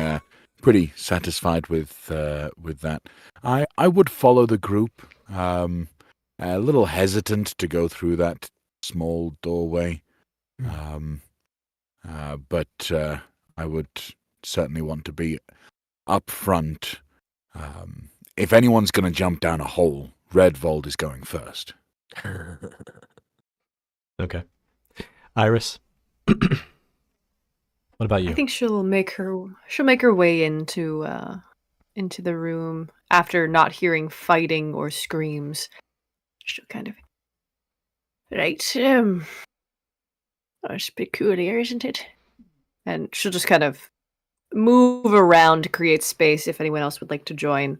pretty satisfied with that, I would follow the group. A little hesitant to go through that small doorway, but I would certainly want to be up front. If anyone's going to jump down a hole, Redvald is going first. Okay. Iris, what about you? I think she'll make her way into the room after not hearing fighting or screams. She'll kind of right. That's peculiar, isn't it? And she'll just kind of move around to create space if anyone else would like to join.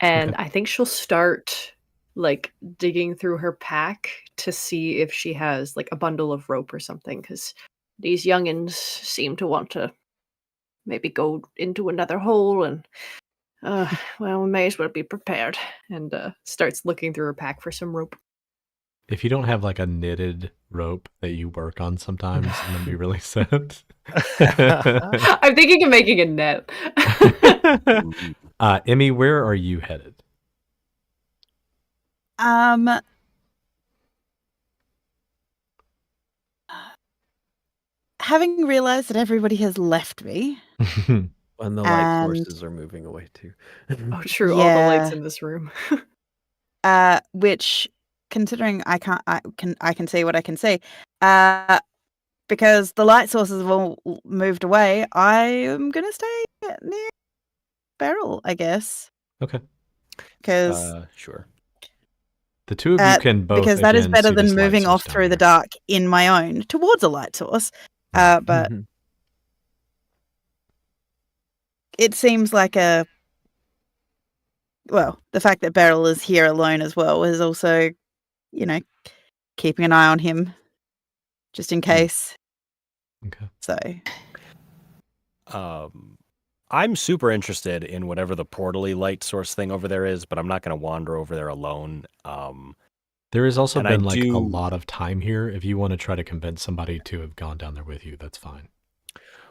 and I think she'll start like digging through her pack to see if she has like a bundle of rope or something, because these youngins seem to want to maybe go into another hole, and well, we may as well be prepared. And starts looking through her pack for some rope. If you don't have like a knitted rope that you work on sometimes, I'm gonna be really sad. I'm thinking of making a net. Emmy, where are you headed? Having realized that everybody has left me, And the light And- sources are moving away too. Oh, true. All the lights Yeah. in this room. which, considering I can see what I can see, because the light sources have all moved away, I am gonna stay near Beryl, I guess, Okay. because Sure. The two of you can both because that is again better see than this light moving source off down through the here. dark in my own towards a light source. But Mhm. it seems like the fact that Beryl is here alone as well is also, keeping an eye on him just in case. Okay. So I'm super interested in whatever the portally light source thing over there is, but I'm not going to wander over there alone. There has also And I been like a do- lot of time here. If you want to try to convince somebody to have gone down there with you, that's fine.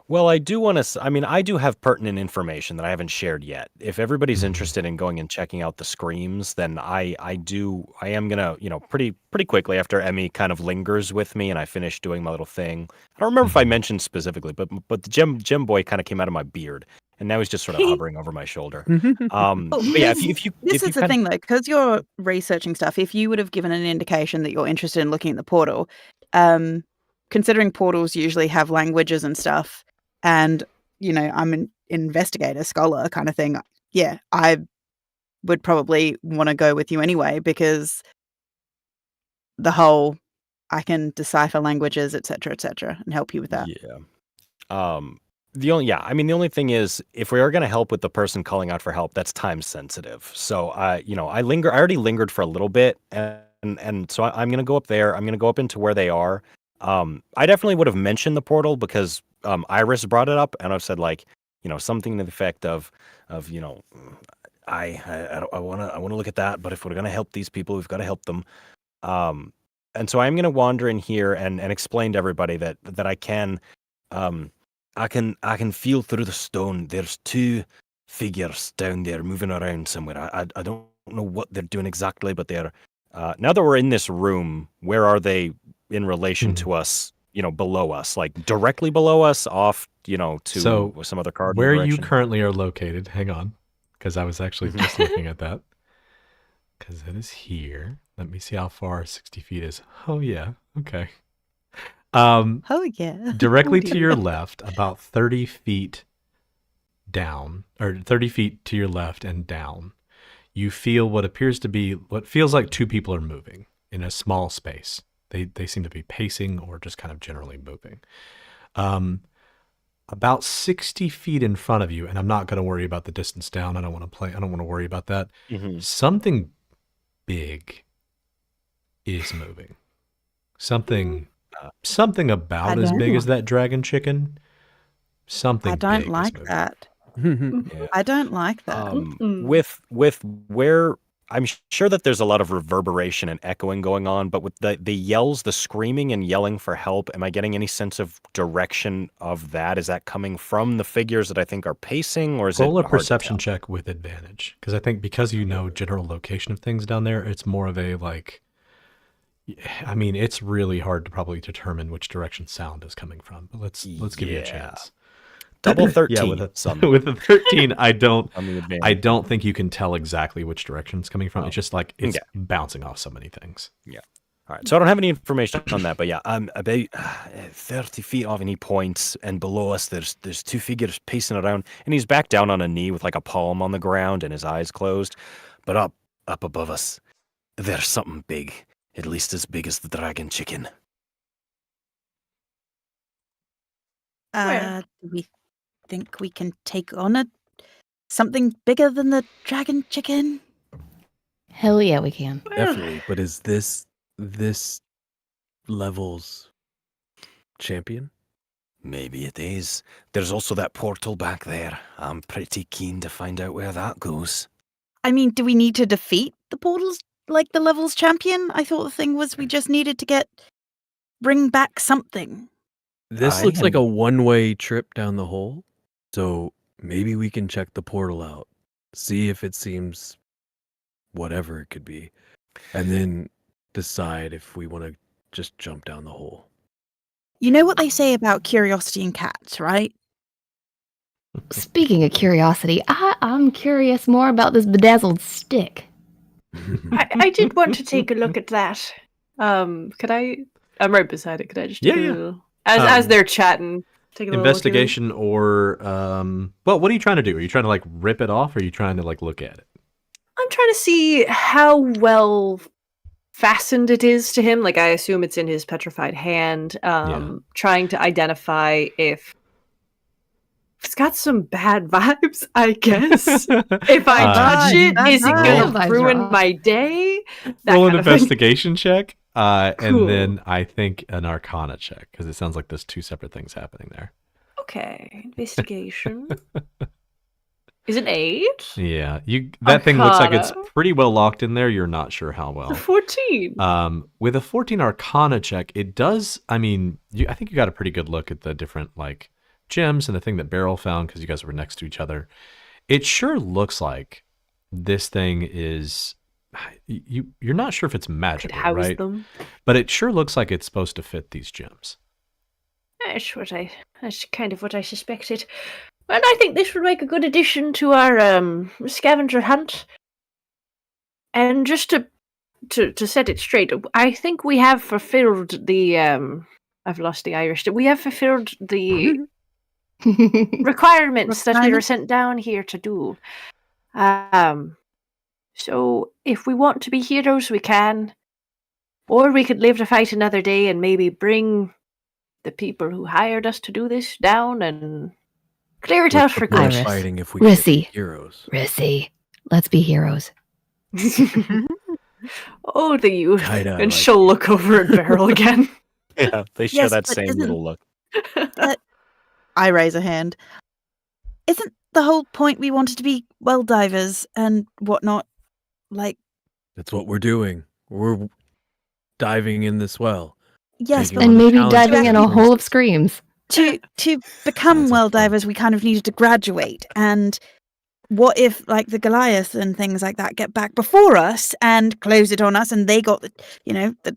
Well, I do want to. I mean, I do have pertinent information that I haven't shared yet. If everybody's Mhm. interested in going and checking out the screams, then I am gonna, pretty quickly after Emmy kind of lingers with me and I finish doing my little thing. I don't remember if I mentioned specifically, but the gem boy kind of came out of my beard, and now he's just sort of hovering over my shoulder. But yeah, if you this if you is the kind of- thing though, because you're researching stuff. If you would have given an indication that you're interested in looking at the portal, considering portals usually have languages and stuff, and I'm an investigator, scholar kind of thing. Yeah, I would probably want to go with you anyway, because the whole I can decipher languages, etc., and help you with that. Yeah. The only thing is, if we are going to help with the person calling out for help, that's time sensitive. So, I already lingered for a little bit, and so I'm going to go up there. I'm going to go up into where they are. I definitely would have mentioned the portal because Iris brought it up, and I've said like, something to the effect of, I want to look at that, but if we're going to help these people, we've got to help them. And so I'm going to wander in here and explain to everybody that I can. I can feel through the stone. There's two figures down there moving around somewhere. I don't know what they're doing exactly, but they're now that we're in this room, where are they in relation to us? Below us, like directly below us, off, to So, some other card. Where you currently are located, hang on, because I was actually Mm-hmm. just looking at that. Because it is here. Let me see how far 60 feet is. Oh, yeah. Okay. Oh yeah. Directly Oh, to your dear. left, about 30 feet down, or 30 feet to your left and down, you feel what feels like two people are moving in a small space. They seem to be pacing or just kind of generally moving. About 60 feet in front of you, and I'm not going to worry about the distance down. I don't want to worry about that. Mm-hmm. Something big is moving. Something about as big don't- as that dragon chicken. Something I don't big is like moving. that. Yeah. I don't like that. Mm-mm. With where I'm sure that there's a lot of reverberation and echoing going on, but with the yells, the screaming and yelling for help, am I getting any sense of direction of that? Is that coming from the figures that I think are pacing, or is Roll it a hard to perception tell? check with advantage, because I think because you know general location of things down there, it's more of a like. I mean, it's really hard to probably determine which direction sound is coming from. But let's give you a Yeah. chance. Double 13. Yeah, with a son, with a 13, I don't on the advantage. I don't think you can tell exactly which direction it's coming from. Oh. It's just like it's Okay. bouncing off so many things. All right, so I don't have any information on that, but yeah, I'm about 30 feet off, and he points, and below us there's two figures pacing around, and he's back down on a knee with like a palm on the ground and his eyes closed. But up above us, there's something big, at least as big as the dragon chicken. Where? Do we think we can take on a something bigger than the dragon chicken? Hell yeah, we can. Definitely. But is this level's champion? Maybe it is. There's also that portal back there. I'm pretty keen to find out where that goes. I mean, do we need to defeat the portals like the levels champion? I thought the thing was we just needed to bring back something. This I looks like am- a one-way trip down the hole. So maybe we can check the portal out, see if it seems whatever it could be, and then decide if we want to just jump down the hole. You know what they say about curiosity in cats, right? Speaking of curiosity, I'm curious more about this bedazzled stick. I did want to take a look at that. Could I? I'm right beside it. Could I just take Yeah, a yeah. little, as they're chatting, take a little look at it? Investigation or well, what are you trying to do? Are you trying to like rip it off, or are you trying to like look at it? I'm trying to see how well fastened it is to him. Like, I assume it's in his petrified hand. Trying to identify if it's got some bad vibes, I guess. If I touch it, is it Vibes going are to ruin off. my day? That Roll an kind of thing. investigation check, Cool. and then I think an Arcana check, because it sounds like there's two separate things happening there. Okay, investigation. Is it 8? Yeah, that thing looks like it's Arcana. pretty well locked in there. You're not sure how A well. 14. With a 14 Arcana check, it does. I mean, I think you got a pretty good look at the different like gems and the thing that Beryl found because you guys were next to each other. It sure looks like this thing is. You're not sure if it's Could magical, house right? them. But it sure looks like it's supposed to fit these gems. That's kind of what I suspected. And I think this would make a good addition to our scavenger hunt. And just to set it straight, I think we have fulfilled the I've lost the Irish. We have fulfilled the requirements that we were Requirements? sent down here to do. So if we want to be heroes, we can. Or we could live to fight another day and maybe bring the people who hired us to do this down and clear it out for What's the point good. of Iris. fighting if we can't be Rissy. heroes? Rissy, let's be heroes. Oh, the youth. Kinda And like she'll look over at Beryl again. Yeah, they share Yes, that but same isn't- little look. I raise a hand. Isn't the whole point we wanted to be well divers and whatnot? Like, That's what we're doing. We're diving in this well. yes, Taking but on And the maybe challenge diving in a of hole of screams. to become That's well fun. divers, we kind of needed to graduate. And what if, like, the Goliath and things like that get back before us and close it on us, and they got the We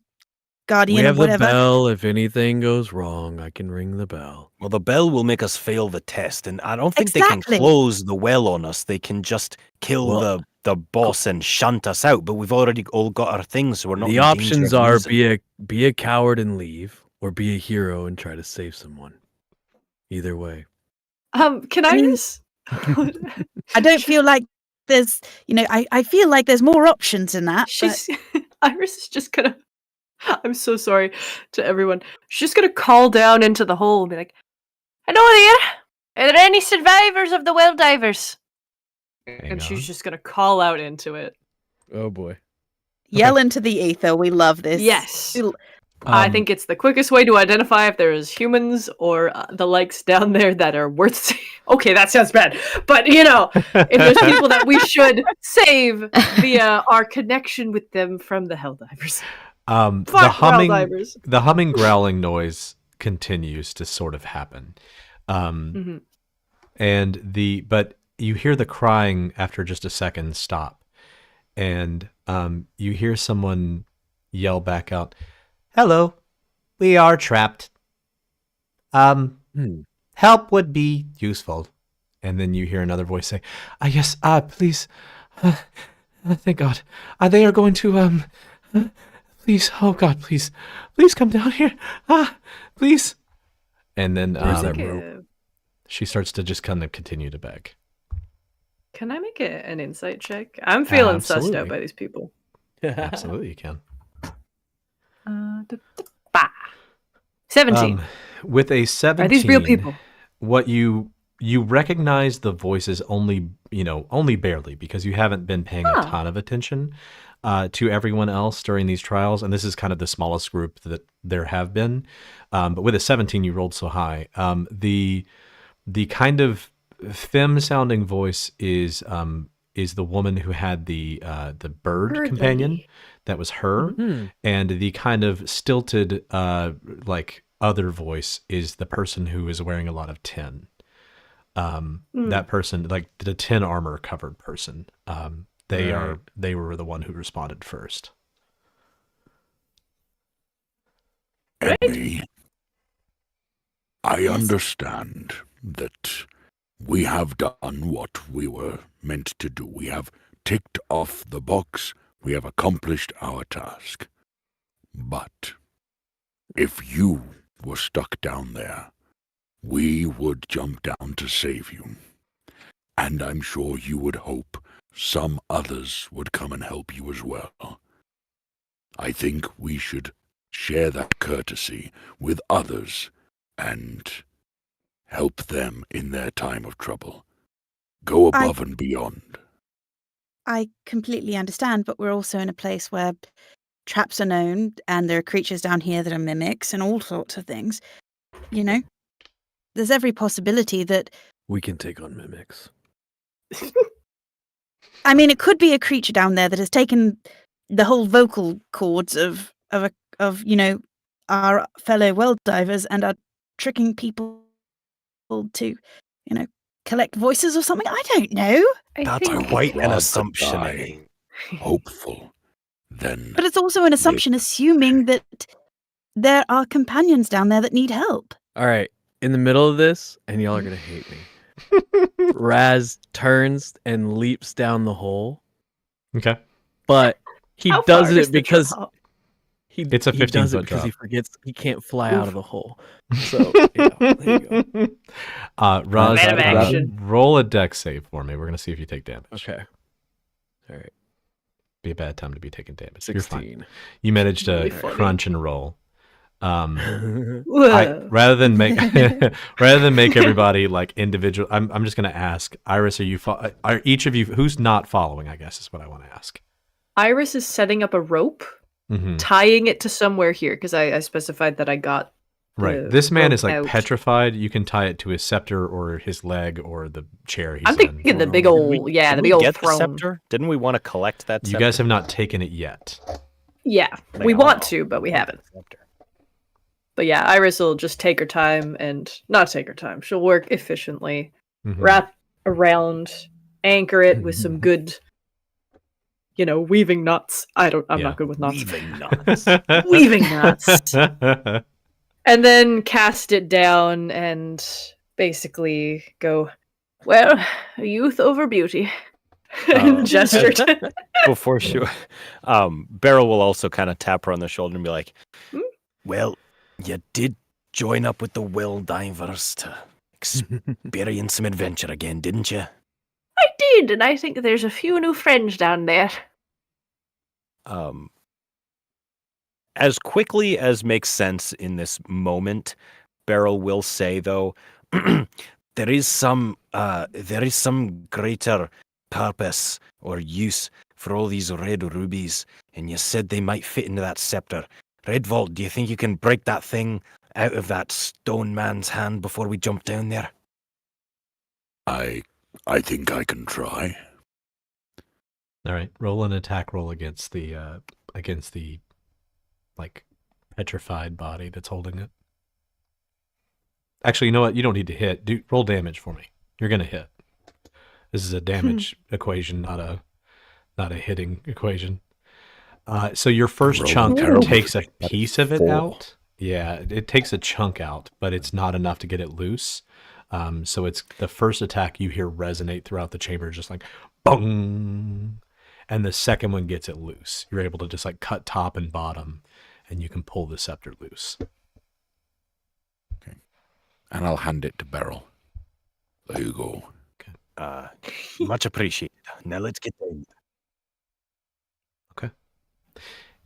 guardian have or the whatever? bell. If anything goes wrong, I can ring the bell. Well, the bell will make us fail the test, and I don't think they Exactly. can close the well on us. They can just kill Well- the boss and shunt us out. But we've already all got our things, so we're not. The in danger options of are losing. be a coward and leave, or be a hero and try to save someone. Either way. Can I mean- Iris? I don't feel like there's, I feel like there's more options in that. But She's Iris is just gonna. I'm so sorry to everyone. She's just gonna call down into the hole and be like, "Hello there. Are there any survivors of the well divers?" Hang And she's on. just gonna call out into it. Oh boy. yell into the ether. We love this. Yes. We- I think it's the quickest way to identify if there is humans or the likes down there that are worth saving. Okay, that sounds bad. But, if there's people that we should save via our connection with them from the Helldivers. the Fuck humming, Helldivers. the humming, growling noise continues to sort of happen, Mhm. but you hear the crying after just a second stop, and you hear someone yell back out, "Hello, we are trapped. Help would be useful." And then you hear another voice say, "Yes, please, thank God, they are going to please, oh God, please come down here, please." And then Where's that Make rope? a- she starts to just kind of continue to beg. Can I make an insight check? I'm feeling sussed Absolutely. out by these people. Absolutely, you can. Bah. 17. With a 17, Are these real people? what you you recognize the voices only barely, because you haven't been paying a ton of attention to everyone else during these trials, and this is kind of the smallest group that there have been. But with a 17, you rolled so high. The kind of femme-sounding voice is the woman who had the bird Bird companion. lady. That was her. Hmm. And the kind of stilted like other voice is the person who is wearing a lot of tin. That person, like the tin armor covered person, they were the one who responded first. Emmy, I Yes. understand that we have done what we were meant to do. We have ticked off the box. We have accomplished our task. But if you were stuck down there, we would jump down to save you. And I'm sure you would hope some others would come and help you as well. I think we should share that courtesy with others and help them in their time of trouble. Go above and beyond. I completely understand, but we're also in a place where traps are known and there are creatures down here that are mimics and all sorts of things. You know? There's every possibility that, We can take on mimics. I mean, it could be a creature down there that has taken the whole vocal cords of our fellow world divers and are tricking people to, collect voices or something. I don't know. That's think quite an rather assumption. die. Emmy. Hopeful. Then But it's also an assumption, assuming that there are companions down there that need help. All right, in the middle of this, and y'all are gonna hate me. Raz turns and leaps down the hole, Okay. but he How does far it because drop? It's a he does 15-foot it because he drop. forgets he can't fly out of the hole. So yeah, there you go. Raz, Man of action. roll a dex save for me. We're gonna see if you take damage. Okay. All right. Be a bad time to be taking damage. You're fine. 16. You managed to Really funny. crunch and roll. Whoa. Rather than make everybody like individual, I'm just gonna ask Iris, are each of you, who's not following, I guess is what I want to ask. Iris is setting up a rope, Mhm. tying it to somewhere here, because I specified that I got Right. the This man rope is like out. petrified. You can tie it to his scepter or his leg or the chair he's I'm thinking the in. big Did old, we the big old get the throne. scepter? Didn't we want to collect that You scepter? guys have not taken it yet. Yeah, Like, we oh, want to, but we haven't. Scepter. But yeah, Iris will just take her time and not take her time. She'll work efficiently, Mhm. wrap around, anchor it with some good, weaving knots. I'm Yeah. not good with knots. Weaving nuts. Weaving knots. And then cast it down and basically go, well, youth over beauty. And gesture to Before she, Beryl will also kind of tap her on the shoulder and be like, Hmm? Well, you did join up with the Well Divers to experience some adventure again, didn't you? I did, and I think there's a few new friends down there. As quickly as makes sense in this moment, Beryl will say, though, There is some greater purpose or use for all these red rubies, and you said they might fit into that scepter. Redvault, do you think you can break that thing out of that stone man's hand before we jump down there? I think I can try. All right, roll an attack roll against the like petrified body that's holding it. Actually, you know what? You don't need to hit. Roll damage for me. You're gonna hit. This is a damage equation, not a hitting equation. So your first Roll chunk terrible. takes a piece of it 4. out. Yeah, it takes a chunk out, but it's not enough to get it loose. So it's the first attack you hear resonate throughout the chamber, just like bong, and the second one gets it loose. You're able to just like cut top and bottom, and you can pull the scepter loose. And I'll hand it to Beryl. There you go. Much appreciated. Now let's get down.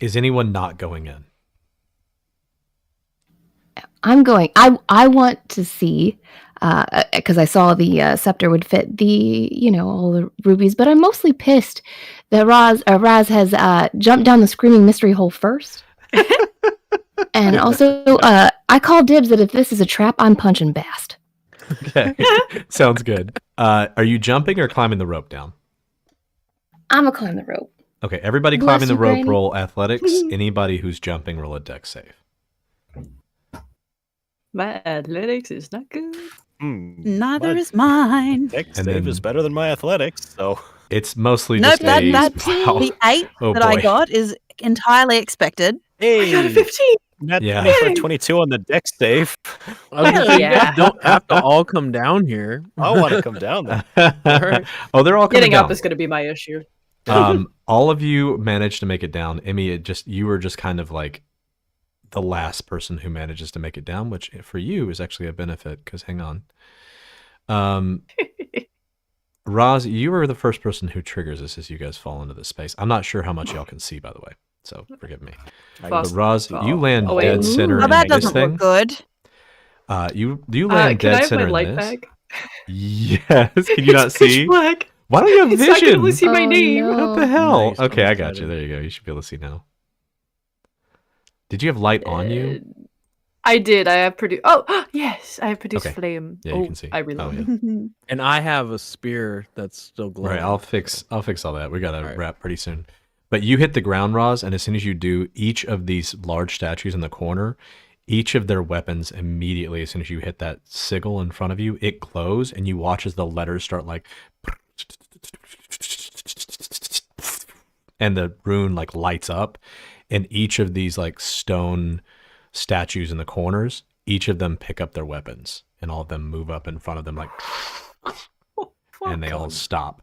Is anyone not going in? I'm going. I want to see because I saw the scepter would fit the, all the rubies. But I'm mostly pissed that Raz has jumped down the screaming mystery hole first. And also, I call dibs that if this is a trap, I'm punching Bast. Okay, sounds good. Are you jumping or climbing the rope down? I'm gonna climb the rope. Okay, everybody Bless climbing the you, rope, Granny. roll athletics. Anybody who's jumping, roll a dex save. My athletics is not good. Neither my is mine. dex And save then- is better than my athletics, so It's mostly Nope, just a... that's wow. the 8 Oh, that I boy. got is entirely expected. I got a 15. Nat Yeah. 20 for 22 on the dex save. I was gonna Hell say, you yeah. guys don't have to all come down here. I want to come down there. Alright. Oh, they're all coming Getting down. up is going to be my issue. All of you managed to make it down. Emmy, you were just kind of like the last person who manages to make it down, which for you is actually a benefit. Because hang on, Roz, you were the first person who triggers this as you guys fall into this space. I'm not sure how much y'all can see, by the way, so forgive me. I Fuck. But Roz, Oh. you land Oh, wait. dead center Oh, in that this doesn't thing. look good. You land Can I dead have my center light in this. back? Yes. Can you not It's pitch see? black. Why don't you have It's not vision? gonna see my Oh, name. no. What the hell? Nice, Okay, I'm I got you. excited. There you go. You should be able to see now. Did you have light on you? I did. I have produced. Oh, yes. I have produced Okay. flame. Yeah, you can see. I reload. Oh, yeah. And I have a spear that's still glowing. Right, I'll fix all that. We gotta Alright. wrap pretty soon. But you hit the ground, Roz, and as soon as you do, each of these large statues in the corner, each of their weapons immediately, as soon as you hit that sigil in front of you, it glows, and you watch as the letters start like, and the rune like lights up, and each of these like stone statues in the corners, each of them pick up their weapons, and all of them move up in front of them like. And they all stop.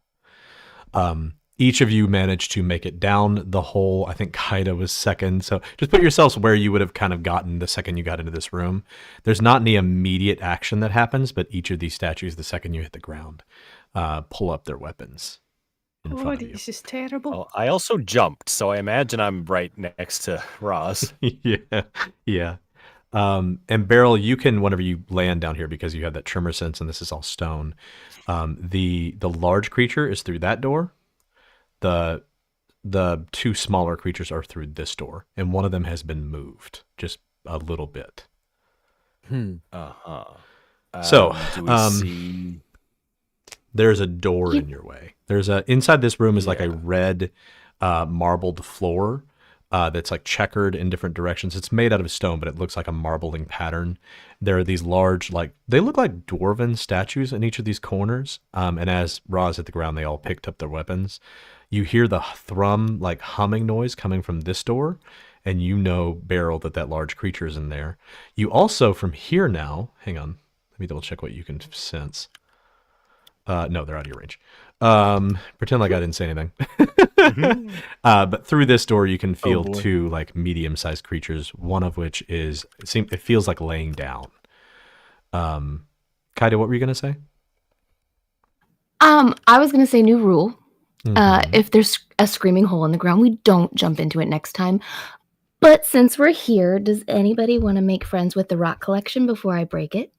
Each of you managed to make it down the hole. I think Kaida was second. So just put yourselves where you would have kind of gotten the second you got into this room. There's not any immediate action that happens, but each of these statues, the second you hit the ground, pull up their weapons in Oh, front of you. this is terrible. Well, I also jumped, so I imagine I'm right next to Roz. Yeah. And Beryl, you can, whenever you land down here, because you have that tremor sense and this is all stone, the large creature is through that door. The two smaller creatures are through this door, and one of them has been moved just a little bit. Uh-huh. So, do we see... There's a door in your way. Inside this room is like a red marbled floor that's like checkered in different directions. It's made out of stone, but it looks like a marbling pattern. There are these large, they look like dwarven statues in each of these corners. And as Roz hit the ground, they all picked up their weapons. You hear the thrum, like humming noise coming from this door, and you know, Beryl, that large creature is in there. You also, from here now, hang on, let me double check what you can sense. No, they're out of your range. Pretend like I didn't say anything. But through this door, you can feel boy. two like medium-sized creatures. One of which it feels like laying down. Kaida, what were you gonna say? I was gonna say new rule. Mhm. If there's a screaming hole in the ground, we don't jump into it next time. But since we're here, does anybody want to make friends with the rock collection before I break it?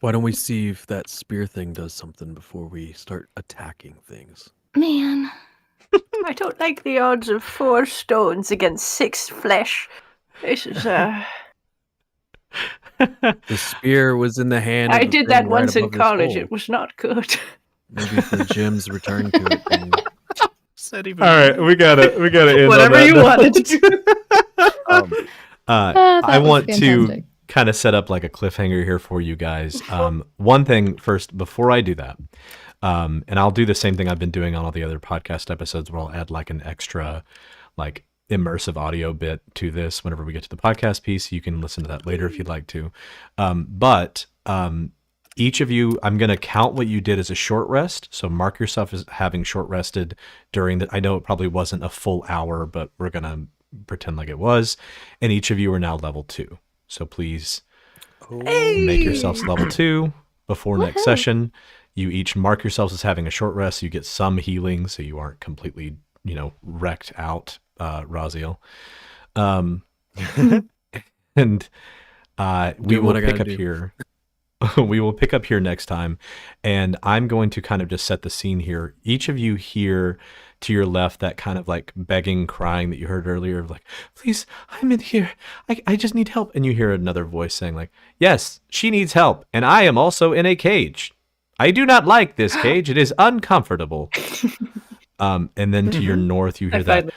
Why don't we see if that spear thing does something before we start attacking things? Man, I don't like the odds of 4 stones against 6 flesh. This is The spear was in the hand. I of the did thing that right once in above his college. hole. It was not good. Maybe for Jim's return to it. thing. All right, we gotta end Whatever on that you note. wanted to do. that I was want to fantastic. kind of set up like a cliffhanger here for you guys. One thing first, before I do that, and I'll do the same thing I've been doing on all the other podcast episodes where I'll add like an extra like immersive audio bit to this whenever we get to the podcast piece. You can listen to that later if you'd like to. But each of you, I'm going to count what you did as a short rest. So mark yourself as having short rested during the, I know it probably wasn't a full hour, but we're going to pretend like it was. And each of you are now level 2. So please make yourselves level 2 before next session. You each mark yourselves as having a short rest. You get some healing so you aren't completely, wrecked out, Raziel. And we Doing will what I pick gotta up do. here. we will pick up here next time, and I'm going to kind of just set the scene here. Each of you hear to your left that kind of like begging, crying that you heard earlier, of like, please, I'm in here. I just need help. And you hear another voice saying like, yes, she needs help, and I am also in a cage. I do not like this cage. It is uncomfortable. And then to your north, you hear that.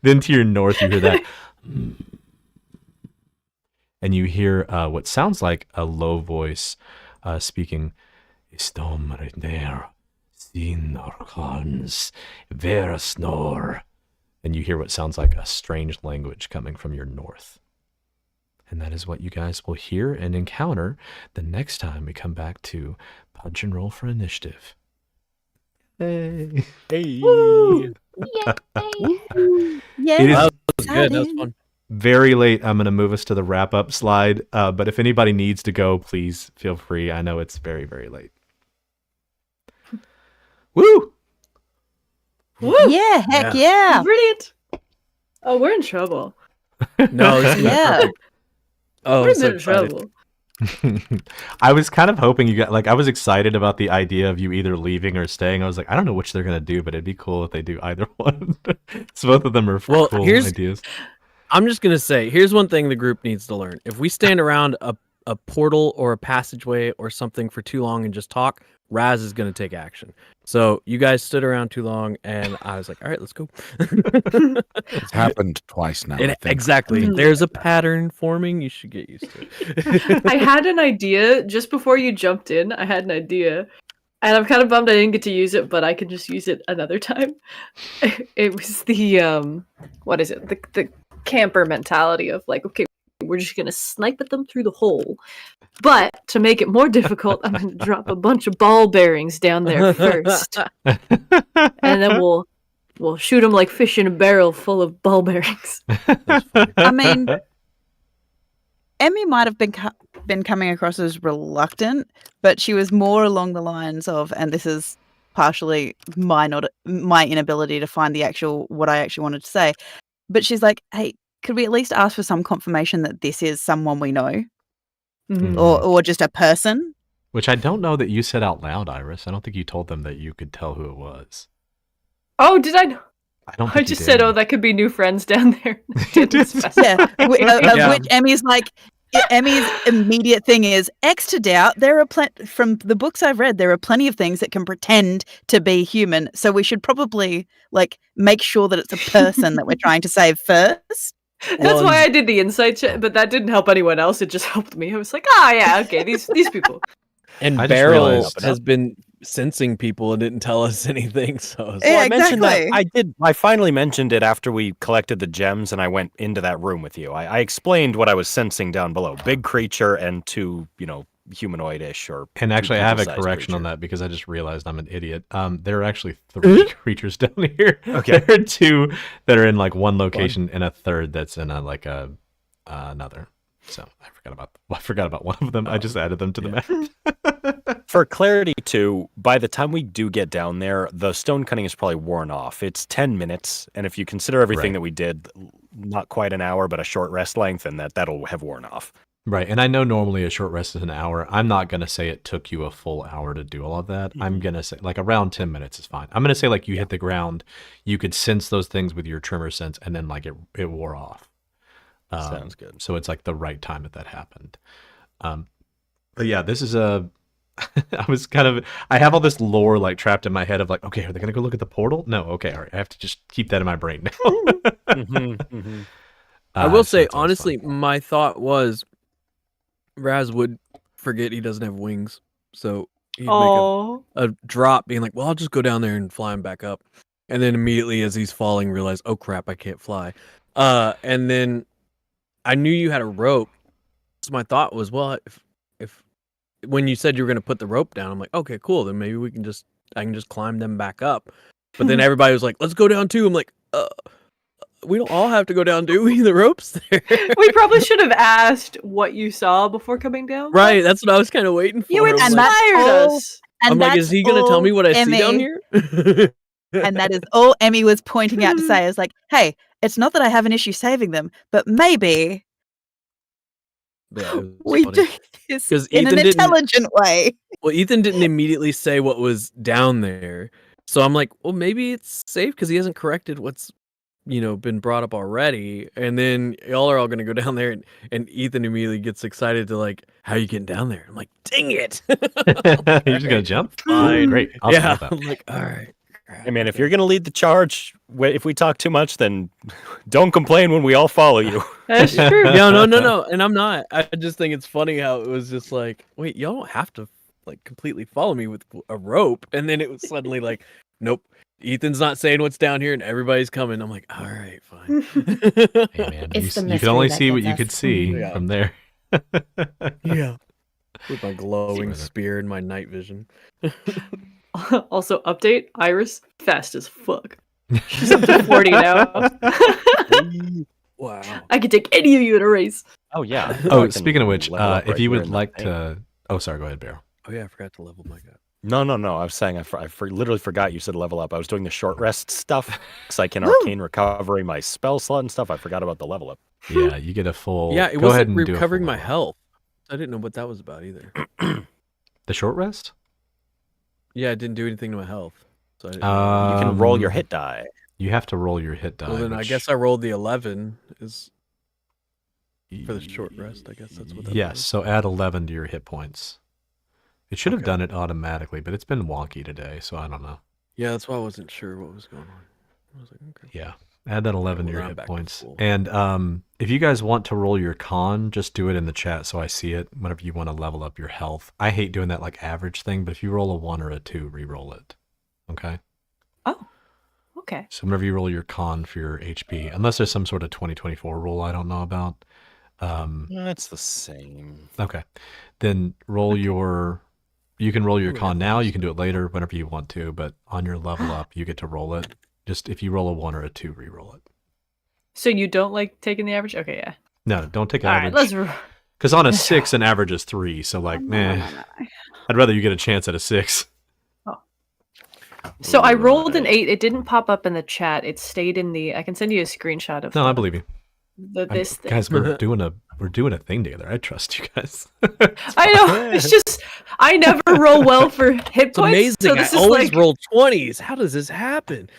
Then to your north, you hear that. And you hear what sounds like a low voice speaking. Istom there, sin orkans, vera snore. And you hear what sounds like a strange language coming from your north. And that is what you guys will hear and encounter the next time we come back to Punch and Roll for Initiative. Hey. Hey. Yay! It is That was good. That was fun. very late. I'm going to move us to the wrap-up slide. But if anybody needs to go, please feel free. I know it's very, very late. Woo! Woo! Yeah, heck yeah. Brilliant. Oh, we're in trouble. No, this is Yeah. perfect. Oh, we're I'm so in excited. trouble. I was kind of hoping you got, like, I was excited about the idea of you either leaving or staying. I was like, I don't know which they're going to do, but it'd be cool if they do either one. So both of them are Well, cool here's- ideas. I'm just gonna say, here's one thing the group needs to learn. If we stand around a portal or a passageway or something for too long and just talk, Raz is gonna take action. So you guys stood around too long, and I was like, all right, let's go. It's happened twice now. I think. Exactly. There's a pattern forming. You should get used to it. I had an idea just before you jumped in. I had an idea, and I'm kind of bummed I didn't get to use it, but I could just use it another time. It was the what is it? The camper mentality of like, okay, we're just gonna snipe at them through the hole. But to make it more difficult, I'm gonna drop a bunch of ball bearings down there first, and then we'll shoot them like fish in a barrel full of ball bearings. I mean, Emmy might have been coming across as reluctant, but she was more along the lines of, and this is partially my inability to find what I actually wanted to say, but she's like, hey, could we at least ask for some confirmation that this is someone we know, Mhm. or just a person? Which I don't know that you said out loud, Iris. I don't think you told them that you could tell who it was. Oh, did I? I don't. I think just you said, did. "Oh, that could be new friends down there." Didn't specify. Yeah, Yeah. which Emmy's like. Emmy's immediate thing is X to doubt. There are from the books I've read, there are plenty of things that can pretend to be human. So we should probably like make sure that it's a person that we're trying to save first. That's Well, why I did the insight check, but that didn't help anyone else. It just helped me. I was like, yeah, okay, these people. And I just Beryl realized- has been sensing people and didn't tell us anything. So I was Yeah, Well, I mentioned exactly. that. I finally mentioned it after we collected the gems and I went into that room with you. I explained what I was sensing down below. Big creature and two, humanoid-ish or And actually, I have a people-sized correction on creature. that because I just realized I'm an idiot. There are actually 3 creatures down here. Okay. There are 2 that are in like one location and a third that's in another. So I forgot about one of them. I just added them to the map. For clarity too, by the time we do get down there, the stone cutting is probably worn off. It's 10 minutes, and if you consider everything Right. that we did, not quite an hour, but a short rest length, and that'll have worn off. Right. And I know normally a short rest is an hour. I'm not going to say it took you a full hour to do all of that. I'm going to say like around 10 minutes is fine. I'm going to say like you hit the ground, you could sense those things with your tremor sense, and then like it wore off. Sounds good. So it's like the right time that happened. But yeah, this is I have all this lore like trapped in my head of like, okay, are they going to go look at the portal? No. Okay. All right. I have to just keep that in my brain now. I will So say, it's always honestly, fun. my thought was Raz would forget he doesn't have wings. So he'd make Oh, a drop being like, well, I'll just go down there and fly him back up. And then immediately as he's falling, realize, oh crap, I can't fly. And then I knew you had a rope. So my thought was, well, if when you said you were going to put the rope down, I'm like, okay, cool. Then maybe I can just climb them back up. But then everybody was like, let's go down too. I'm like, we don't all have to go down, do we? The rope's there. we probably should have asked what you saw before coming down. Right, that's what I was kind of waiting for. You I'm And like, that's inspired all- us. And I'm like, that's is he going to tell me all what I see down Emmy- here? And that is all Emmy was pointing out to say is like, hey, it's not that I have an issue saving them, but maybe Yeah, it was we funny. do. this 'Cause in an Ethan didn't- intelligent way. Well, Ethan didn't immediately say what was down there. So I'm like, well, maybe it's safe because he hasn't corrected what's, been brought up already. And then y'all are all going to go down there and Ethan immediately gets excited to like, how you getting down there? I'm like, dang it. You're just gonna jump? Fine. Great. I'll Yeah. stop that. I'm like, all right. Hey man, if you're gonna lead the charge, if we talk too much, then don't complain when we all follow you. That's true. No. And I'm not. I just think it's funny how it was just like, wait, y'all don't have to like completely follow me with a rope. And then it was suddenly like, nope, Ethan's not saying what's down here and everybody's coming. I'm like, all right, fine. Hey, man, It's the you mystery can only that see what gets you us. could see Yeah. from there. Yeah. With my glowing Further. spear and my night vision. Also, update Iris fast as fuck. She's up to 40 now. Wow. I could take any of you in a race. Oh yeah. Oh, speaking of which, level up if right you here would in like the thing. to, oh, sorry, go ahead, Barrow. Oh yeah, I forgot to level my guy. No. I was saying literally forgot you said level up. I was doing the short rest stuff because I can arcane recovery my spell slot and stuff. I forgot about the level up. Yeah, you get a full. Yeah, it go ahead wasn't and do a recovering full my level. health. I didn't know what that was about either. The short rest. Yeah, it didn't do anything to my health. So I didn't know. You can roll your Um, hit die. You have to roll your hit die. Well, then I which- guess I rolled the 11 is for the short rest. I guess that's what that Yes, was. so add 11 to your hit points. It should have Okay. done it automatically, but it's been wonky today, so I don't know. Yeah, that's why I wasn't sure what was going on. I was like, okay. Yeah, add that 11 to Well, your I'm hit back to points. full. And if you guys want to roll your con, just do it in the chat so I see it whenever you want to level up your health. I hate doing that like average thing, but if you roll a 1 or a 2, re-roll it. Okay? Oh, okay. So whenever you roll your con for your HP, unless there's some sort of 2024 rule I don't know about. That's the same. Okay. Then roll your. You can roll your Ooh, con that now. was- You can do it later whenever you want to, but on your level up, you get to roll it. Just if you roll a 1 or a 2, re-roll it. So you don't like taking the average? Okay, yeah. No, don't take All right, average. let's. Because on a 6, an average is 3. So like, meh. I'd rather you get a chance at a 6. So I rolled an 8. It didn't pop up in the chat. It stayed in the. I can send you a screenshot of. No, I believe you. This thing. Guys, we're doing a thing together. I trust you guys. I know. It's just I never roll well for hit It's points. amazing. So I this is always like roll 20s. How does this happen?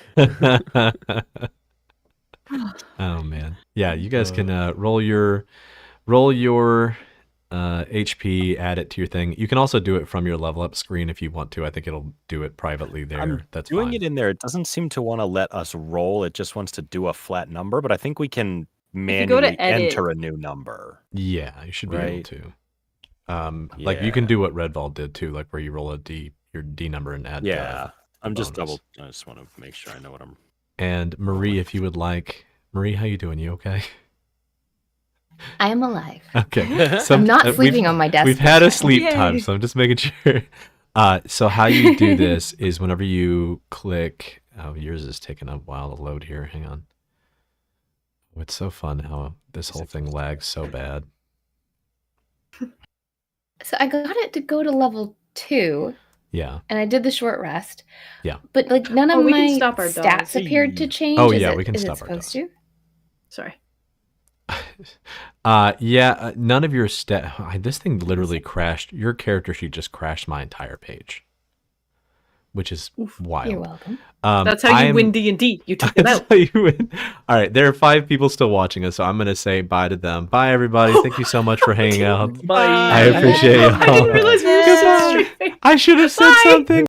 Oh man, yeah. You guys can roll your HP, add it to your thing. You can also do it from your level up screen if you want to. I think it'll do it privately there. I'm That's doing fine. it in there. It doesn't seem to want to let us roll. It just wants to do a flat number, but I think we can you go to manually edit- enter a new number. Yeah, you should be able Right. to. Like you can Yeah. do what Redvault did too, like where you roll your D number and add. Yeah. I'm just bonus. I just want to make sure I know what I'm. And Marie, if you would like, Marie, how you doing? You okay? I am alive. Okay. I'm not we've- sleeping on my desk. We've had a this time. sleep time, Yay. so I'm just making sure. So how you do this is whenever you click. Oh, yours is taking a while to load here. Hang on. Oh, it's so fun how this whole thing lags so bad. So I got it to go to level 2, Yeah. and I did the short rest. Yeah. But like none of Oh, we my can stop our stats dog. appeared to change. Oh, Is yeah, it- we can is it stop our supposed dog. to? Sorry. None of your this thing literally crashed. Your character sheet just crashed my entire page, which is wild. You're welcome. That's how you win D&D. You took them That's out. how you win. All right, there are 5 people still watching us, so I'm gonna say bye to them. Bye, everybody. Thank you so much for hanging out. Bye. I appreciate I didn't y'all. realize we were Yeah. streaming. I should have said Bye. something.